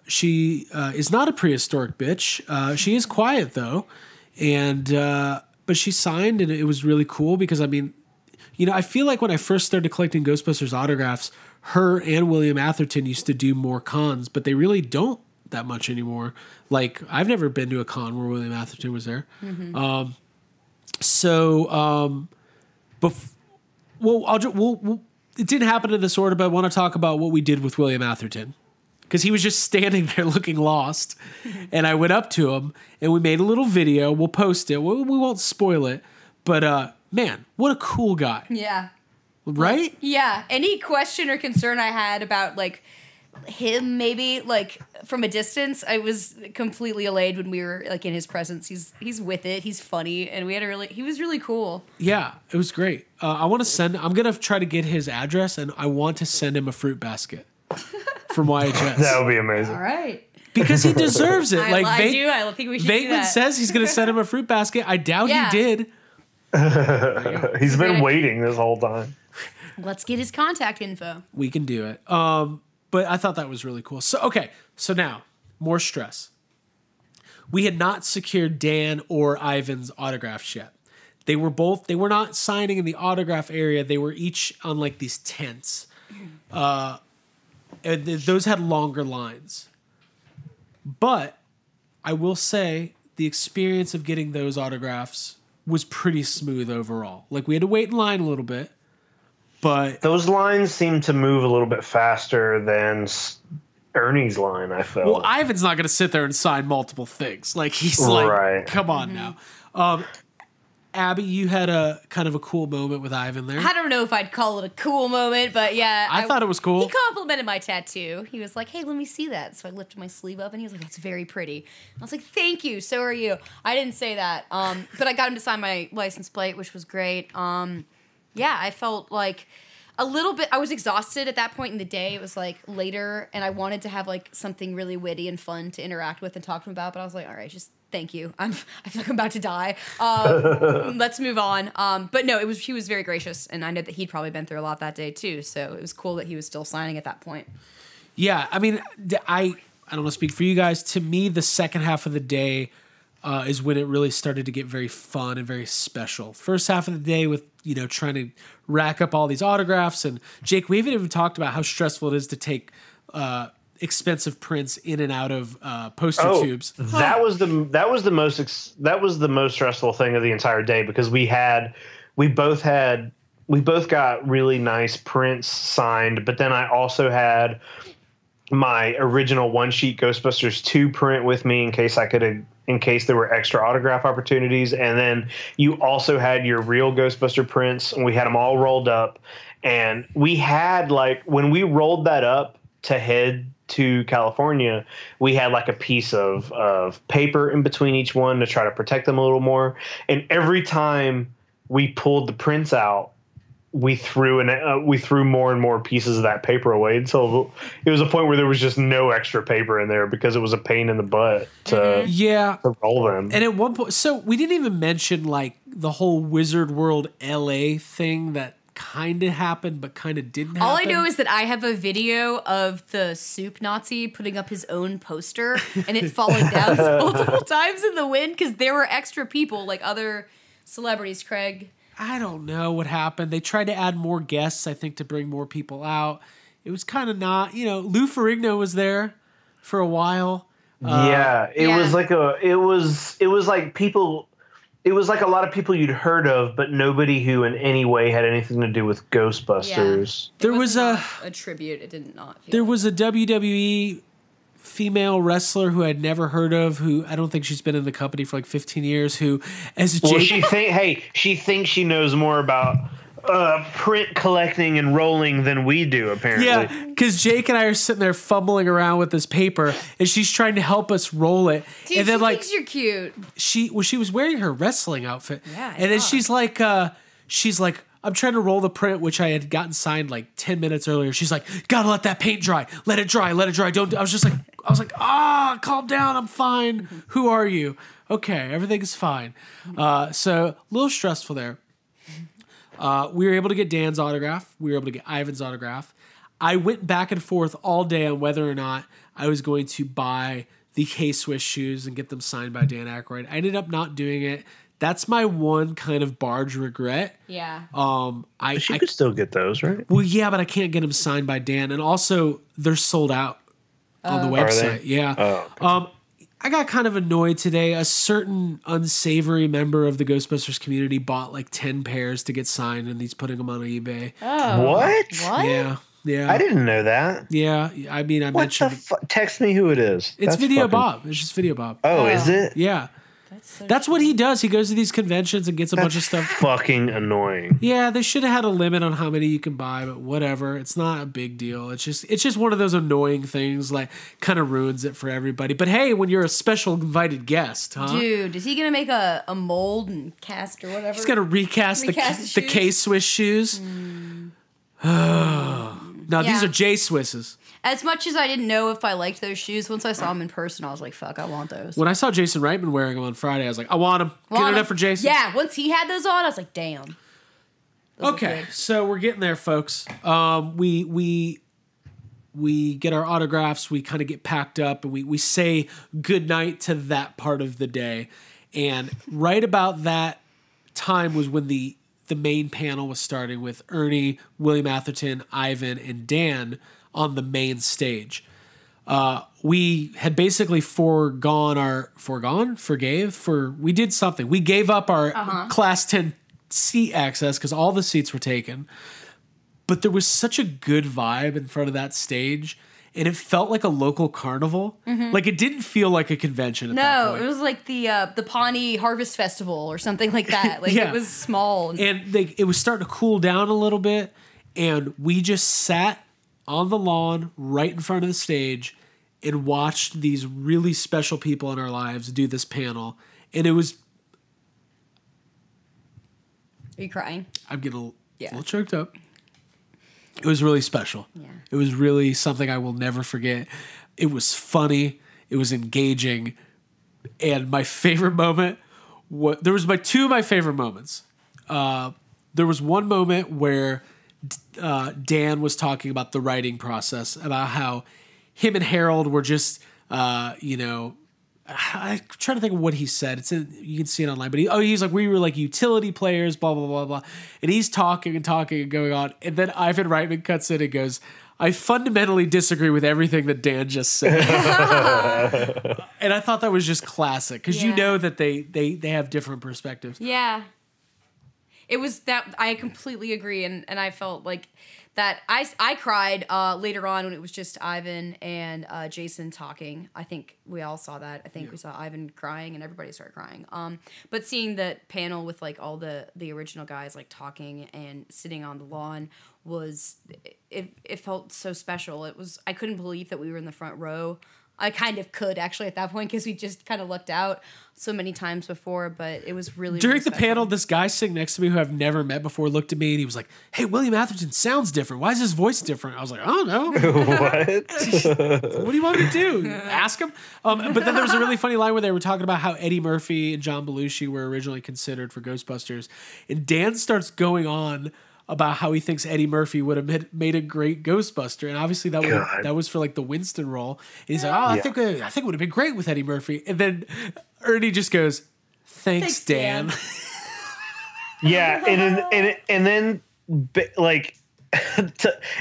She is not a prehistoric bitch. She is quiet though, and but she signed, and it was really cool because I mean, you know, I feel like when I first started collecting Ghostbusters autographs, her and William Atherton used to do more cons, but they really don't that much anymore. Like, I've never been to a con where William Atherton was there. It didn't happen in this order, but I want to talk about what we did with William Atherton. Because he was just standing there looking lost. And I went up to him, and we made a little video. We'll post it. We won't spoil it. But, man, what a cool guy. Yeah. Right? Yeah. Any question or concern I had about, like, him maybe, like, from a distance, I was completely allayed when we were, like, in his presence. He's with it. He's funny. And he was really cool. Yeah, it was great. I'm going to try to get his address, and I want to send him a fruit basket from YHS. That would be amazing. All right. Because he deserves it. I think we should do that. says he's going to send him a fruit basket. I doubt he did. He's been waiting this whole time. Let's get his contact info. We can do it. But I thought that was really cool. So now, more stress. We had not secured Dan or Ivan's autographs yet. They were not signing in the autograph area. They were each on like these tents. And those had longer lines. But I will say the experience of getting those autographs was pretty smooth overall. Like, we had to wait in line a little bit. But those lines seem to move a little bit faster than Ernie's line, I felt. Well, Ivan's not going to sit there and sign multiple things. Like, he's like, come on now. Abby, you had a kind of a cool moment with Ivan there. I don't know if I'd call it a cool moment, but yeah. I thought it was cool. He complimented my tattoo. He was like, hey, let me see that. So I lifted my sleeve up, and he was like, that's very pretty. I was like, thank you. So are you. I didn't say that. But I got him to sign my license plate, which was great. Yeah, I felt like a little bit, I was exhausted at that point in the day. It was like later, and I wanted to have like something really witty and fun to interact with and talk to him about, but I was like, all right, just thank you. I feel like I'm about to die. Let's move on. But no, he was very gracious, and I know that he'd probably been through a lot that day too, so it was cool that he was still signing at that point. Yeah, I mean, I don't know, speak for you guys. To me, the second half of the day is when it really started to get very fun and very special. First half of the day with, you know, trying to rack up all these autographs. And Jake, we haven't even talked about how stressful it is to take expensive prints in and out of poster tubes. That was the most stressful thing of the entire day, because we both got really nice prints signed, but then I also had my original one sheet Ghostbusters 2 print with me in case there were extra autograph opportunities. And then you also had your real Ghostbuster prints, and we had them all rolled up. And we had, like, when we rolled that up to head to California, we had like a piece of paper in between each one to try to protect them a little more. And every time we pulled the prints out, we threw more and more pieces of that paper away until it was a point where there was just no extra paper in there because it was a pain in the butt to roll them. And at one point, so we didn't even mention like the whole Wizard World LA thing that kind of happened but kind of didn't happen. All I know is that I have a video of the soup Nazi putting up his own poster, and it falling down multiple times in the wind because there were extra people, like other celebrities. Craig, I don't know what happened. They tried to add more guests, I think, to bring more people out. It was kind of not, Lou Ferrigno was there for a while. It was like it was like people it was like a lot of people you'd heard of, but nobody who in any way had anything to do with Ghostbusters. Yeah. There was a tribute. It did not. There was a WWE female wrestler who I'd never heard of, who I don't think she's been in the company for like 15 years, who as Well, Jake, she thinks she knows more about print collecting and rolling than we do, apparently. yeah, because Jake and I are sitting there fumbling around with this paper, and she's trying to help us roll it. Dude, and then she like thinks you're cute. she was wearing her wrestling outfit, Yeah, and then she's like, I'm trying to roll the print, which I had gotten signed like 10 minutes earlier. She's like, gotta let that paint dry. Let it dry. Don't. I was like, calm down. I'm fine. Who are you? Okay, everything's fine. So a little stressful there. We were able to get Dan's autograph. We were able to get Ivan's autograph. I went back and forth all day on whether or not I was going to buy the K-Swiss shoes and get them signed by Dan Aykroyd. I ended up not doing it. That's my one kind of barge regret. Yeah. But you could still get those, right? Well, yeah, but I can't get them signed by Dan, and also they're sold out on the website. Yeah. Oh, okay. I got kind of annoyed today. A certain unsavory member of the Ghostbusters community bought like 10 pairs to get signed, and he's putting them on eBay. Oh. What? Yeah. I didn't know that. Yeah. I mean, I mentioned. Text me who it is. It's Video Bob. It's just Video Bob. Oh, is it? Yeah. That's what he does. He goes to these conventions and gets a bunch of stuff. Fucking annoying. Yeah, they should have had a limit on how many you can buy, but whatever. It's not a big deal. It's just one of those annoying things, like kind of ruins it for everybody. But hey, when you're a special invited guest, huh? Dude, is he gonna make a mold and cast or whatever? He's gonna recast the K-Swiss shoes. No, these are J-Swisses. As much as I didn't know if I liked those shoes, once I saw them in person, I was like, fuck, I want those. When I saw Jason Reitman wearing them on Friday, I was like, I want them. Get it up for Jason. Yeah, once he had those on, I was like, damn. Those okay, so we're getting there, folks. We get our autographs, we kind of get packed up, and we say goodnight to that part of the day. And right about that time was when the main panel was starting with Ernie, William Atherton, Ivan, and Dan on the main stage. We had basically we did something. We gave up our Class 10 seat access because all the seats were taken. But there was such a good vibe in front of that stage, and it felt like a local carnival. Mm-hmm. Like, it didn't feel like a convention at that point. It was like the Pawnee Harvest Festival or something like that. Like, It was small. And it was starting to cool down a little bit, and we just sat on the lawn right in front of the stage and watched these really special people in our lives do this panel. And it was... Are you crying? I'm getting a little choked up. It was really special. Yeah. It was really something I will never forget. It was funny. It was engaging. And my favorite moment... There was two of my favorite moments. There was one moment where... Dan was talking about the writing process, about how him and Harold were just, I'm trying to think of what he said. You can see it online, but he's like, we were like utility players, blah, blah, blah, blah. And he's talking and going on. And then Ivan Reitman cuts in and goes, I fundamentally disagree with everything that Dan just said. And I thought that was just classic because you know that they have different perspectives. Yeah. It was that I completely agree, and I felt like that I cried later on when it was just Ivan and Jason talking. I think we all saw that. I think we saw Ivan crying and everybody started crying. But seeing that panel with like all the original guys like talking and sitting on the lawn it felt so special. I couldn't believe that we were in the front row. I kind of could actually at that point because we just kind of looked out so many times before, but it was really during really the panel. This guy sitting next to me who I've never met before looked at me and he was like, "Hey, William Atherton sounds different. Why is his voice different?" I was like, "I don't know." What do you want me to do? Ask him. But then there was a really funny line where they were talking about how Eddie Murphy and John Belushi were originally considered for Ghostbusters, and Dan starts going on about how he thinks Eddie Murphy would have made a great Ghostbuster, and obviously that was for like the Winston role. And he's like, "Oh, I think it would have been great with Eddie Murphy." And then Ernie just goes, "Thanks, Dan." Yeah, and then like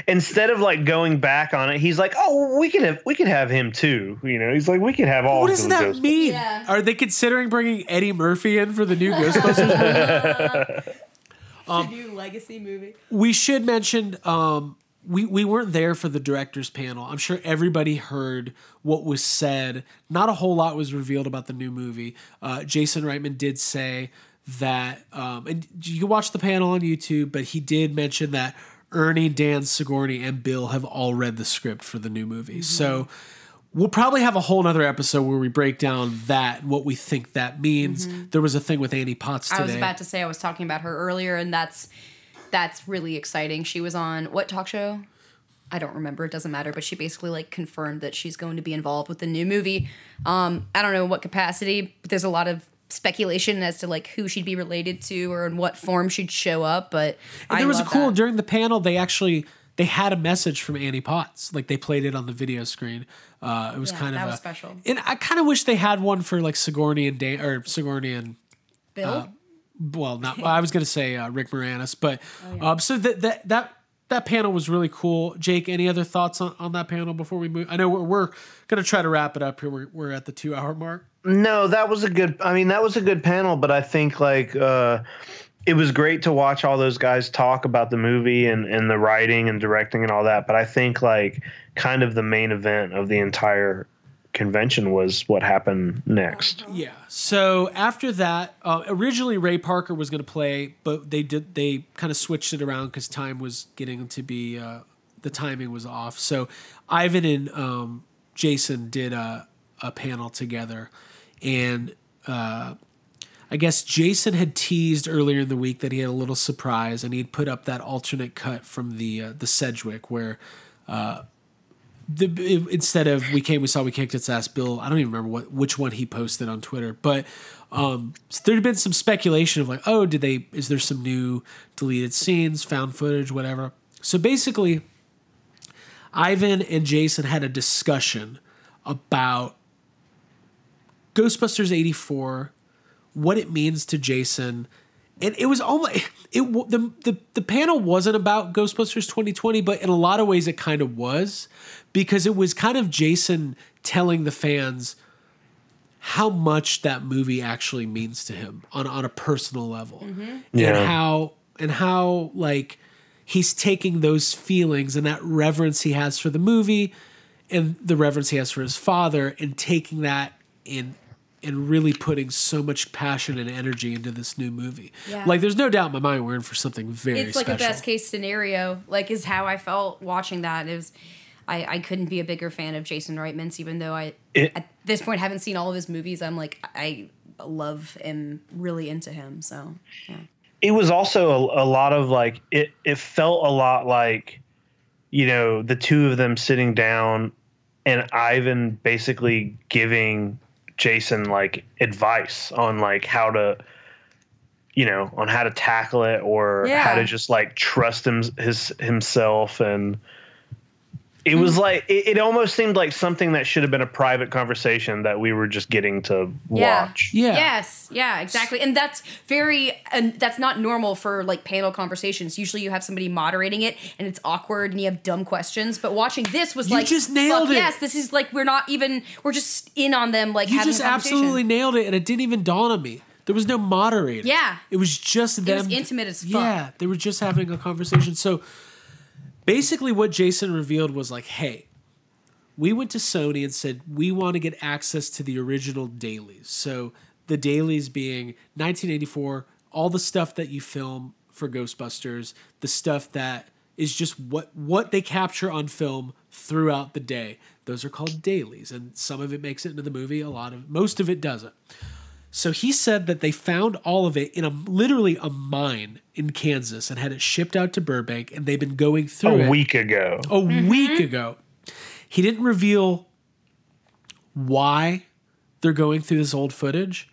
instead of like going back on it, he's like, oh, we could have him too. You know, he's like, we could have all. What does that mean? Yeah. Are they considering bringing Eddie Murphy in for the new Ghostbusters movie? The new legacy movie. We should mention we weren't there for the director's panel. I'm sure everybody heard what was said. Not a whole lot was revealed about the new movie. Jason Reitman did say that, and you can watch the panel on YouTube, but he did mention that Ernie, Dan, Sigourney, and Bill have all read the script for the new movie. Mm-hmm. So we'll probably have a whole nother episode where we break down that, what we think that means. Mm-hmm. There was a thing with Annie Potts today. I was about to say, I was talking about her earlier, and that's really exciting. She was on what talk show? I don't remember. It doesn't matter. But she basically like confirmed that she's going to be involved with the new movie. I don't know in what capacity, but there's a lot of speculation as to like who she'd be related to or in what form she'd show up. But there was during the panel. They had a message from Annie Potts. Like they played it on the video screen. It was kind of was special. And I kind of wish they had one for like Sigourney and Dan, or Sigourney and Bill. I was going to say Rick Moranis, but so that panel was really cool. Jake, any other thoughts on that panel before we move? I know we're going to try to wrap it up here. We're at the 2-hour mark. No, that was a good panel, but I think like it was great to watch all those guys talk about the movie and the writing and directing and all that. But I think like kind of the main event of the entire convention was what happened next. Yeah. So after that, originally Ray Parker was going to play, but they kind of switched it around because time was getting to be the timing was off. So Ivan and Jason did a panel together, and I guess Jason had teased earlier in the week that he had a little surprise, and he'd put up that alternate cut from the Sedgwick where. Instead of we saw, we kicked its ass, Bill, I don't even remember which one he posted on Twitter, but there had been some speculation of like, oh, is there some new deleted scenes, found footage, whatever. So basically, Ivan and Jason had a discussion about Ghostbusters 84, what it means to Jason. And it was almost the panel wasn't about Ghostbusters 2020, but in a lot of ways it kind of was, because it was kind of Jason telling the fans how much that movie actually means to him on a personal level, and how like he's taking those feelings and that reverence he has for the movie and the reverence he has for his father and taking that and really putting so much passion and energy into this new movie. Yeah. Like, there's no doubt in my mind we're in for something very special. It's like a best case scenario, like, is how I felt watching that. It was, I couldn't be a bigger fan of Jason Reitman's, even though at this point haven't seen all of his movies. I'm like, I love and really into him. So, yeah. It was also a lot of like, it felt a lot like, you know, the two of them sitting down and Ivan basically giving Jason like advice on like how to, you know, on how to tackle it or how to just like trust himself. And it was like, it almost seemed like something that should have been a private conversation that we were just getting to watch. Yeah. Yes. Yeah, exactly. And that's that's not normal for like panel conversations. Usually you have somebody moderating it and it's awkward and you have dumb questions. But watching this was like, you just nailed it. Yes, this is like, we're just in on them like having a conversation. You just absolutely nailed it, and it didn't even dawn on me. There was no moderator. Yeah. It was just them. It was intimate as fuck. Yeah, they were just having a conversation. So basically what Jason revealed was like, hey, we went to Sony and said we want to get access to the original dailies. So the dailies being 1984, all the stuff that you film for Ghostbusters, the stuff that is just what they capture on film throughout the day. Those are called dailies, and some of it makes it into the movie, most of it doesn't. So he said that they found all of it in literally a mine in Kansas and had it shipped out to Burbank, and they've been going through a week ago. A week ago. He didn't reveal why they're going through this old footage.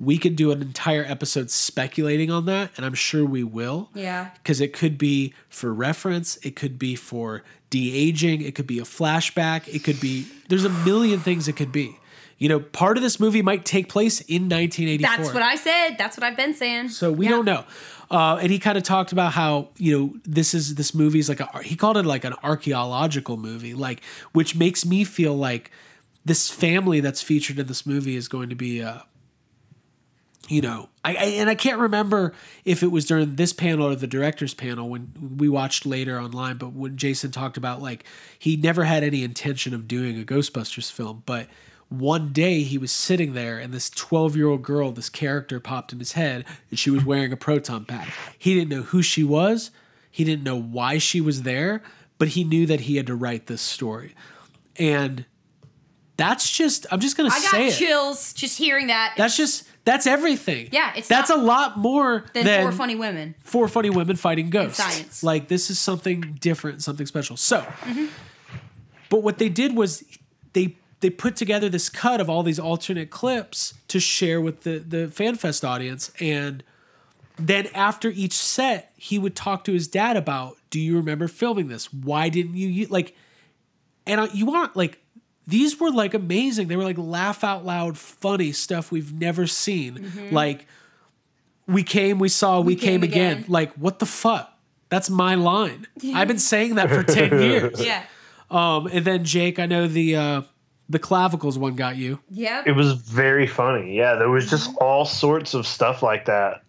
We could do an entire episode speculating on that, and I'm sure we will. Yeah. Because it could be for reference, it could be for de-aging, it could be a flashback, it could be, there's a million things it could be. part of this movie might take place in 1984. That's what I said. That's what I've been saying. So we don't know. And he kind of talked about how, this movie is he called it like an archaeological movie, like, which makes me feel like this family that's featured in this movie is going to be, I can't remember if it was during this panel or the director's panel when we watched later online, but when Jason talked about like, he never had any intention of doing a Ghostbusters film, but one day he was sitting there and this 12-year-old girl, this character popped in his head and she was wearing a proton pack. He didn't know who she was. He didn't know why she was there, but he knew that he had to write this story. And I'm just going to say it. I got chills just hearing that. That's everything. Yeah. That's a lot more than Four funny women. Four funny women fighting ghosts. In science. Like, this is something different, something special. So, but what they did was they put together this cut of all these alternate clips to share with the Fan Fest audience. And then after each set, he would talk to his dad about, do you remember filming this? Why didn't you these were like amazing. They were like laugh out loud, funny stuff we've never seen. Like, we came, we saw, we came again. Like, what the fuck? That's my line. I've been saying that for 10 years. Yeah. And then Jake, I know the clavicles one got you. Yeah. It was very funny. Yeah, there was just all sorts of stuff like that.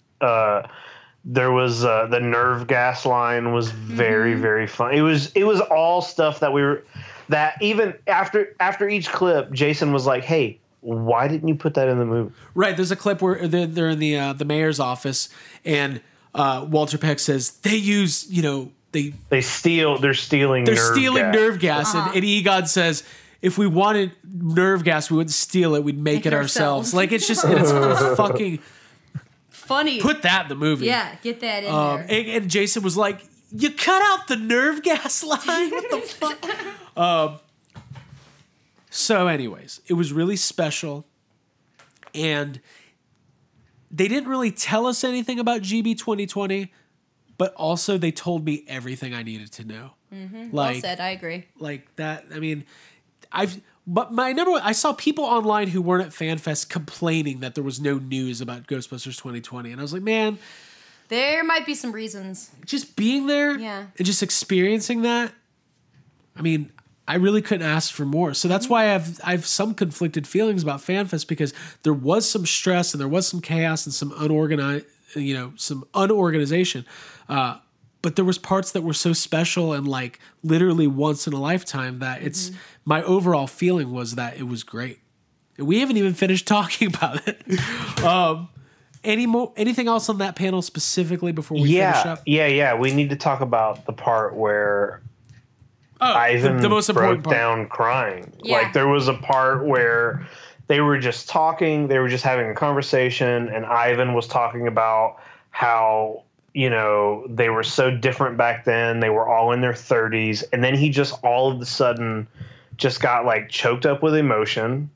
There was the nerve gas line was very, very fun. It was all stuff that even after each clip, Jason was like, "Hey, why didn't you put that in the movie?" Right. There's a clip where they're in the mayor's office, and Walter Peck says they use they're stealing nerve gas, and Egon says, if we wanted nerve gas, we wouldn't steal it. We'd make it ourselves. Like, it's just, it's fucking funny. Put that in the movie. Yeah, get that in there. And Jason was like, you cut out the nerve gas line? What the fuck? So anyways, it was really special. And they didn't really tell us anything about GB 2020, but also they told me everything I needed to know. Well said. I agree. Like that. I mean, I saw people online who weren't at FanFest complaining that there was no news about Ghostbusters 2020. And I was like, man, there might be some reasons. Just being there and just experiencing that. I mean, I really couldn't ask for more. So that's why I have some conflicted feelings about FanFest, because there was some stress and there was some chaos and some unorganization. But there was parts that were so special and like literally once in a lifetime that it's my overall feeling was that it was great. And we haven't even finished talking about it. Anything else on that panel specifically before we finish up? Yeah. We need to talk about the part where Ivan the most important broke part. down crying. Yeah. Like, there was a part where they were just talking, they were just having a conversation, and Ivan was talking about how, they were so different back then. They were all in their 30s. And then he just all of a sudden just got like choked up with emotion.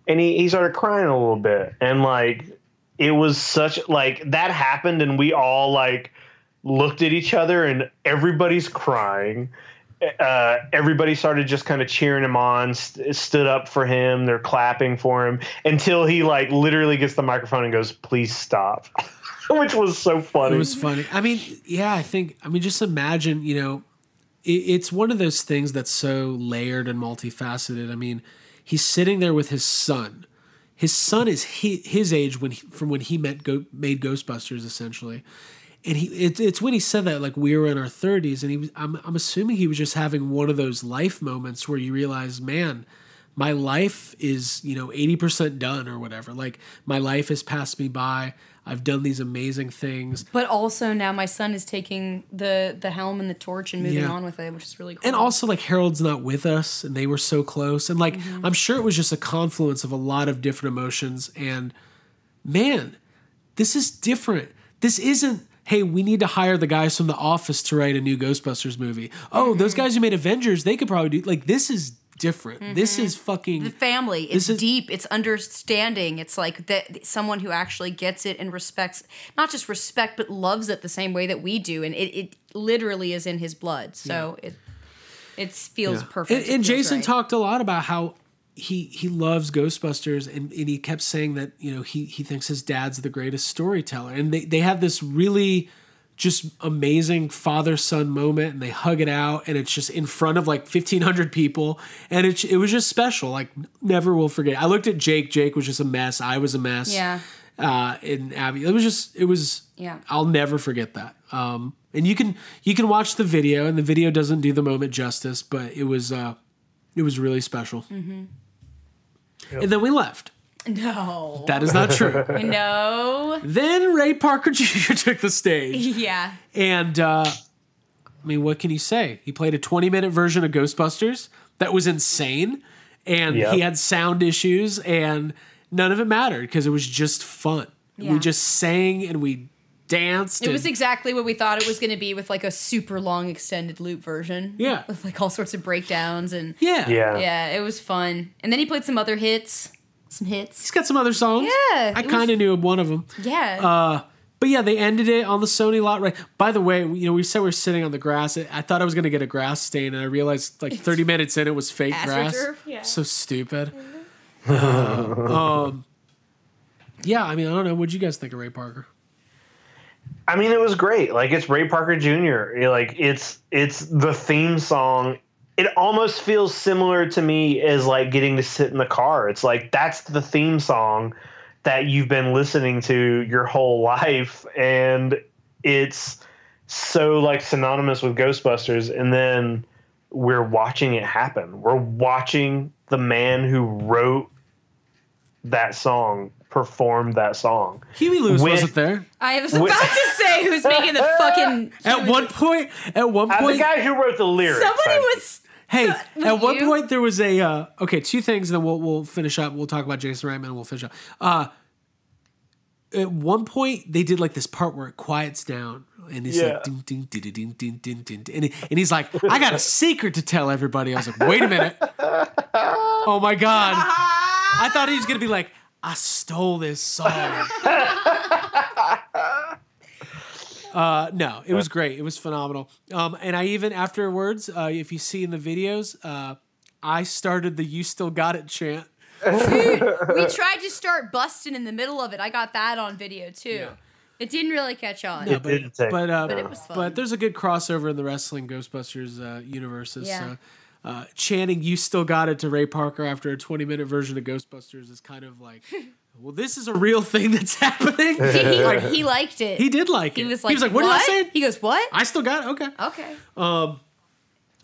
And he started crying a little bit. And like, it was such like that happened. And we all like looked at each other and everybody's crying. Everybody started just kind of cheering him on, stood up for him. They're clapping for him until he like literally gets the microphone and goes, "Please stop." Which was so funny. It was funny. I mean, yeah, just imagine, it's one of those things that's so layered and multifaceted. I mean, he's sitting there with his son. His son is his age from when he made Ghostbusters, essentially. And it's when he said that, like, we were in our 30s, and I'm assuming he was just having one of those life moments where you realize, man, my life is, 80% done or whatever. Like, my life has passed me by. I've done these amazing things. But also now my son is taking the helm and the torch and moving on with it, which is really cool. And also, like, Harold's not with us, and they were so close. And, like, I'm sure it was just a confluence of a lot of different emotions. And, man, this is different. This isn't, hey, we need to hire the guys from The Office to write a new Ghostbusters movie. Oh, those guys who made Avengers, they could probably do... Like, this is different. This is fucking... The family. It's deep. It's understanding. It's like someone who actually gets it and respects... Not just respect, but loves it the same way that we do. And it literally is in his blood. So it feels perfect. And Jason talked a lot about how he loves Ghostbusters, and he kept saying that, you know, he thinks his dad's the greatest storyteller. And they have this really just amazing father-son moment, and they hug it out, and it's just in front of like 1,500 people, and it was just special. Like, never will forget. I looked at Jake. Jake was just a mess. I was a mess. Yeah. And Abby, it was. Yeah. I'll never forget that. And you can watch the video, and the video doesn't do the moment justice, but it was really special. Mm-hmm. Yep. And then we left. No. That is not true. No. Then Ray Parker Jr. took the stage. Yeah. And, I mean, what can you say? He played a 20-minute version of Ghostbusters that was insane. And he had sound issues, and none of it mattered because it was just fun. Yeah. We just sang and we danced. It was exactly what we thought it was going to be, with like a super long extended loop version. Yeah. With like all sorts of breakdowns and yeah, it was fun. And then he played some other hits. He's got some other songs. Yeah. I kind of knew one of them. Yeah. But yeah, they ended it on the Sony lot. Right. By the way, you know, we said we were sitting on the grass. I thought I was going to get a grass stain, and I realized like 30 minutes in, it was fake grass. Yeah. So stupid. Yeah, I mean, I don't know. What'd you guys think of Ray Parker? I mean, it was great. Like, it's Ray Parker Jr. Like, it's the theme song. It almost feels similar to me as like getting to sit in the car. It's like, that's the theme song that you've been listening to your whole life, and it's so like synonymous with Ghostbusters. And then we're watching it happen. We're watching the man who wrote that song perform that song. Huey Lewis wasn't there. I was about to say, who's making the fucking... At one point, the guy who wrote the lyrics. Somebody was... Hey, at one point there was a okay, two things, and then we'll finish up. We'll talk about Jason Reitman, and we'll finish up. At one point they did like this part where it quiets down, and he's like ding ding ding ding ding ding ding, and he's like, I got a secret to tell everybody. I was like, wait a minute. Oh my God. I thought he was gonna be like, I stole this song. No, it was great. It was phenomenal. And I even afterwards, if you see in the videos, I started the "You Still Got It" chant. Dude, we tried to start busting in the middle of it. I got that on video too. Yeah. It didn't really catch on. No, but it was fun. But there's a good crossover in the wrestling Ghostbusters universes. Yeah. So, chanting "You Still Got It" to Ray Parker after a 20-minute version of Ghostbusters is kind of like, well, this is a real thing that's happening. He liked it. He did like it. He was like, what did I say? He goes, what? I still got it. Okay. Okay.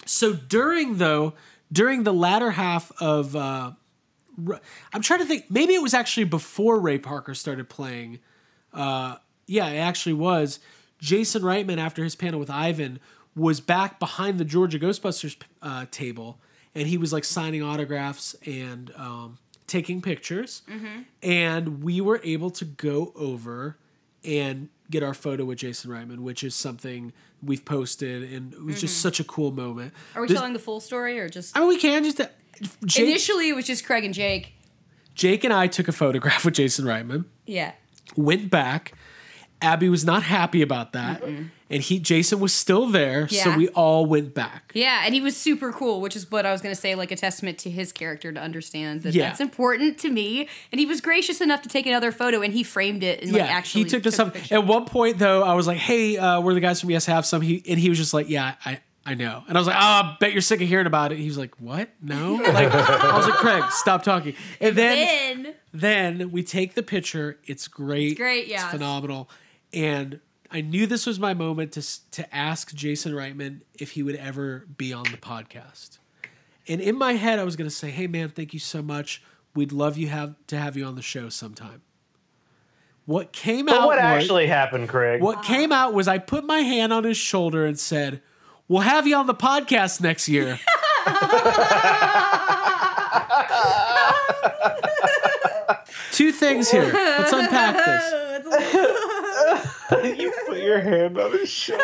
So during the latter half of, I'm trying to think, maybe it was actually before Ray Parker started playing. Yeah, it actually was. Jason Reitman, after his panel with Ivan, was back behind the Georgia Ghostbusters table, and he was like signing autographs and taking pictures. Mm-hmm. And we were able to go over and get our photo with Jason Reitman, which is something we've posted, and it was just such a cool moment. Are we telling the full story or just? I mean, we can just. Initially, it was just Craig and Jake. Jake and I took a photograph with Jason Reitman. Yeah. Went back. Abby was not happy about that. Mm-mm. And Jason was still there, so we all went back. Yeah, and he was super cool, which is what I was going to say, like a testament to his character to understand that that's important to me. And he was gracious enough to take another photo, and he framed it and actually he took this up. At one point, though, I was like, hey, we're the guys from Yes Have Some. And he was just like, yeah, I know. And I was like, I bet you're sick of hearing about it. He was like, what? No? Like, I was like, Craig, stop talking. And then we take the picture. It's great. It's great, yeah. It's phenomenal. And I knew this was my moment to ask Jason Reitman if he would ever be on the podcast. And in my head, I was going to say, hey, man, thank you so much. We'd love to have you on the show sometime. What came out? What actually happened, Craig? What came out was I put my hand on his shoulder and said, we'll have you on the podcast next year. Two things here. Let's unpack this. You put your hand on his shoulder.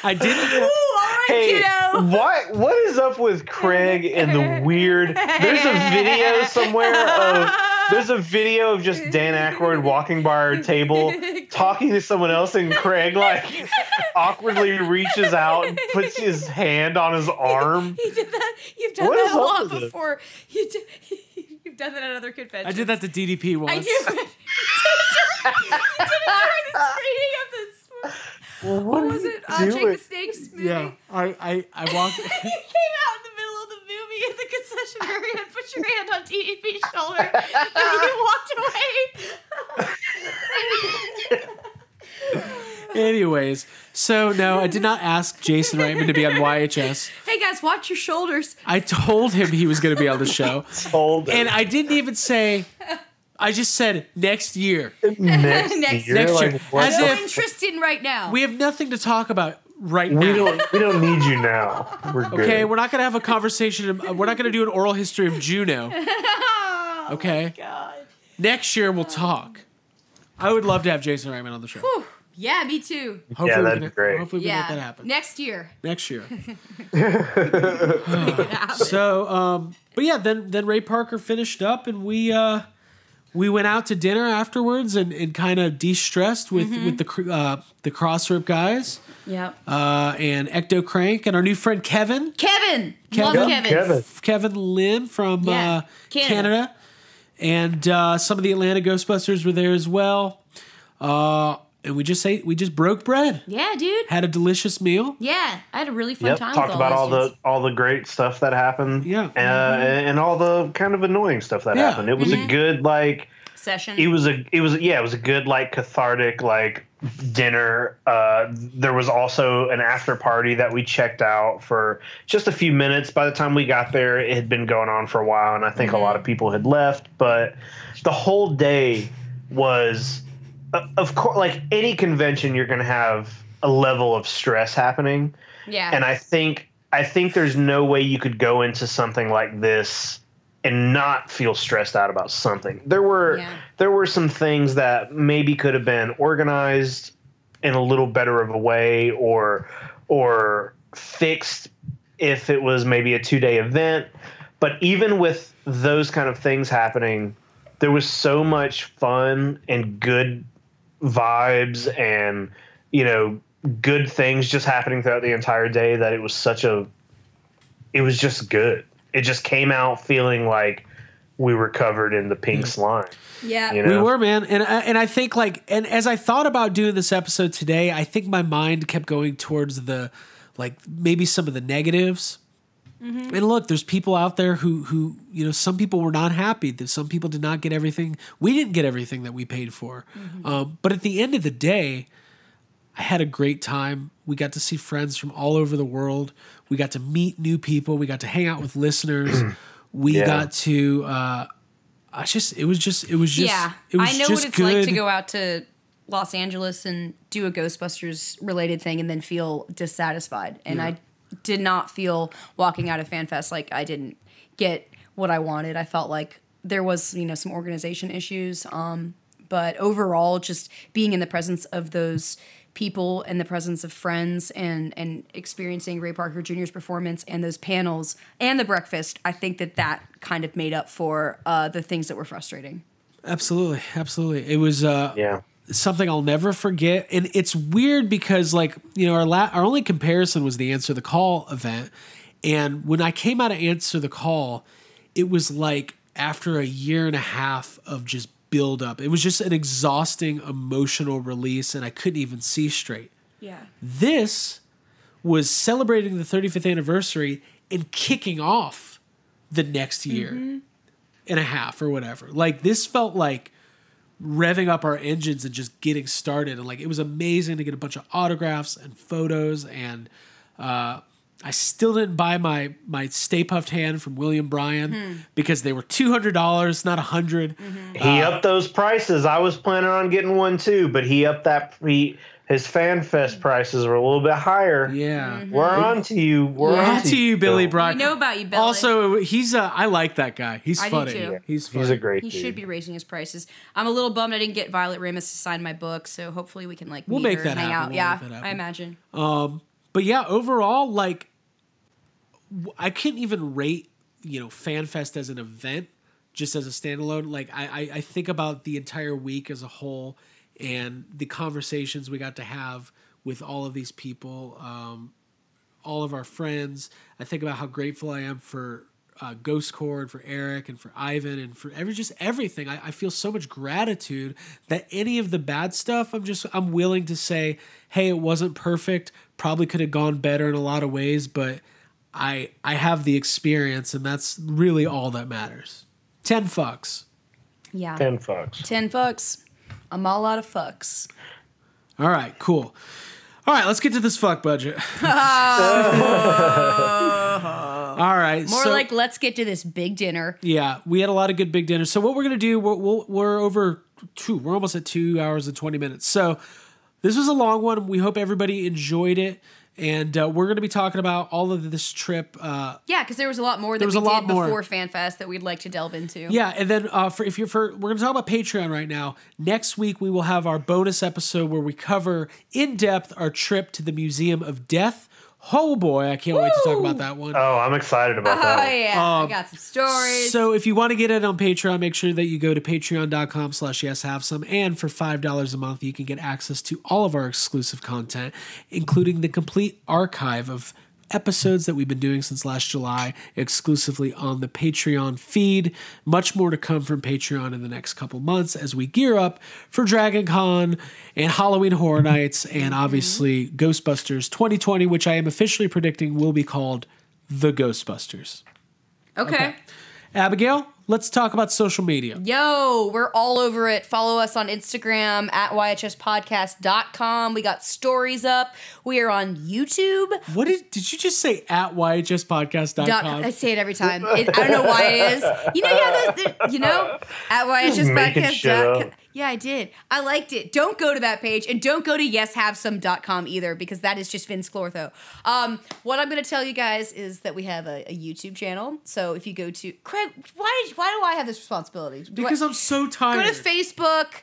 I didn't. Ooh, all right, kiddo. What is up with Craig and the weird? There's a video somewhere of There's a video of just Dan Aykroyd walking by our table, talking to someone else, and Craig like awkwardly reaches out and puts his hand on his arm. He did that. You've done that a lot before. You've done that at other conventions. I did that to DDP once. I knew it. You did it during the screening of this. What was it? Jake the Snake's movie. Yeah, I walked. You came out in the middle of the movie at the concessionary and put your hand on DDP's shoulder, and you walked away. Anyways, so no, I did not ask Jason Reitman to be on YHS. Hey guys, watch your shoulders. I told him he was going to be on the show, and I didn't even say. I just said next year. Next year. Like, I'm so interested in right now. We have nothing to talk about right now. We don't need you now. We're good. Okay, we're not going to have a conversation. We're not going to do an oral history of Juno. Okay? Oh my God. Next year we'll talk. I would love to have Jason Reitman on the show. Whew. Yeah, me too. Hopefully that'd be great. Hopefully we can make that happen. Next year. Next year. So, but yeah, then Ray Parker finished up, and we went out to dinner afterwards and kind of de-stressed with the Crossrope guys. Yep. And Ecto Crank and our new friend Kevin. Love Kevin. Kevin Lim from Canada. And some of the Atlanta Ghostbusters were there as well. And we just broke bread. Yeah, dude. Had a delicious meal. Yeah, I had a really fun time. Talked with about those all the great stuff that happened. Yeah. And all the kind of annoying stuff that happened. It was a good session. It was a good cathartic dinner. There was also an after party that we checked out for just a few minutes. By the time we got there, it had been going on for a while, and I think a lot of people had left. But the whole day was, of course, like any convention, you're going to have a level of stress happening. Yeah. And I think there's no way you could go into something like this and not feel stressed out about something. There were some things that maybe could have been organized in a little better of a way or fixed if it was maybe a 2-day event. But even with those kind of things happening, there was so much fun and good vibes and, good things just happening throughout the entire day that it was just good. It just came out feeling like we were covered in the pink slime. Yeah, we were, man. And I think and as I thought about doing this episode today, I think my mind kept going towards maybe some of the negatives. Mm-hmm. And look, there's people out there who some people were not happy. That some people did not get everything. We didn't get everything that we paid for. Mm-hmm. But at the end of the day, I had a great time. We got to see friends from all over the world. We got to meet new people. We got to hang out with listeners. We got to. It was just. Yeah, I know what it's good. like to go out to Los Angeles and do a Ghostbusters related thing and then feel dissatisfied. And I did not feel walking out of Fan Fest like I didn't get what I wanted. I felt like there was some organization issues. But overall, just being in the presence of those people and the presence of friends and experiencing Ray Parker Jr.'s performance and those panels and the breakfast, I think that kind of made up for the things that were frustrating. Absolutely. It was something I'll never forget. And it's weird because our only comparison was the Answer the Call event. And when I came out of Answer the Call, it was like after a year and a half of just build up. It was just an exhausting emotional release, and I couldn't even see straight. Yeah. This was celebrating the 35th anniversary and kicking off the next year and a half or whatever. This felt like revving up our engines and just getting started. And it was amazing to get a bunch of autographs and photos. And I still didn't buy my Stay Puft hand from William Bryan because they were $200, not $100. He upped those prices. I was planning on getting one too, but he upped his Fan Fest prices were a little bit higher. Yeah. We're on to you. We're on to you, Billy Bryan. We know about you, Billy. Also, I like that guy. He's funny. Do too. He's funny. He's a great He dude. should be raising his prices. I'm a little bummed I didn't get Violet Ramis to sign my book, so hopefully we can we'll meet make her that and hang happen. out. We'll make that happen. I imagine. But yeah, overall, I couldn't even rate, FanFest as an event just as a standalone. Like I think about the entire week as a whole and the conversations we got to have with all of these people, all of our friends. I think about how grateful I am for Ghost Chord, for Eric, and for Ivan, and for everything. I feel so much gratitude that any of the bad stuff, I'm willing to say, hey, it wasn't perfect, probably could have gone better in a lot of ways, but I have the experience, and that's really all that matters. 10 fucks. Yeah. 10 fucks. 10 fucks. I'm all out of fucks. All right, cool. All right, let's get to this fuck budget. All right. More like, let's get to this big dinner. Yeah, we had a lot of good big dinners. So what we're going to do, we're almost at 2 hours and 20 minutes. So this was a long one. We hope everybody enjoyed it. And we're going to be talking about all of this trip. Yeah, because there was a lot more that we did before Fan Fest that we'd like to delve into. Yeah, and then we're going to talk about Patreon right now. Next week we will have our bonus episode where we cover in depth our trip to the Museum of Death. Oh boy, I can't wait to talk about that one. Oh, I'm excited about that. Oh yeah, I got some stories. So if you want to get it on Patreon, make sure that you go to patreon.com/yeshavesome. And for $5 a month, you can get access to all of our exclusive content, including the complete archive of episodes that we've been doing since last July, exclusively on the Patreon feed. Much more to come from Patreon in the next couple months as we gear up for Dragon Con and Halloween Horror Nights and obviously Ghostbusters 2020, which I am officially predicting will be called The Ghostbusters. Okay. Abigail, let's talk about social media. Yo, we're all over it. Follow us on Instagram at YHSpodcast.com. We got stories up. We are on YouTube. What did you just say at YHSpodcast.com? I say it every time. I don't know why it is. At YHSpodcast.com. Yeah, I did. I liked it. Don't go to that page, and don't go to yeshavesome.com either, because that is just Vince Clortho. What I'm going to tell you guys is that we have a YouTube channel. So if you go to Craig, why do I have this responsibility? Because I'm so tired. Go to Facebook.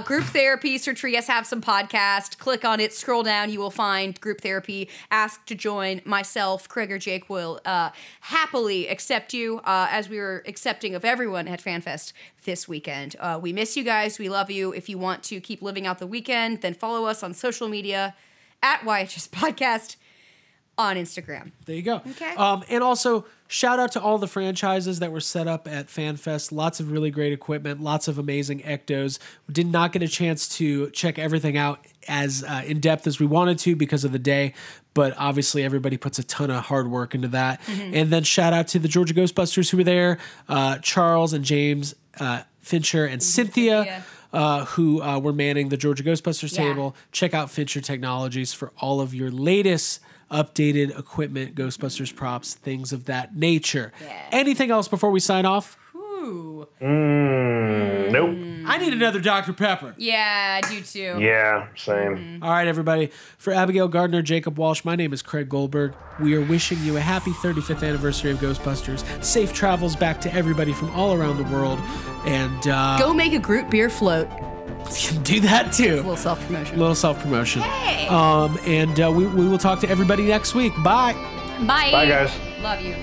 Group therapy, search for Yes Have Some Podcast. Click on it, scroll down, you will find group therapy. Ask to join. Myself, Craig or Jake will happily accept you as we were accepting of everyone at FanFest this weekend. We miss you guys. We love you. If you want to keep living out the weekend, then follow us on social media at YHS Podcast on Instagram. There you go. Okay. And also, shout out to all the franchises that were set up at FanFest. Lots of really great equipment, lots of amazing ectos. We did not get a chance to check everything out as in depth as we wanted to because of the day, but obviously everybody puts a ton of hard work into that. Mm-hmm. And then shout out to the Georgia Ghostbusters who were there, Charles and James, Fincher and Cynthia. Who were manning the Georgia Ghostbusters table. Check out Fincher Technologies for all of your latest updated equipment, Ghostbusters props, things of that nature. Yeah. Anything else before we sign off? Nope. I need another Dr. Pepper. Yeah, I do too. Yeah, same. Mm-hmm. All right, everybody. For Abigail Gardner, Jacob Walsh, my name is Craig Goldberg. We are wishing you a happy 35th anniversary of Ghostbusters. Safe travels back to everybody from all around the world. And go make a Groot beer float. Do that too. It's a little self-promotion. Little self-promotion. Hey. And we will talk to everybody next week. Bye. Bye. Bye, guys. Love you.